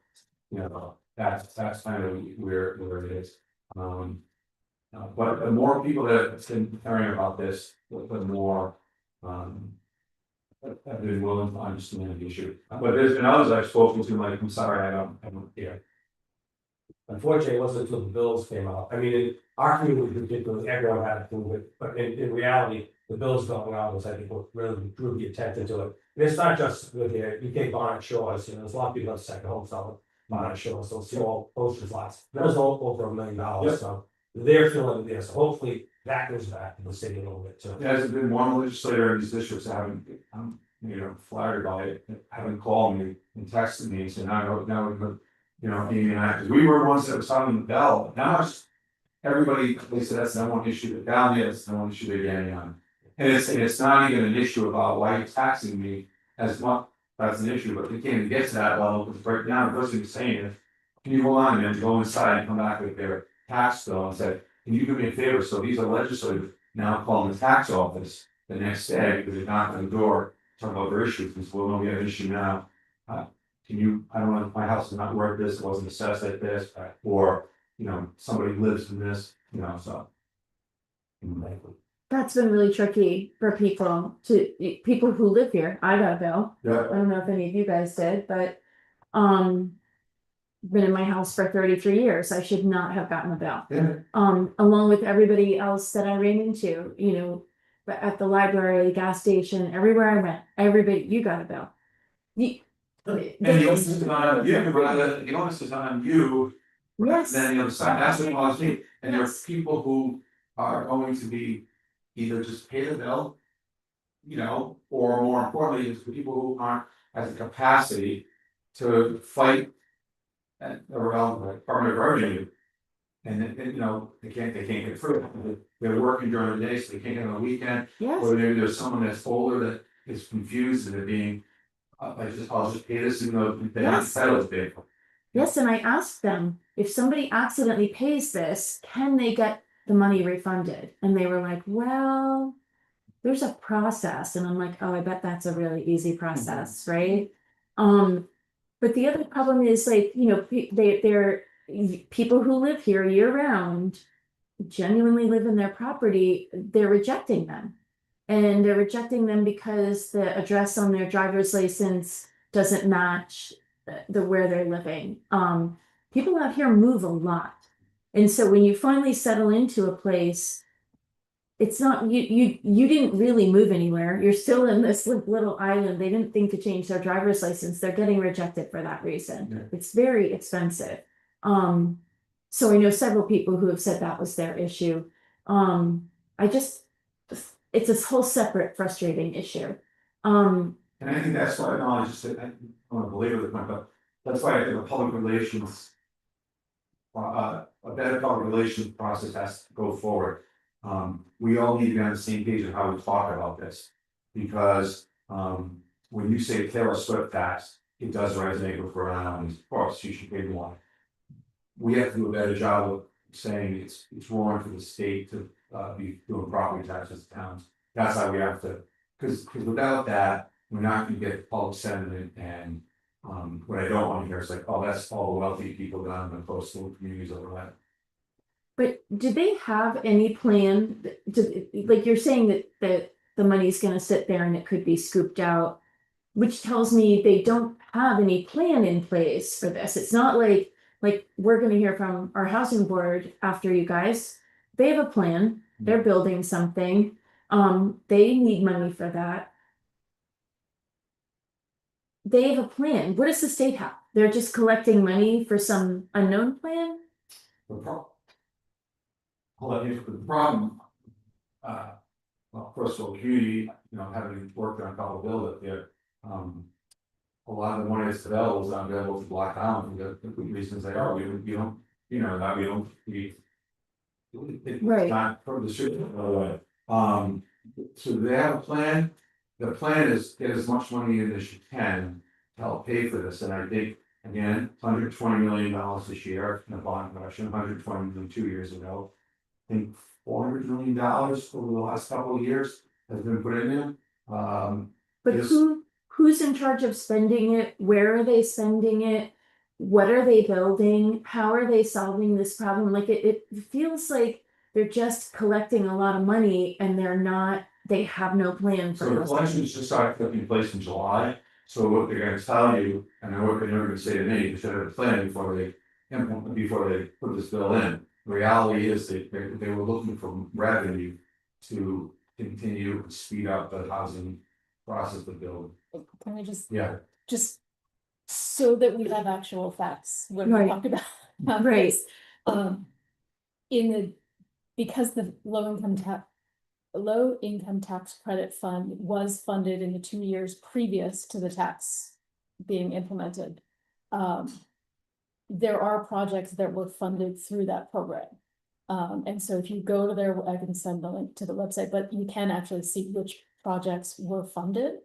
you know, that's kind of where it is. But the more people that have been hearing about this, the more, have been willing to understand the issue. But there's been others I've spoken to, like, I'm sorry, I don't care. Unfortunately, it wasn't until the bills came out. I mean, in our community in particular, everyone had to prove it, but in reality, the bills going out was, I think, what really drew the attention to it. And it's not just with here, you take Bonnet Shores, there's a lot of people that second home selling Bonnet Shores, so see all posters lots. There's over $1 million, so they're feeling this. Hopefully that goes back to the city a little bit too. There hasn't been one legislator in these districts that haven't, I'm, flattered by it, haven't called me and texted me and said, now, Amy and I, because we were ones that was sounding the bell, now it's everybody, they said that's no one issue that down there, it's no one issue they're getting on. And it's not even an issue about why you're taxing me as much, that's an issue, but they can't even get to that level, because right now, the person who's saying is, can you hold on and go inside and come back with their tax bill and say, can you do me a favor, so these are legislators now calling the tax office the next day, because they knock on the door, talk about their issues, and say, well, no, we have an issue now. Can you, I don't know if my house is not worth this, it wasn't assessed like this, or, somebody lives in this, so. That's been really tricky for people who live here. I got a bill. Yeah. I don't know if any of you guys did, but, been in my house for 33 years. I should not have gotten a bill. Yeah. Along with everybody else that I ran into, but at the library, gas station, everywhere I went, everybody, you got a bill. And the onus is on you, rather, the onus is on you. Yes. Then the other side, that's what bothers me, and there are Yes. people who are going to be either just pay the bill. Or more importantly, it's the people who aren't has the capacity to fight. Around the Department of Revenue. And they can't get through, they're working during the day, so they can't get on the weekend, Yes. or maybe there's someone that's older that is confused and they're being. I'll just pay this, they're not Yes. entitled to pay. Yes, and I asked them, if somebody accidentally pays this, can they get the money refunded? And they were like, well, there's a process. And I'm like, oh, I bet that's a really easy process, right? But the other problem is they're people who live here year round, genuinely live in their property, they're rejecting them. And they're rejecting them because the address on their driver's license doesn't match where they're living. People out here move a lot. And so when you finally settle into a place, it's not you didn't really move anywhere. You're still in this little island. They didn't think to change their driver's license. They're getting rejected for that reason. Yeah. It's very expensive. So I know several people who have said that was their issue. It's this whole separate frustrating issue. And I think that's why, I don't want to belabor the point, but that's why I think a public relations. A better public relations process has to go forward. We all need to be on the same page of how we talk about this. Because when you say Taylor Swift tax, it does resonate with Rhode Island, of course, you should pay more. We have to do a better job of saying it's wrong for the state to be doing property taxes to towns. That's how we have to, because without that, we're not gonna get public sentiment and. What I don't want to hear is like, oh, that's all the wealthy people down in the coastal communities over that. But do they have any plan to, like you're saying that the money's gonna sit there and it could be scooped out? Which tells me they don't have any plan in place for this. It's not like we're gonna hear from our housing board after you guys. They have a plan, they're building something, they need money for that. They have a plan. What does the state have? They're just collecting money for some unknown plan? The problem. Hold on, here's the problem. Well, first of all, community, having worked on a couple of bills up there, a lot of the money that's available is not available to Black Island, for the reasons they are, we don't, that we don't, it's Right. not for the street, so they have a plan. The plan is get as much money in as you can to help pay for this, and I think, again, $120 million this year in the bond production, 120 million 2 years ago. I think $400 million over the last couple of years has been put in there. But Yes. who's in charge of spending it? Where are they spending it? What are they building? How are they solving this problem? Like it feels like they're just collecting a lot of money and they have no plan So the for this. elections just started taking place in July, so what they're gonna tell you, and what they're never gonna say to me, they should have a plan before they put this bill in. The reality is they were looking for revenue to continue and speed up the housing process of building. Can I just, Yeah, so that we have actual facts when we Right. talk about. Right. this, because the low income tax credit fund was funded in the 2 years previous to the tax being implemented. There are projects that were funded through that program. And so if you go to their, I can send the link to the website, but you can actually see which projects were funded.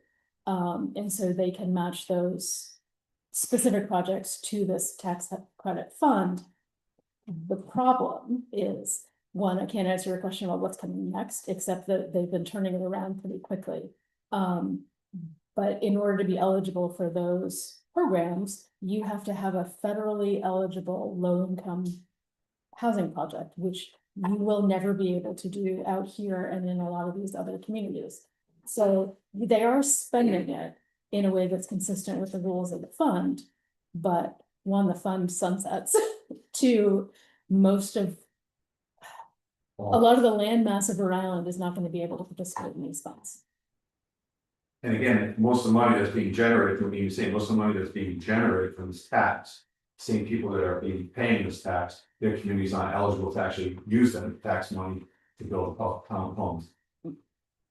And so they can match those specific projects to this tax credit fund. The problem is, one, I can't answer your question about what's coming next, except that they've been turning it around pretty quickly. But in order to be eligible for those programs, you have to have a federally eligible low-income housing project, which you will never be able to do out here and in a lot of these other communities. So they are spending it in a way that's consistent with the rules of the fund, but one, the fund sunsets to most of a lot of the land mass of Rhode Island is not going to be able to participate in these funds. and again, most of the money that's being generated from most of the money that's being generated from this tax. Same people that are paying this tax, their community's not eligible to actually use that tax money to build town homes.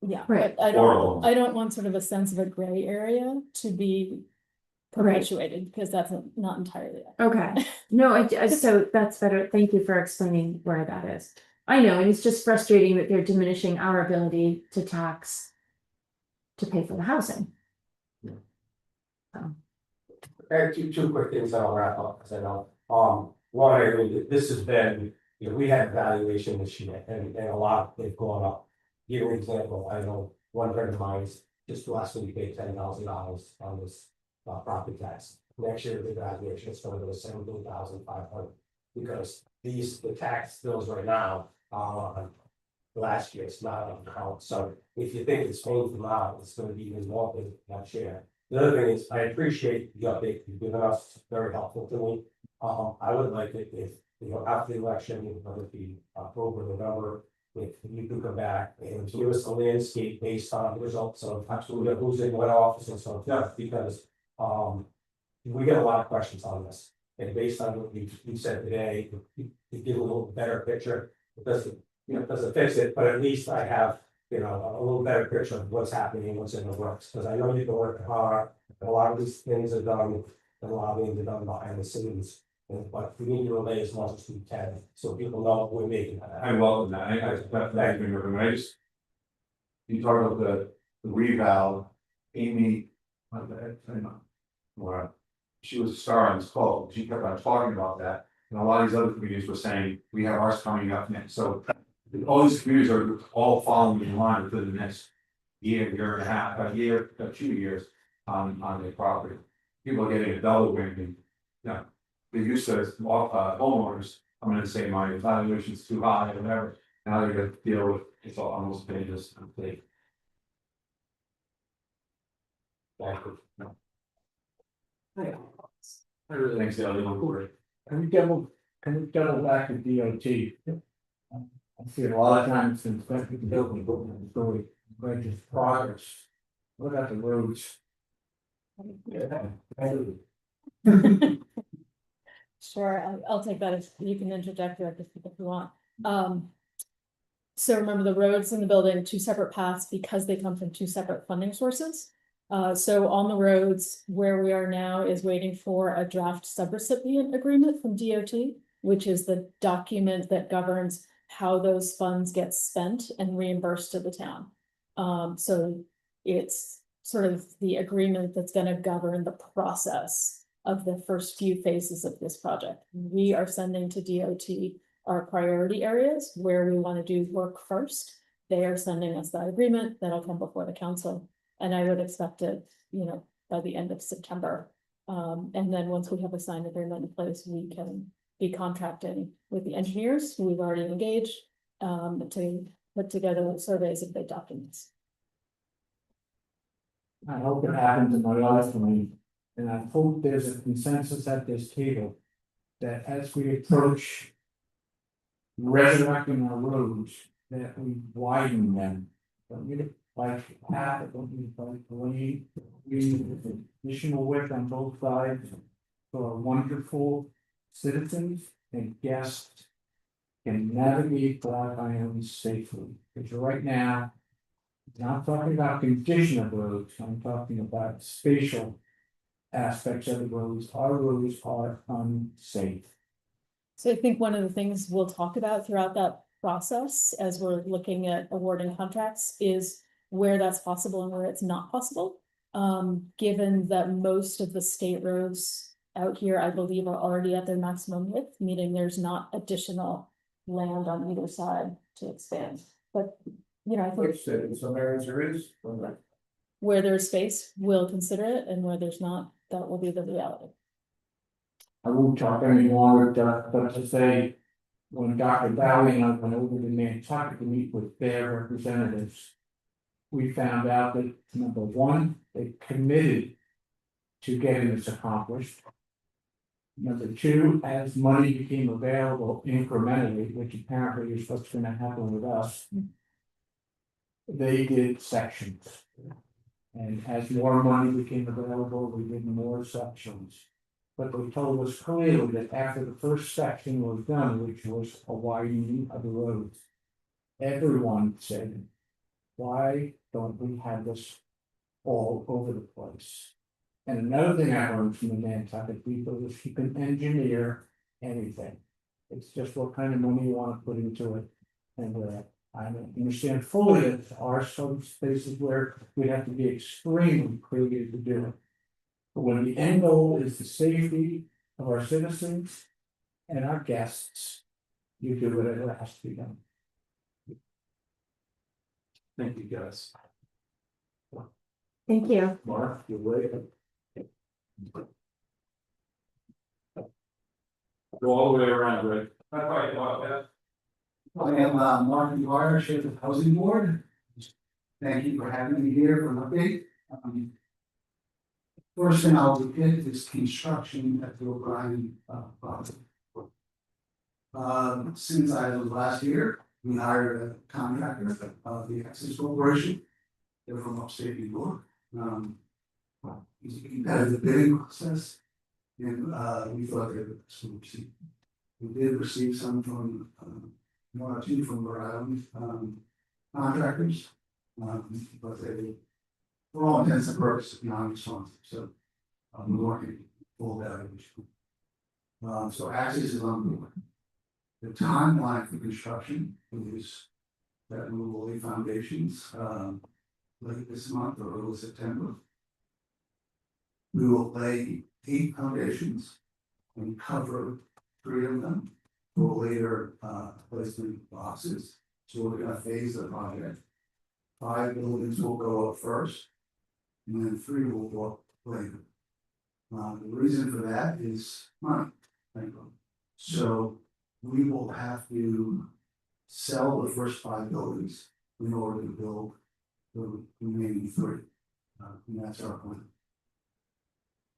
Yeah, Right. but Or- I don't want sort of a sense of a gray area to be perpetuated, because that's not entirely accurate. Okay, no, so that's better. Thank you for explaining where that is. I know, and it's just frustrating that they're diminishing our ability to tax to pay for the housing. Yeah. So, I have two quick things that I'll wrap up, because I know, one, I agree, this has been, we had valuation this year, and a lot, they've gone up. Give an example, I know one friend of mine's just last week paid $10,000 on this property tax. Next year, the valuation is going to go to 17,500, because the tax bills right now are on last year, it's not on count, so if you think it's painful now, it's gonna be even more than next year. The other thing is, I appreciate the update you've given us, it's very helpful to me. I would like it if, after the election, whether it be October, November, if you could come back and give us a landscape based on the results of absolutely who's in what office and so forth, because we get a lot of questions on this. And based on what you said today, to give a little better picture, it doesn't fix it, but at least I have, a little better picture of what's happening, what's in the works, because I know you've been working hard. A lot of these things are done, and a lot of things are done behind the scenes. But we need to relay as much as we can, so people know we're making that. I welcome that, you talk about the reval, Amy, where she was a star on this call, she kept on talking about that. And a lot of these other communities were saying, we have ours coming up next, so all these communities are all following in line within the next year and a half, a year, 2 years on their property. People are getting a double whammy. Yeah, they used to, homeowners, I'm gonna say my evaluation's too high or whatever, now they're gonna deal with, it's all almost painless and they. I really think so, they don't worry. Can we double back to DOT? I see a lot of times since that the building, so we just progress. What about the roads? Sure, I'll take that as, you can interject there if you want. So remember the roads in the building, 2 separate paths because they come from 2 separate funding sources. So on the roads, where we are now is waiting for a draft subrecipient agreement from DOT, which is the document that governs how those funds get spent and reimbursed to the town. So it's sort of the agreement that's gonna govern the process of the first few phases of this project. We are sending to DOT our priority areas where we want to do work first. They are sending us that agreement that'll come before the council. And I would expect it, by the end of September. And then once we have a signed agreement in place, we can be contracting with the engineers who we've already engaged to put together surveys of the documents. I hope it happens in my lifetime, and I hope there's a consensus at this table. That as we approach. Resurrecting our roads, that we widen them. Don't need it like half, don't need it like lane, we need additional width on both sides. For wonderful citizens and guests. Can navigate Black Island safely, because right now. I'm not talking about condition of roads, I'm talking about spatial. Aspects of the roads, our roads are unsafe. So I think one of the things we'll talk about throughout that process, as we're looking at awarding contracts, is where that's possible and where it's not possible. Given that most of the state roads out here, I believe, are already at their maximum width, meaning there's not additional land on either side to expand. But, I think In some areas there is. where there's space, we'll consider it, and where there's not, that will be the reality. I won't talk any longer, but to say, when Dr. Valley and I went over to Nantucket to meet with their representatives. We found out that, number one, they committed to getting this accomplished. Number two, as money became available incrementally, which apparently is what's gonna happen with us. They did sections. And as more money became available, we did more sections. But they told us clearly that after the first section was done, which was a widening of the roads. Everyone said, why don't we have this all over the place? And another thing I learned from the Nantucket people is you can engineer anything. It's just what kind of money you want to put into it. And I understand fully that there are some spaces where we have to be extremely creative to do it. But when the end goal is the safety of our citizens and our guests, you do whatever has to be done. Thank you, guys. Thank you. Mark, you're welcome. Go all the way around, right? I am Mark Dwyer, Chair of the Housing Board. Thank you for having me here for an update. First thing I'll get is construction at the O'Brien project. Since I was last year, we hired a contractor, the Access Corporation. They're from upstate New York. It's a competitive bidding process. And we thought they would receive. We did receive some from one or two from Rhode Island contractors. But they, for all intents and purposes, non-responsive, so we weren't full evaluation. So Access is on board. The timeline for construction is that we will lay foundations late this month or early September. We will lay 8 foundations and cover 3 of them. We'll later placement boxes, so we're gonna phase the project. 5 buildings will go up first, and then 3 will go up later. The reason for that is money, frankly. So we will have to sell the first 5 buildings in order to build the remaining 3. And that's our plan.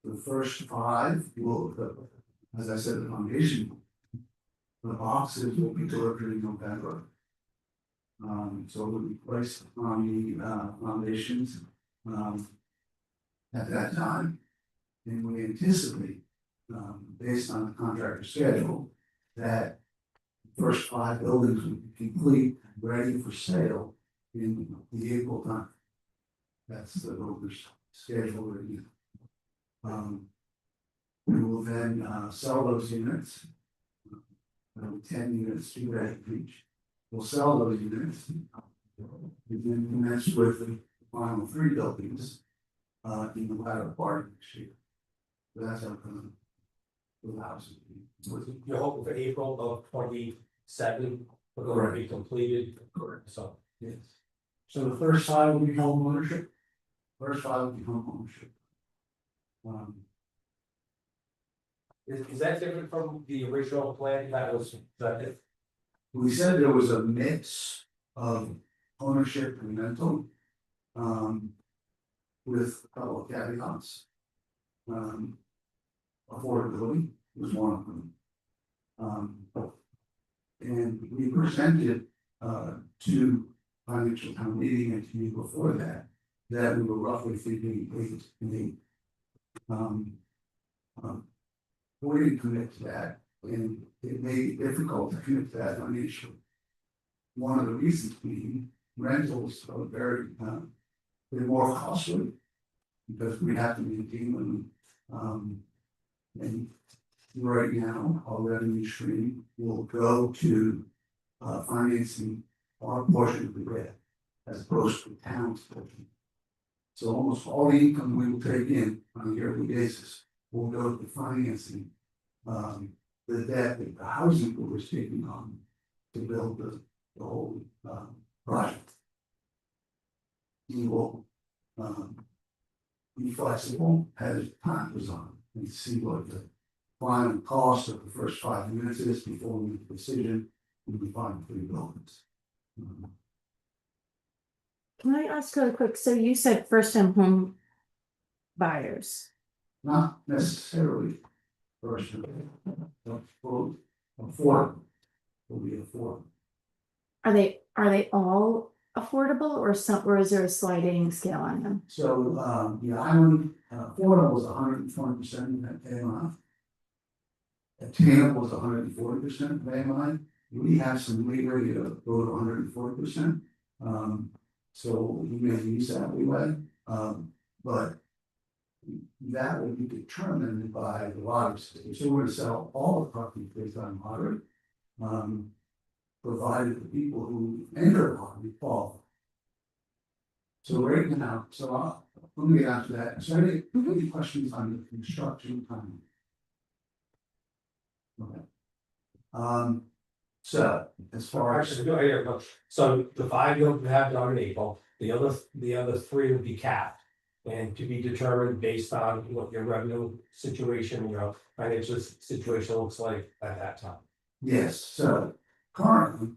The first 5 will, as I said, the foundation, the boxes will be delivered in November. So we'll be placed on the foundations at that time. And we anticipate, based on the contractor schedule, that the first 5 buildings will be complete, ready for sale in the April time. That's the builder's schedule review. We will then sell those units. 10 units, 2 ready each. We'll sell those units. We then commence with the final 3 buildings in the latter part of next year. So that's our plan for the house. You're hoping for April of 27, we're going to be completed. Correct. So, Yes. So the first 5 will be home ownership. First 5 will be home ownership. is that different from the original plan that was, that We said there was a mix of ownership and rental. With a couple of caveats. Affordability was one of them. And we presented to financial town meeting and to you before that, we were roughly thinking 8 and 8. We didn't commit to that, and it made it difficult to commit to that financially. One of the reasons being rentals are very, they're more costly because we have to maintain them. And right now, our revenue stream will go to financing our portion of the grant as opposed to the town's portion. So almost all the income we will take in on a yearly basis will go to financing the debt that the housing board is taking on to build the whole project. We will be flexible as time goes on and see what the final cost of the first 5 units is before we make a decision. We'll be fine 3 buildings. Can I ask a quick, so you said first time home buyers, Not necessarily first, but affordable. Will be affordable. are they all affordable or some, or is there a sliding scale on them? So the island affordable was 120% of that AMI. Attainable was 140% of AMI. We have some leeway to go to 140%. So we may use that leeway, but that will be determined by the lottery system. So we're going to sell all the properties based on lottery, provided the people who enter lottery fall. So right now, let me get after that. So any questions on the construction time? Okay. So as far as so the 5 you'll have done in April, the other 3 will be capped. And to be determined based on what your revenue situation, your financial situation looks like at that time. yes, so currently,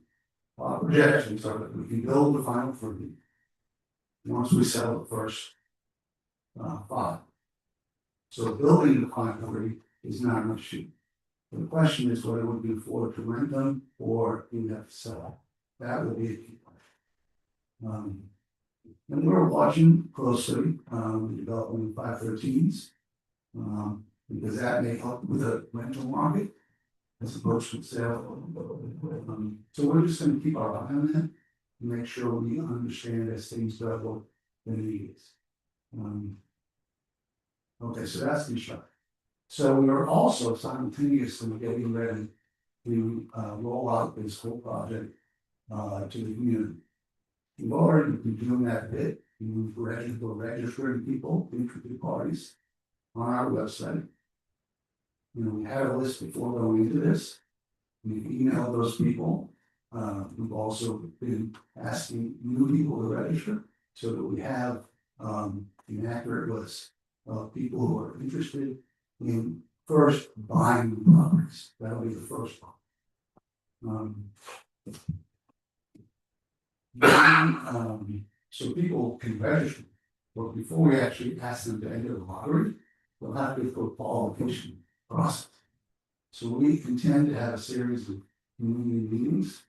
our projections are that we can build the final 3 once we sell the first 5. So building the final 3 is not an issue. The question is whether we can afford to rent them or we have to sell. That will be a key question. And we're watching closely the development of 513s because that may help with the rental market as opposed to sale. So we're just going to keep our eye on that and make sure we understand as things go the needs. Okay, so that's construction. So we are also simultaneously getting ready to roll out this whole project to the community. We've already been doing that bit. We're ready for registering people, interested parties. on our website. You know, we had a list before going into this. We've emailed those people. We've also been asking new people to register so that we have an accurate list of people who are interested in first buying the properties. That'll be the first one. So people can register, but before we actually ask them to enter the lottery, they'll have to go through a qualification process. So we intend to have a series of community meetings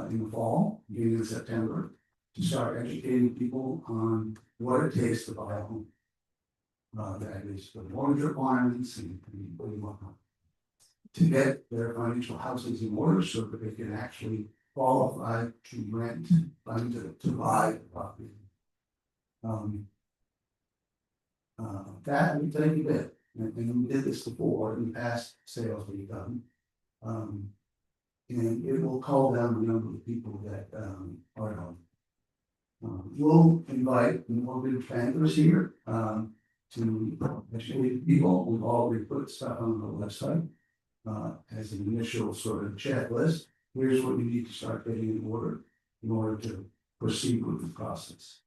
in the fall, beginning in September, to start educating people on what it takes to buy a home. That is the mortgage requirements and whatnot. To get their financial houses in order so that they can actually qualify to rent, to buy the property. That would take a bit, and we did this before in past sales we've done. And it will call down the number of people that are on. We'll invite mortgage bankers here to educate people. We've already put stuff on the website as an initial sort of checklist. Here's what you need to start getting in order to proceed with the process.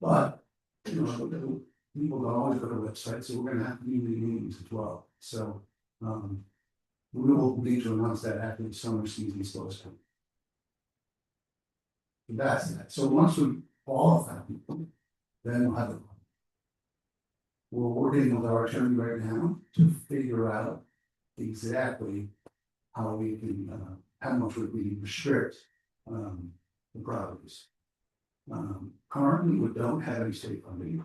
But you know, people don't always go to websites, so we're going to have community meetings as well. So we will need to announce that after the summer season goes down. That's that. So once we qualify people, then we'll have it. We're working with our attorney right now to figure out exactly how we can, how much would we restrict the properties. Currently, we don't have any state funding,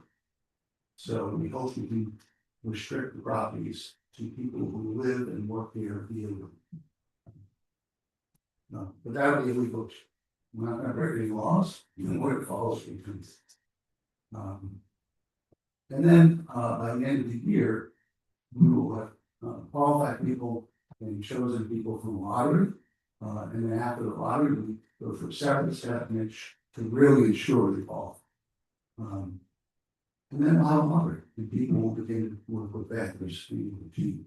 so we hope we can restrict the properties to people who live and work here illegally. No, but that would be illegal. We're not going to break any laws, even where it follows the trees. And then by the end of the year, we will have qualified people and chosen people from the lottery. And then after the lottery, we go through separate steps to really ensure they qualify. And then we'll have a lottery, and people will begin to work with bankers to achieve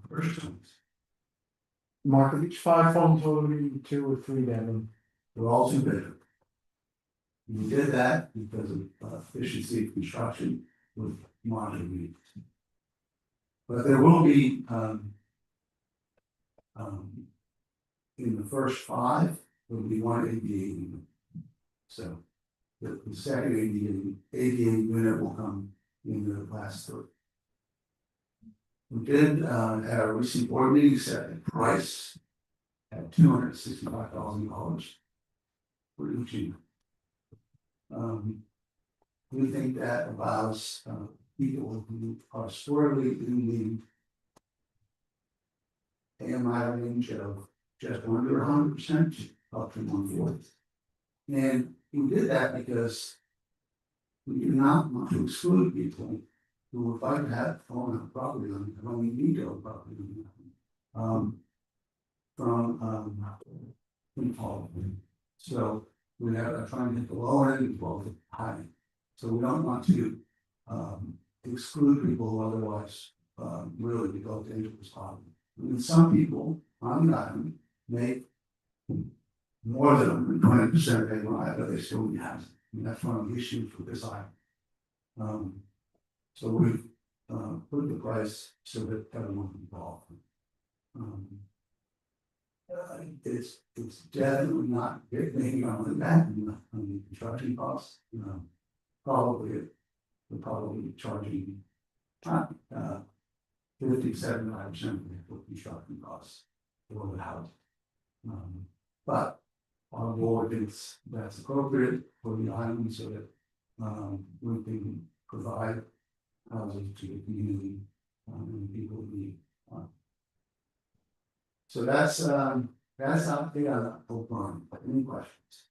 purchase homes. Mark, of each 5 homes already 2 or 3 bedroom. They're all 2 bedroom. We did that because of efficiency of construction with modular units. But there will be in the first 5, there will be 1 ADA unit. So the second ADA unit will come in the last 3. We did at our recent board meeting set a price at $265,000 for each unit. We think that allows people who are squarely in the AMI range of just under 100% up to 140. And we did that because we do not want to exclude people who would like to have own a property on it, only need to own property on from quality. So we are trying to hit the low end as well as the high end. So we don't want to exclude people who otherwise really be built into this property. I mean, some people on the island make more than 20% of AMI, but they still need housing. And that's one of the issues with this island. So we've put the price so that everyone can qualify. It's definitely not making on the back on the construction costs. Probably we're probably charging 50-75% of the construction costs for the house. But our board thinks that's appropriate for the island so that we can provide housing to the community and people who need. So that's how they are open. Any questions?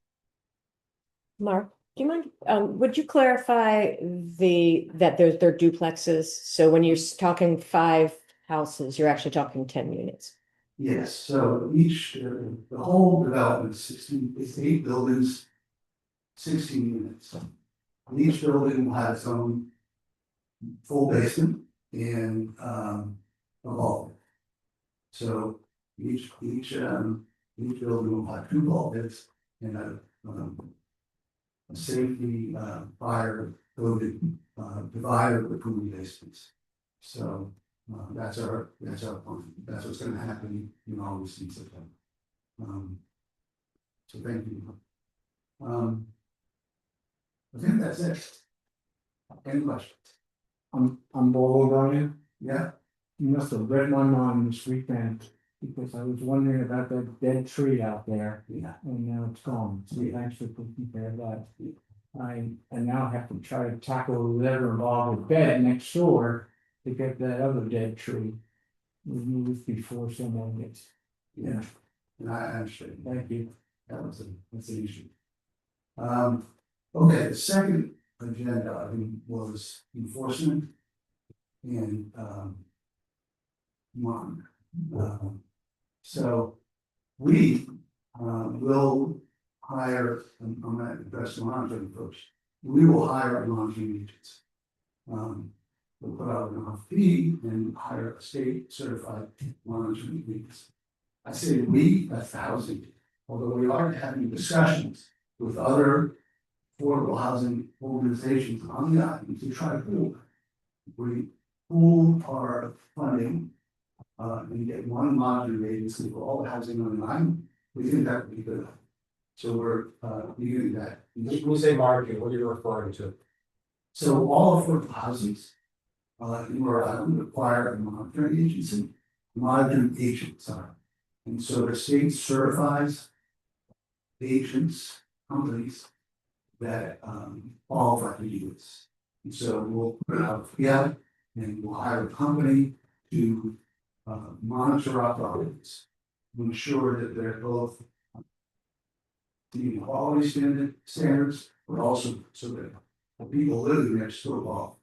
Mark, do you mind, would you clarify that they're duplexes? So when you're talking 5 houses, you're actually talking 10 units? Yes, so the whole development is 8 buildings, 16 units. Each building will have its own full basement, and, a bulkhead. So each building will have 2 bulkheads and a safety, fire loaded, divider between the basements. So, that's our plan. That's what's gonna happen in August and September. So thank you. I think that's it. Any questions? I'm all over you. Yeah, You must have read my mind this weekend, because I was wondering about that dead tree out there, yeah, and now it's gone, so thanks for taking care of that. I now have to try to tackle whatever involved with bed next door to get that other dead tree removed before someone gets. yeah, and I understand. Thank you. That's an issue. Okay, the second agenda item was enforcement. And, so we, will hire, I'm gonna address monitoring first. We will hire monitoring agents. We'll put out an RFP and hire a state certified monitoring agents. I say we, that's the housing, although we are having discussions with other affordable housing organizations on the island to try to pool our funding, and get one monitoring agency for all the housing on the island. We think that would be good. So we're, beginning that. When you say marketing, what are you referring to? So all affordable houses, in Rhode Island require a monitoring agency, monitoring agent, sorry. And so the state certifies agents, companies that, qualify to do this. And so we'll put it out, yeah, and we'll hire a company to, monitor our properties. To ensure that they're both meeting quality standards, but also so that the people living next door well.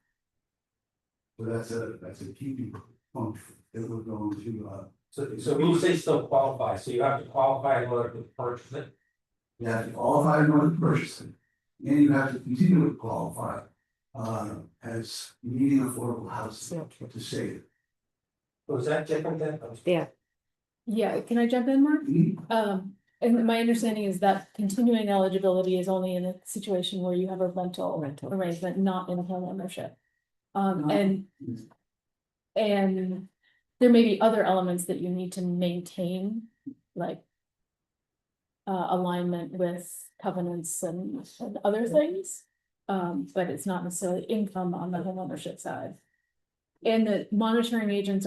So that's a key function that we're going to, So when you say still qualify, so you have to qualify in order to purchase it? you have to qualify in order to purchase it. And you have to continue to qualify, as meeting affordable housing to say it. Was that different than? Yeah, Yeah, can I jump in, Mark? And my understanding is that continuing eligibility is only in a situation where you have a rental arrangement, not in home ownership. And there may be other elements that you need to maintain, like alignment with covenants and other things. But it's not necessarily income on the home ownership side. And the monitoring agents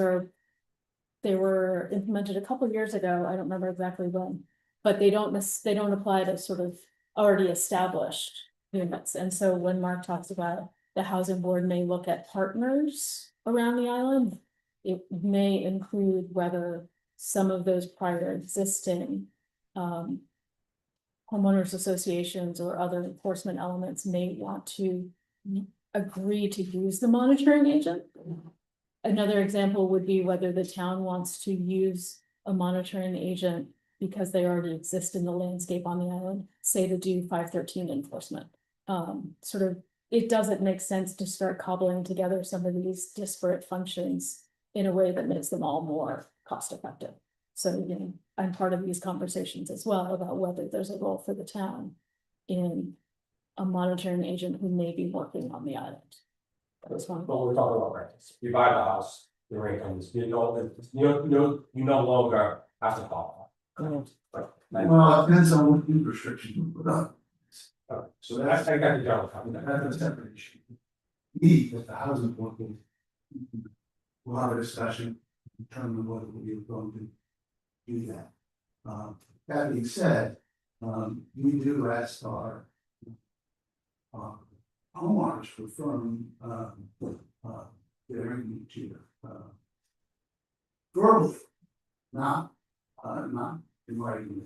they were implemented a couple of years ago, I don't remember exactly when. But they don't apply to sort of already established units. And so when Mark talks about the housing board may look at partners around the island, it may include whether some of those prior existing homeowners associations or other enforcement elements may want to agree to use the monitoring agent. Another example would be whether the town wants to use a monitoring agent because they already exist in the landscape on the island, say to do 513 enforcement. Sort of, it doesn't make sense to start cobbling together some of these disparate functions in a way that makes them all more cost effective. So, you know, I'm part of these conversations as well about whether there's a role for the town in a monitoring agent who may be working on the island. That's one. But we're talking about rentals. You buy the house, your income is, you no longer have to qualify. Well, it depends on what new restrictions we put on. So that's, I got the general comment. That's a separate issue. We, as the housing board, will have a discussion, determine whether we are going to do that. That being said, we do ask our homeowners for firm, their to verbally, not in writing.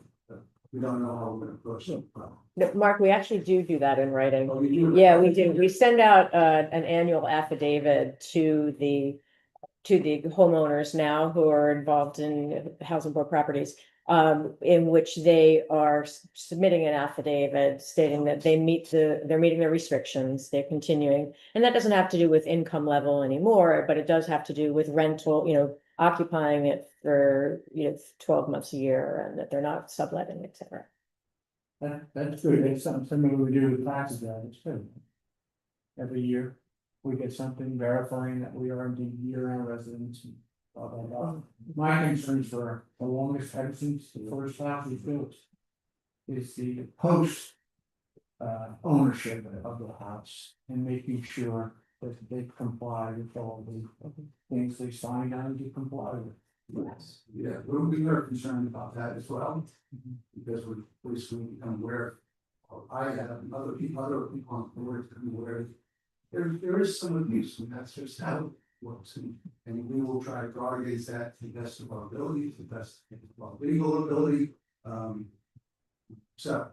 We don't know how we're gonna approach the problem. no, Mark, we actually do that in writing. But we do- Yeah, we do. We send out an annual affidavit to the homeowners now who are involved in housing board properties. in which they are submitting an affidavit stating that they're meeting their restrictions, they're continuing. And that doesn't have to do with income level anymore, but it does have to do with rental, occupying it for, 12 months a year, and that they're not subletting, et cetera. That's good, it's something similar we do with taxes, it's good. Every year, we get something verifying that we are indeed year-round residents. And blah, blah, blah. My concern for the longest time since the first house was built is the post ownership of the house and making sure that they comply with all the things they signed on to comply with. Yes, yeah, we are concerned about that as well, because we're basically become aware. I have other people on the board become aware. There is some abuse, and that's just how it works, and we will try to guard against that to the best of our ability, to the best of our legal ability. So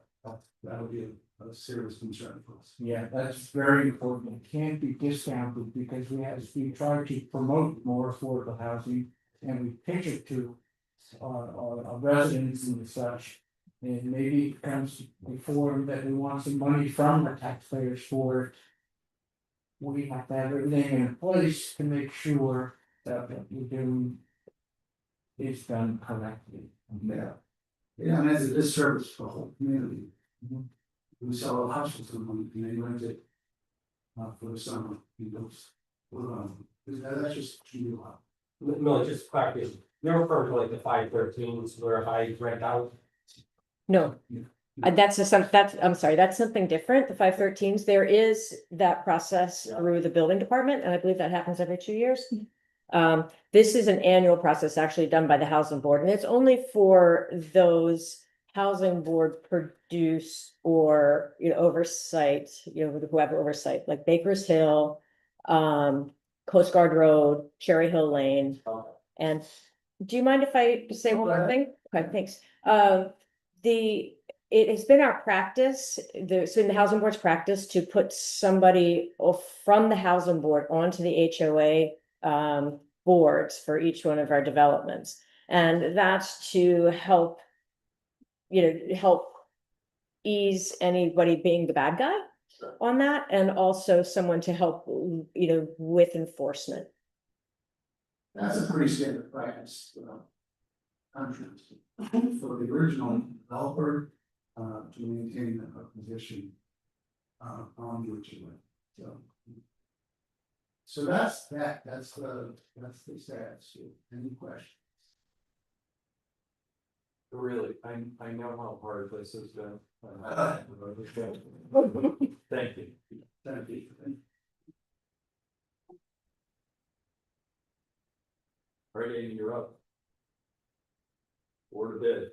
that'll be a serious concern for us. Yeah, that's very important. It can't be discounted because we try to promote more affordable housing and we pitch it to our residents and such. And maybe it comes before that we want some money from the taxpayers for it. We have to have everything in place to make sure that what we're doing is done correctly. Yeah. Yeah, and as a disservice for the whole community. We sell a house to someone and they rent it for the summer, that's just too loud. No, just clarification, you're referring to like the 513s where I rent out? No, I'm sorry, that's something different, the 513s, there is that process through the building department, and I believe that happens every 2 years. This is an annual process actually done by the housing board, and it's only for those housing board produce or, oversight, who have oversight, like Baker's Hill, Coast Guard Road, Cherry Hill Lane. And do you mind if I say one more thing? Okay, thanks. It has been our practice, so in the housing board's practice, to put somebody from the housing board onto the HOA boards for each one of our developments. And that's to help, help ease anybody being the bad guy on that, and also someone to help, with enforcement. That's a pretty standard practice, contracts for the original developer, to maintain a position on the HOA. So that's the status. Any questions? Really, I know how hard this has been. Thank you. Thank you. Alright, you're up. Board of bid.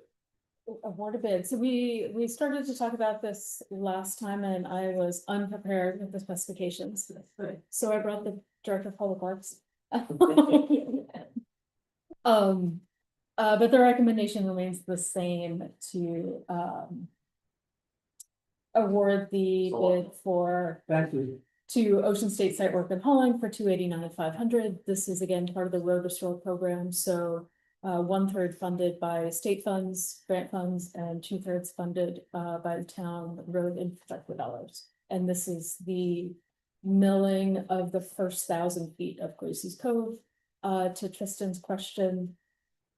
Award a bid. So we started to talk about this last time and I was unprepared with the specifications. So I brought the director of public works. But the recommendation remains the same to award the bid for Thank you. to Ocean State Site Work and Hauling for $289,500. This is again part of the road restore program, so 1/3 funded by state funds, grant funds, and 2/3 funded by the town road infrastructure dollars. And this is the milling of the first 1,000 feet of Gracie's Cove. To Tristan's question,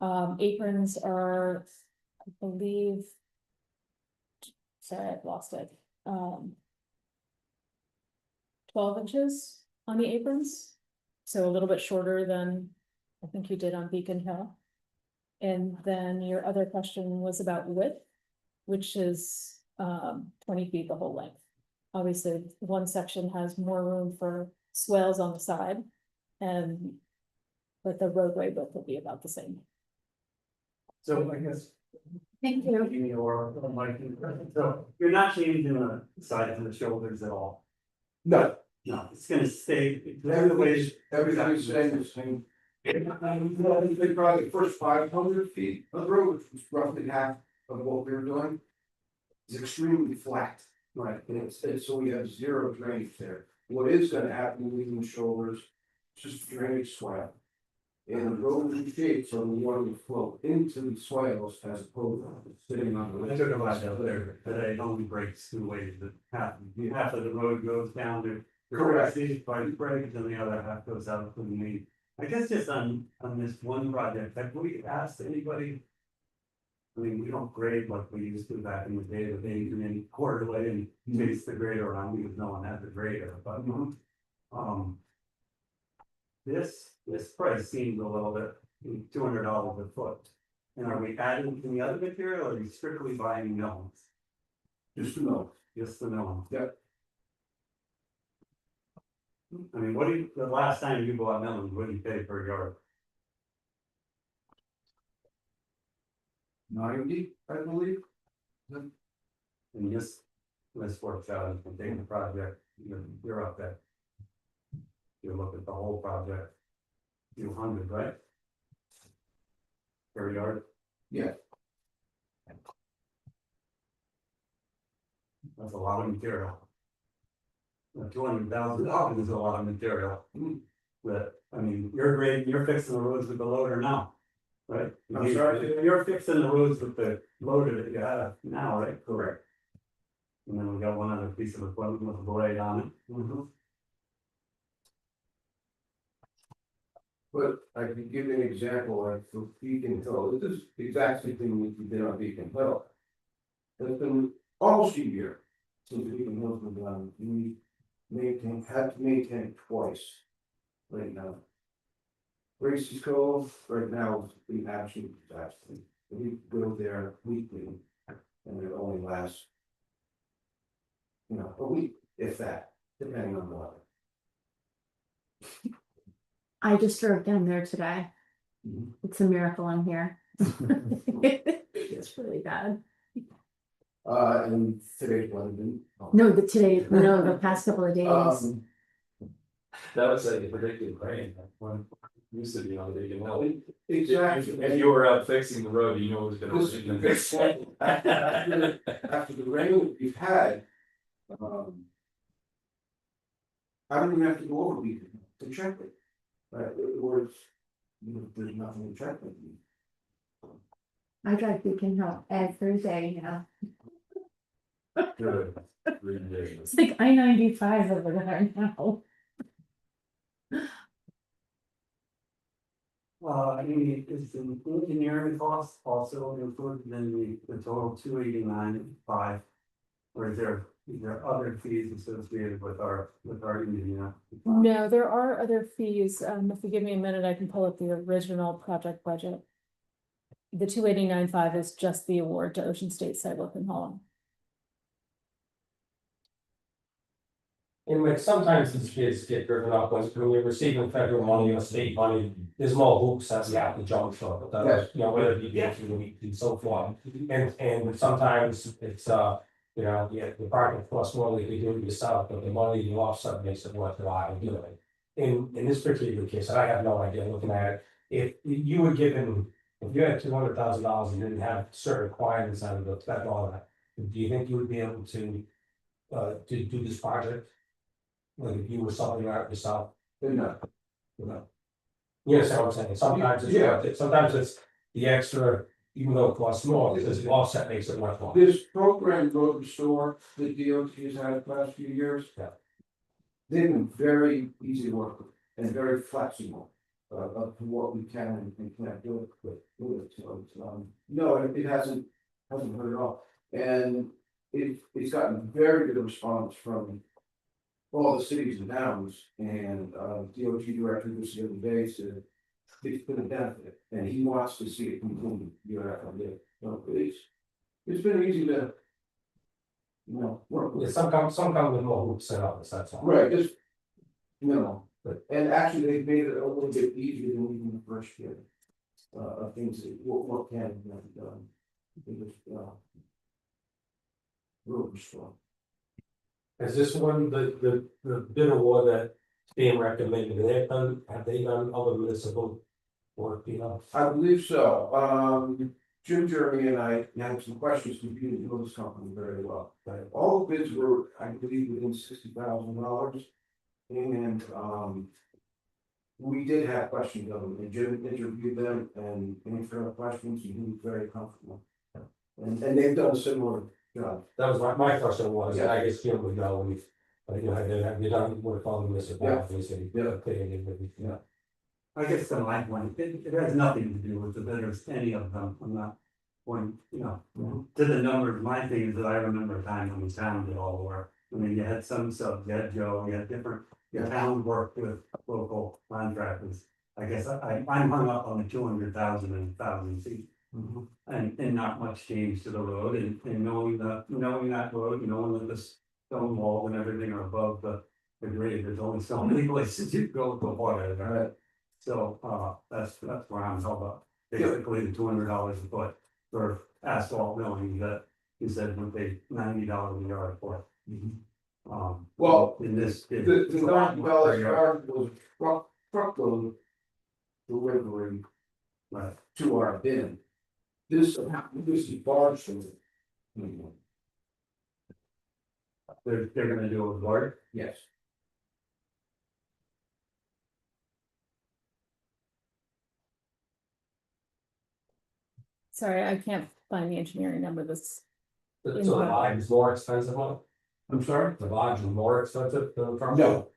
aprons are, I believe, sorry, I've lost it. 12 inches on the aprons, so a little bit shorter than I think you did on Beacon Hill. And then your other question was about width, which is 20 feet the whole length. Obviously, one section has more room for swales on the side, but the roadway width will be about the same. So I guess. Thank you. So you're not changing the sides and the shoulders at all? No, No, it's gonna stay. everything's staying the same. They probably the first 500 feet of the road, which was roughly half of what we were doing, is extremely flat. Right, and it's so we have zero drainage there. What is gonna happen with the shoulders, just drainage swell. And the road is shaped so the water will flow into the swales as opposed to sitting on the. I took a ride out there, but it only breaks two ways, that half of the road goes down to. Correct. By the breaks, and the other half goes out to the main. I guess just on this one project, have we asked anybody? I mean, we don't grade like we used to back in the day, but they do any quarterly and chase the grader around, because no one had the grader, but. This price seems a little bit, $200 a foot. And are we adding any other material, or are we strictly buying millings? Just to know. Just the millings? Yep. I mean, what do you, the last time you bought millings, what do you pay per yard? 90, I believe. And this works out, if you take the project, you're up there. You look at the whole project. 200, right? Per yard? Yeah. That's a lot of material. $200,000 is a lot of material. But, I mean, you're fixing the roads with the loader now, right? I'm sorry? You're fixing the roads with the loader that you have now, right? Correct. And then we got one other piece of equipment with a blade on it. But I can give you an example, like for Beacon Hill, this is the exact same thing we did on Beacon Hill. It's been almost a year since Beacon Hill's been done, we had to maintain it twice. Right now. Gracie's Cove, right now, is the absolute disaster, we go there weekly, and it only lasts. A week, if that, depending on the weather. I just drove down there today. Mhm. It's a miracle I'm here. It's really bad. And today's London. No, the past couple of days. That was a predicted rain, one used to be on the Beacon Hill. Exactly. If you were out fixing the road, you know it was gonna. This is the big thing. After the rain we've had. I don't even have to go over Beacon to check it. It was, there's nothing to check with me. I drive Beacon Hill every day now. Good. It's like I-95 over there now. I mean, is the engineering cost also included in the total 289.5? Or is there other fees associated with our engineer? No, there are other fees. If you give me a minute, I can pull up the original project budget. The 289.5 is just the award to Ocean State Sidewalk in Holland. And like sometimes these bids get driven up when you're receiving federal money or state money, there's more hoops that you have to jump through. But that's, whether it be getting the week and so forth. And sometimes it's the project costs more than you do it yourself, but the money you offset makes it worthwhile to do it. In this particular case, and I have no idea looking at it, if you had $200,000 and didn't have certain requirements out of the federal, all that, do you think you would be able to do this project? Like if you were solving out yourself? No. You understand what I'm saying? Sometimes it's the extra, even though it costs more, because the offset makes it worthwhile. This program, Road Restore, the DOT has had the last few years. Yeah. They've been very easy to work with and very flexible. Up to what we can and can't do it with. So no, it hasn't hurt at all. And it's gotten very good response from all the cities and towns, and DOT director just the other day said it's been a benefit, and he wants to see it continue year after year. So it's been easy to work with. Some come with more hoops than others, that's all. Right, just and actually they made it a little bit easier than even the first year. Of things that what can be done. It was really strong. Is this one the bid award that's being recommended, have they done other municipal work, I believe so. Jim, Jeremy and I had some questions because you didn't know this company very well. All the bids were, I believe, within $60,000. And we did have questions of them, and Jim interviewed them and answered our questions, and he was very comfortable. And they've done a similar job. That was my question was, Yeah. I guess Jim would know when you have done what called municipalities and. Yeah. Yeah. I guess the line one, it has nothing to do with the bidders, any of them, I'm not. When, you know, to the numbers, my thing is that I remember a time when the town did all the work. I mean, you had some subs, you had Joe, you had different, your town worked with local contractors. I guess I'm hung up on the 200,000 and 1,000 feet. And not much change to the road and knowing that road, knowing that the stone walls and everything are above the grade, there's only so many places you go with the water, right? So, that's where I'm held up. Basically, the $200 a foot for asphalt milling that you said would pay $90 a yard for. Well, in this. The $90 yard was truckload delivery Right. to our bin. This is barge. They're gonna do it with water. Yes. Sorry, I can't find the engineering number this. So the lodge is more expensive one? I'm sorry? The lodge is more expensive than the truck? No.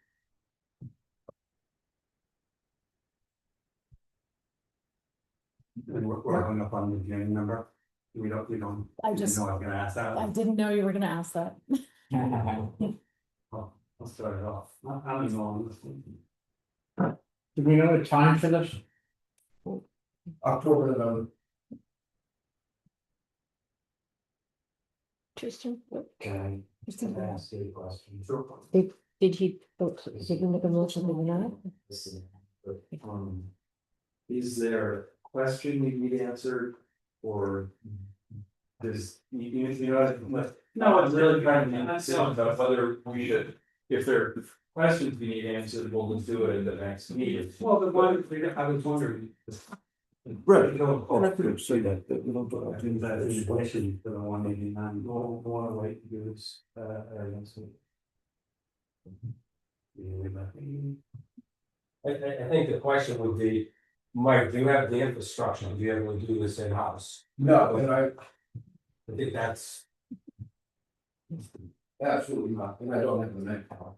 And we're hung up on the Jane number. We don't. I just, know I'm gonna ask that. I didn't know you were gonna ask that. I'll start it off. I'm on this one. Do we know the time for this? October, November. Tristan, Okay. Tristan, Ask you a question. Sure. did he make a motion or not? Is there a question you need answered, or does, you know, no, it's really kind of, not saying about whether we should, if there are questions we need answered, we'll just do it at the next meeting. Well, the one, I was wondering. Right. I could say that we don't go into that in relation to the 189. We'll wanna wait to do this, next week. I think the question would be, Mike, do you have the infrastructure to be able to do this in-house? No, and I I think that's, absolutely not, and I don't have the manpower.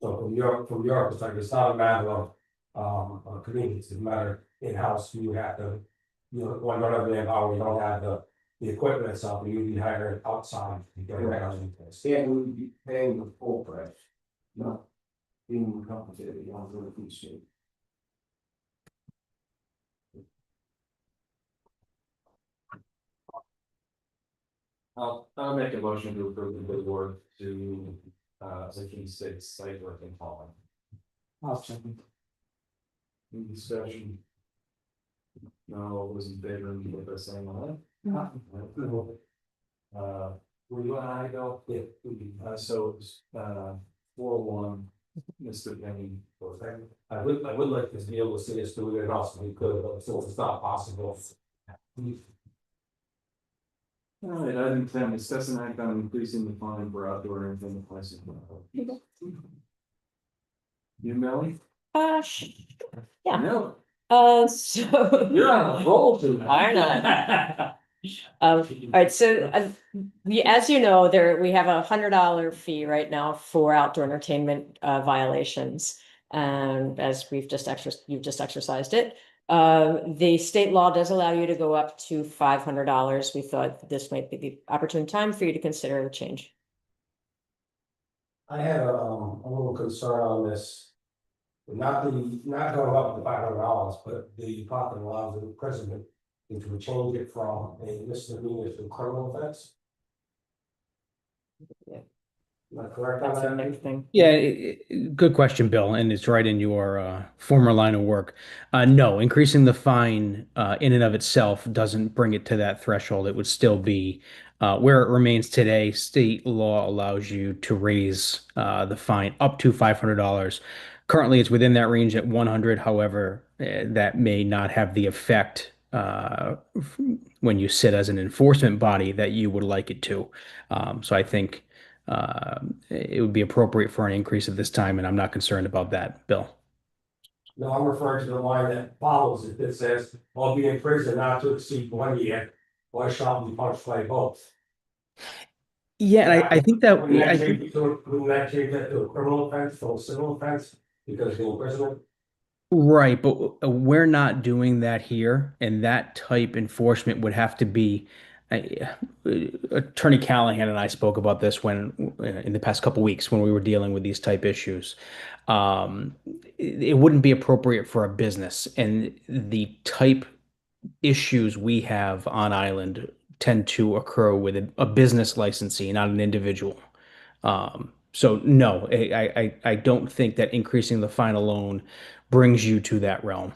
so from your perspective, it's not a matter of convenience, it's a matter in-house, you have to. You don't have the manpower, you don't have the equipment itself, you'd be hiring outside to get it out in place. And we would be paying the full price, not being compensated on the fee stream. I'll make a motion to approve the board to, section 6 site work in Holland. I'll second. Any discussion? No, all those in favor, indicate by saying aye. Were you and I go? Yeah. So it was, 4-1, Mr. Penny. I would like to be able to see us do it in-house, if we could, but so it's not possible. All right, item 10, discuss an act on increasing the fine for outdoor entertainment places. You, Melanie? Yeah. No. So. You're on a roll tonight. I know. All right, so as you know, we have $100 fee right now for outdoor entertainment violations. And as you've just exercised it. The state law does allow you to go up to $500. We thought this might be the opportune time for you to consider a change. I have a little concern on this. Not going up to $500, but the property allows the president to change it from a misdemeanor to a criminal offense. Yeah. Am I correct on That's that? another thing. Yeah, good question, Bill, and it's right in your former line of work. No, increasing the fine in and of itself doesn't bring it to that threshold. It would still be where it remains today. State law allows you to raise the fine up to $500. Currently, it's within that range at 100. However, that may not have the effect when you sit as an enforcement body that you would like it to. So I think it would be appropriate for an increase at this time, and I'm not concerned about that, Bill. No, I'm referring to the line that follows it, that says, "I'll be in prison not to exceed 1 year, or shall be punished by both." Yeah, and I think that, Wouldn't I that think, change that to a criminal offense, or a civil offense, because of the imprisonment? right, but we're not doing that here, and that type enforcement would have to be. Attorney Callahan and I spoke about this when in the past couple weeks when we were dealing with these type issues. It wouldn't be appropriate for a business, and the type issues we have on island tend to occur with a business licensee, not an individual. So no, I don't think that increasing the fine alone brings you to that realm.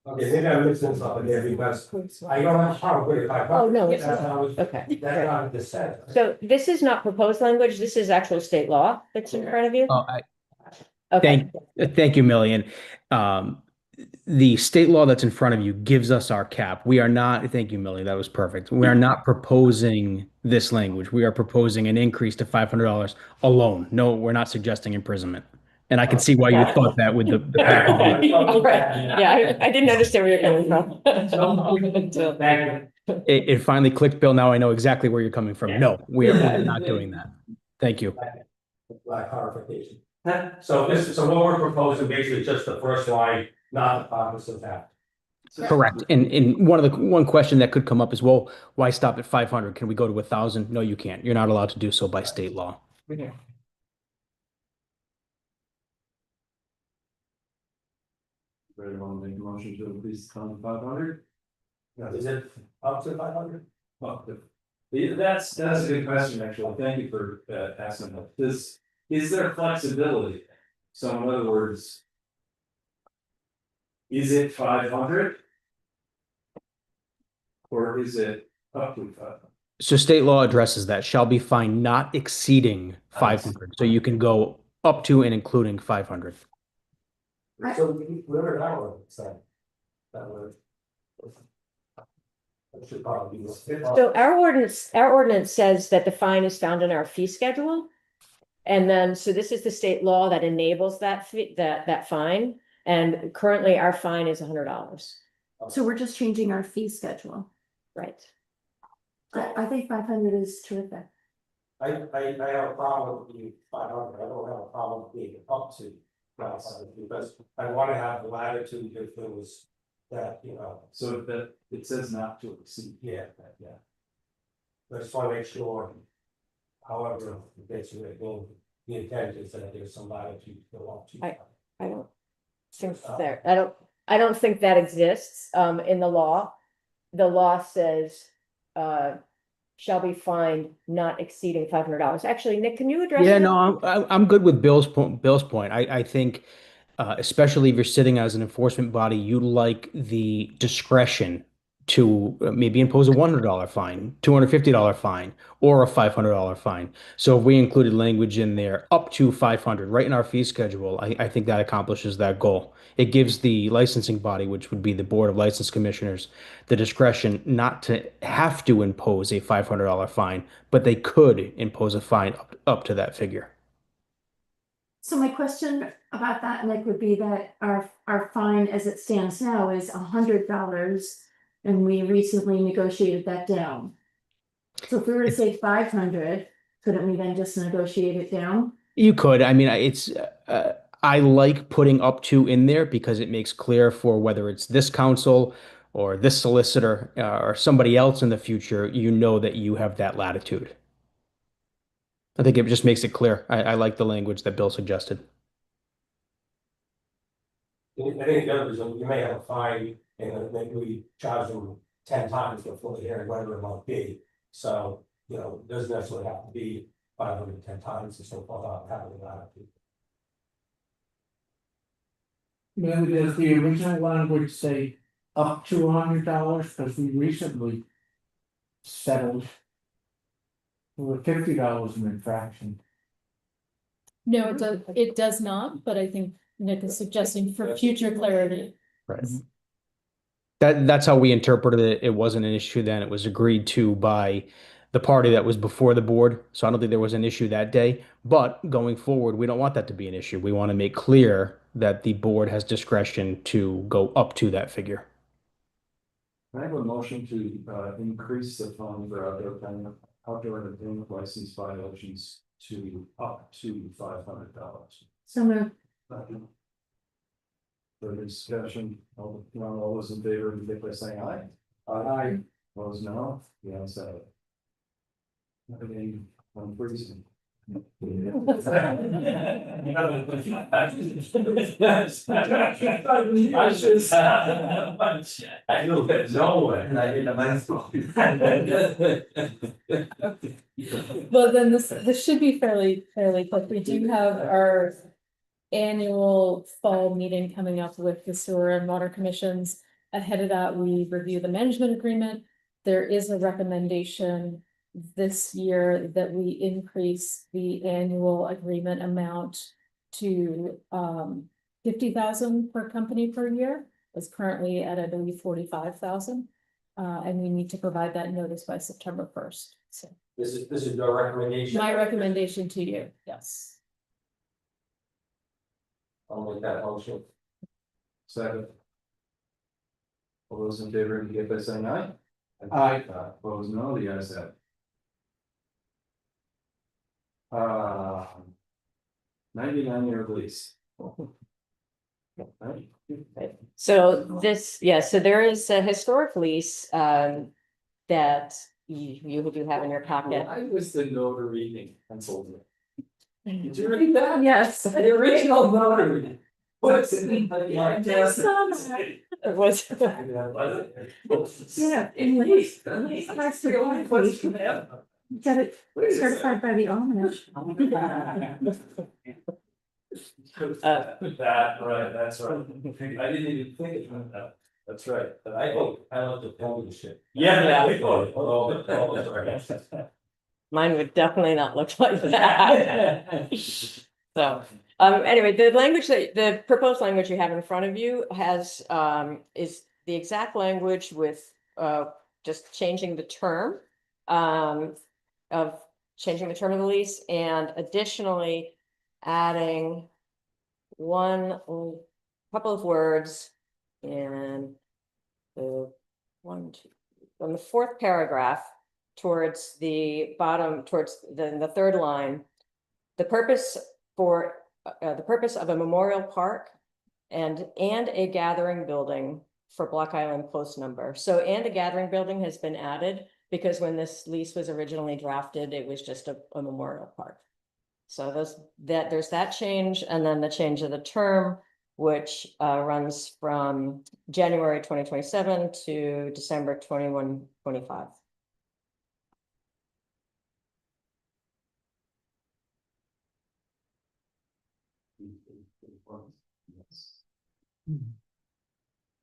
Okay, maybe I'm mixing something there, because I don't have a problem with it. Oh, no, it's That's not. how it's, Okay. that's not the dissent. So this is not proposed language, this is actual state law that's in front of you? Okay, Thank you, Million. The state law that's in front of you gives us our cap. We are not, thank you, Millie, that was perfect. We are not proposing this language. We are proposing an increase to $500 alone. No, we're not suggesting imprisonment. And I can see why you thought that with the package. all right, yeah, I didn't understand where you're coming from. Thank you. It finally clicked, Bill. Now I know exactly where you're coming from. No, we are not doing that. Thank you. Like clarification. So what we're proposing basically is just the first line, not the purpose of that. Correct. And one question that could come up is, well, why stop at 500? Can we go to 1,000? No, you can't. You're not allowed to do so by state law. Ready, want to make a motion to increase the fine to 500? Is it up to 500? Well, that's a good question, actually. Thank you for asking that. Is there flexibility? So in other words, is it 500? Or is it up to 500? So state law addresses that shall be fined not exceeding 500. So you can go up to and including 500. So whatever that word said. That word. That should probably be. So our ordinance says that the fine is found in our fee schedule. And then, so this is the state law that enables that fee, that fine, and currently our fine is $100. So we're just changing our fee schedule. Right. I think 500 is terrific. I have a problem with being 500, I don't have a problem with being up to 500, because I wanna have the latitude if there was that, So that it says not to exceed. yeah. I just wanna make sure, however, basically, the intent is that there's some latitude to go up to. I don't think there, I don't think that exists, in the law. The law says, shall be fined not exceeding $500. Actually, Nick, can you address? Yeah, that? no, I'm good with Bill's point. I think, especially if you're sitting as an enforcement body, you like the discretion to maybe impose a $100 fine, $250 fine, or a $500 fine. So if we included language in there up to 500, right in our fee schedule, I think that accomplishes that goal. It gives the licensing body, which would be the Board of License Commissioners, the discretion not to have to impose a $500 fine, but they could impose a fine up to that figure. So my question about that, Nick, would be that our fine as it stands now is $100. And we recently negotiated that down. So if we were to say 500, couldn't we then just negotiate it down? You could. I mean, I like putting up to in there because it makes clear for whether it's this council or this solicitor or somebody else in the future, you know that you have that latitude. I think it just makes it clear. I like the language that Bill suggested. I think the other reason, you may have a fine, and then maybe we charge them 10 times before the hearing, whatever it might be. So, it doesn't necessarily have to be 510 times and so forth, having that. Maybe does the original language say up to $100, because we recently settled for $50 an infraction. No, it does not, but I think Nick is suggesting for future clarity. Right. That's how we interpreted it. It wasn't an issue then. It was agreed to by the party that was before the board. So I don't think there was an issue that day. But going forward, we don't want that to be an issue. We want to make clear that the board has discretion to go up to that figure. I have a motion to increase the fund for outdoor entertainment license violations to up to $500. So moved. Further discussion, all those in favor, indicate by saying aye. Aye. Opposed, no. The ayes have it. Everything, I'm freezing. I should. I know that no way. And I did a nice. Well, then this should be fairly quick. We do have our annual fall meeting coming up with the sewer and water commissions. Ahead of that, we review the management agreement. There is a recommendation this year that we increase the annual agreement amount to 50,000 per company per year. It's currently at, I believe, 45,000. And we need to provide that notice by September 1st. So This is your recommendation. my recommendation to you, yes. I'll make that motion. Second. All those in favor, indicate by saying aye. Aye. Opposed, no. The ayes have it. 99-year lease. Right. So this, yeah, so there is a historic lease that you do have in your pocket. Why was the notary in Pennsylvania? Did you read that? Yes. The original notary. What's it? It was. Yeah, in lease. Get it certified by the Amish. That, right, that's right. I didn't even think about that. That's right. But I love the penmanship. Yeah. Mine would definitely not look like that. So, anyway, the language that, the proposed language you have in front of you has, is the exact language with, just changing the term, of changing the term of the lease and additionally adding couple of words in the on the fourth paragraph towards the bottom, towards the third line. The purpose of a memorial park and a gathering building for Block Island Post Number. So, and a gathering building has been added because when this lease was originally drafted, it was just a memorial park. So there's that change, and then the change of the term, which runs from January 2027 to December 21-25.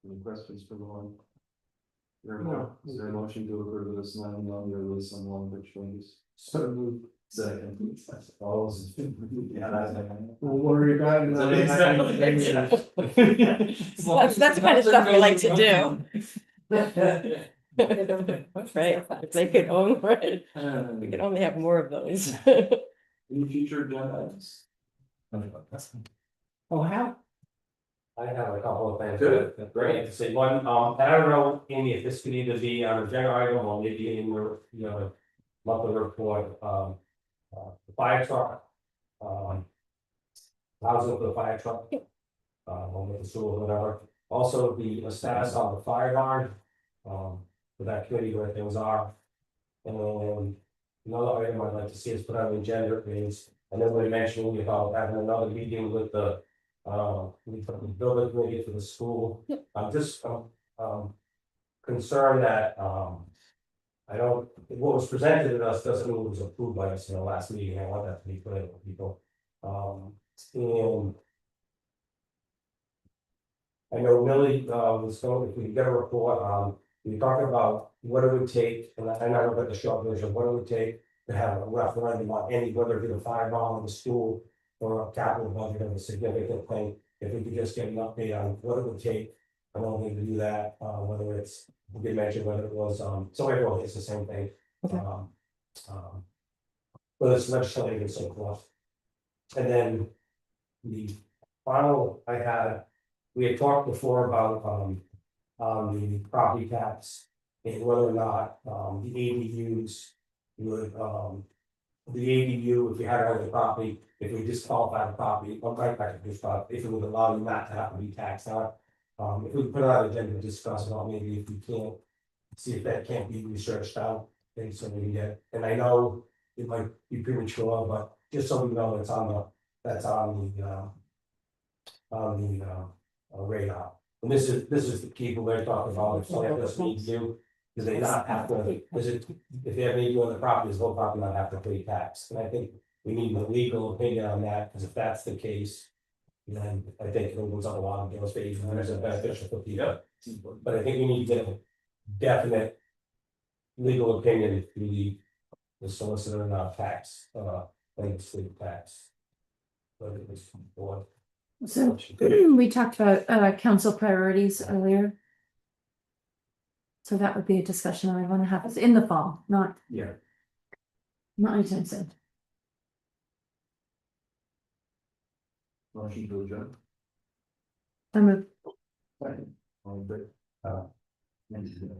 Any questions for the one? Is there a motion to approve this 9-1-year lease on language changes? So moved. Second. All those in favor? Yeah, that's. We'll worry about it. That's the kind of stuff we like to do. Right, if they could own, right, we could only have more of those. Any future agenda items? Oh, how? I have a couple of things. Good. Great to see. One, and I don't know, Amy, if this could either be on a general item or maybe in your, monthly report, the fire truck. Housing for the fire truck. Or with the sewer, whatever. Also, the status on the fire barn, for that committee where things are. And another item I'd like to see is put on the agenda is, and then we're mentioning about having another meeting with the building committee for the school. I'm just concerned that what was presented to us doesn't mean it was approved by us in the last meeting. I want that to be clear with people. And I know Millie was going, if we get a report, we talked about what it would take, and I know about the short version, what it would take to have a referendum on any, whether it be the fire bomb in the school or a capital budget of a significant thing. If we could just get an update on what it would take, I don't need to do that, whether it's, we did mention whether it was, so everyone, it's the same thing. For this legislative and so forth. And then the final we had talked before about, the property tax. And whether or not, the ADUs would, the ADU, if you had it on the property, if we disqualify the property, or right back to this property, if it would allow you not to have to be taxed on. If we put it on the agenda to discuss about maybe if we can't, see if that can't be researched out, and so we can get, and I know it might be premature, but just so we know it's on the, that's on the radar. And this is the people they're talking about, if like this need to do, do they not have to, is it, if they have any on the property, is no property not have to pay tax? And I think we need a legal opinion on that, because if that's the case, then I think it opens up a lot of those spaces, and there's a beneficial for people. But I think we need to get a definite legal opinion through the solicitor and our tax, legislative tax. But it was for. So we talked about council priorities earlier. So that would be a discussion I want to have. It's in the fall, not anytime soon. Motion to adjourn. I move. All in favor? Thank you.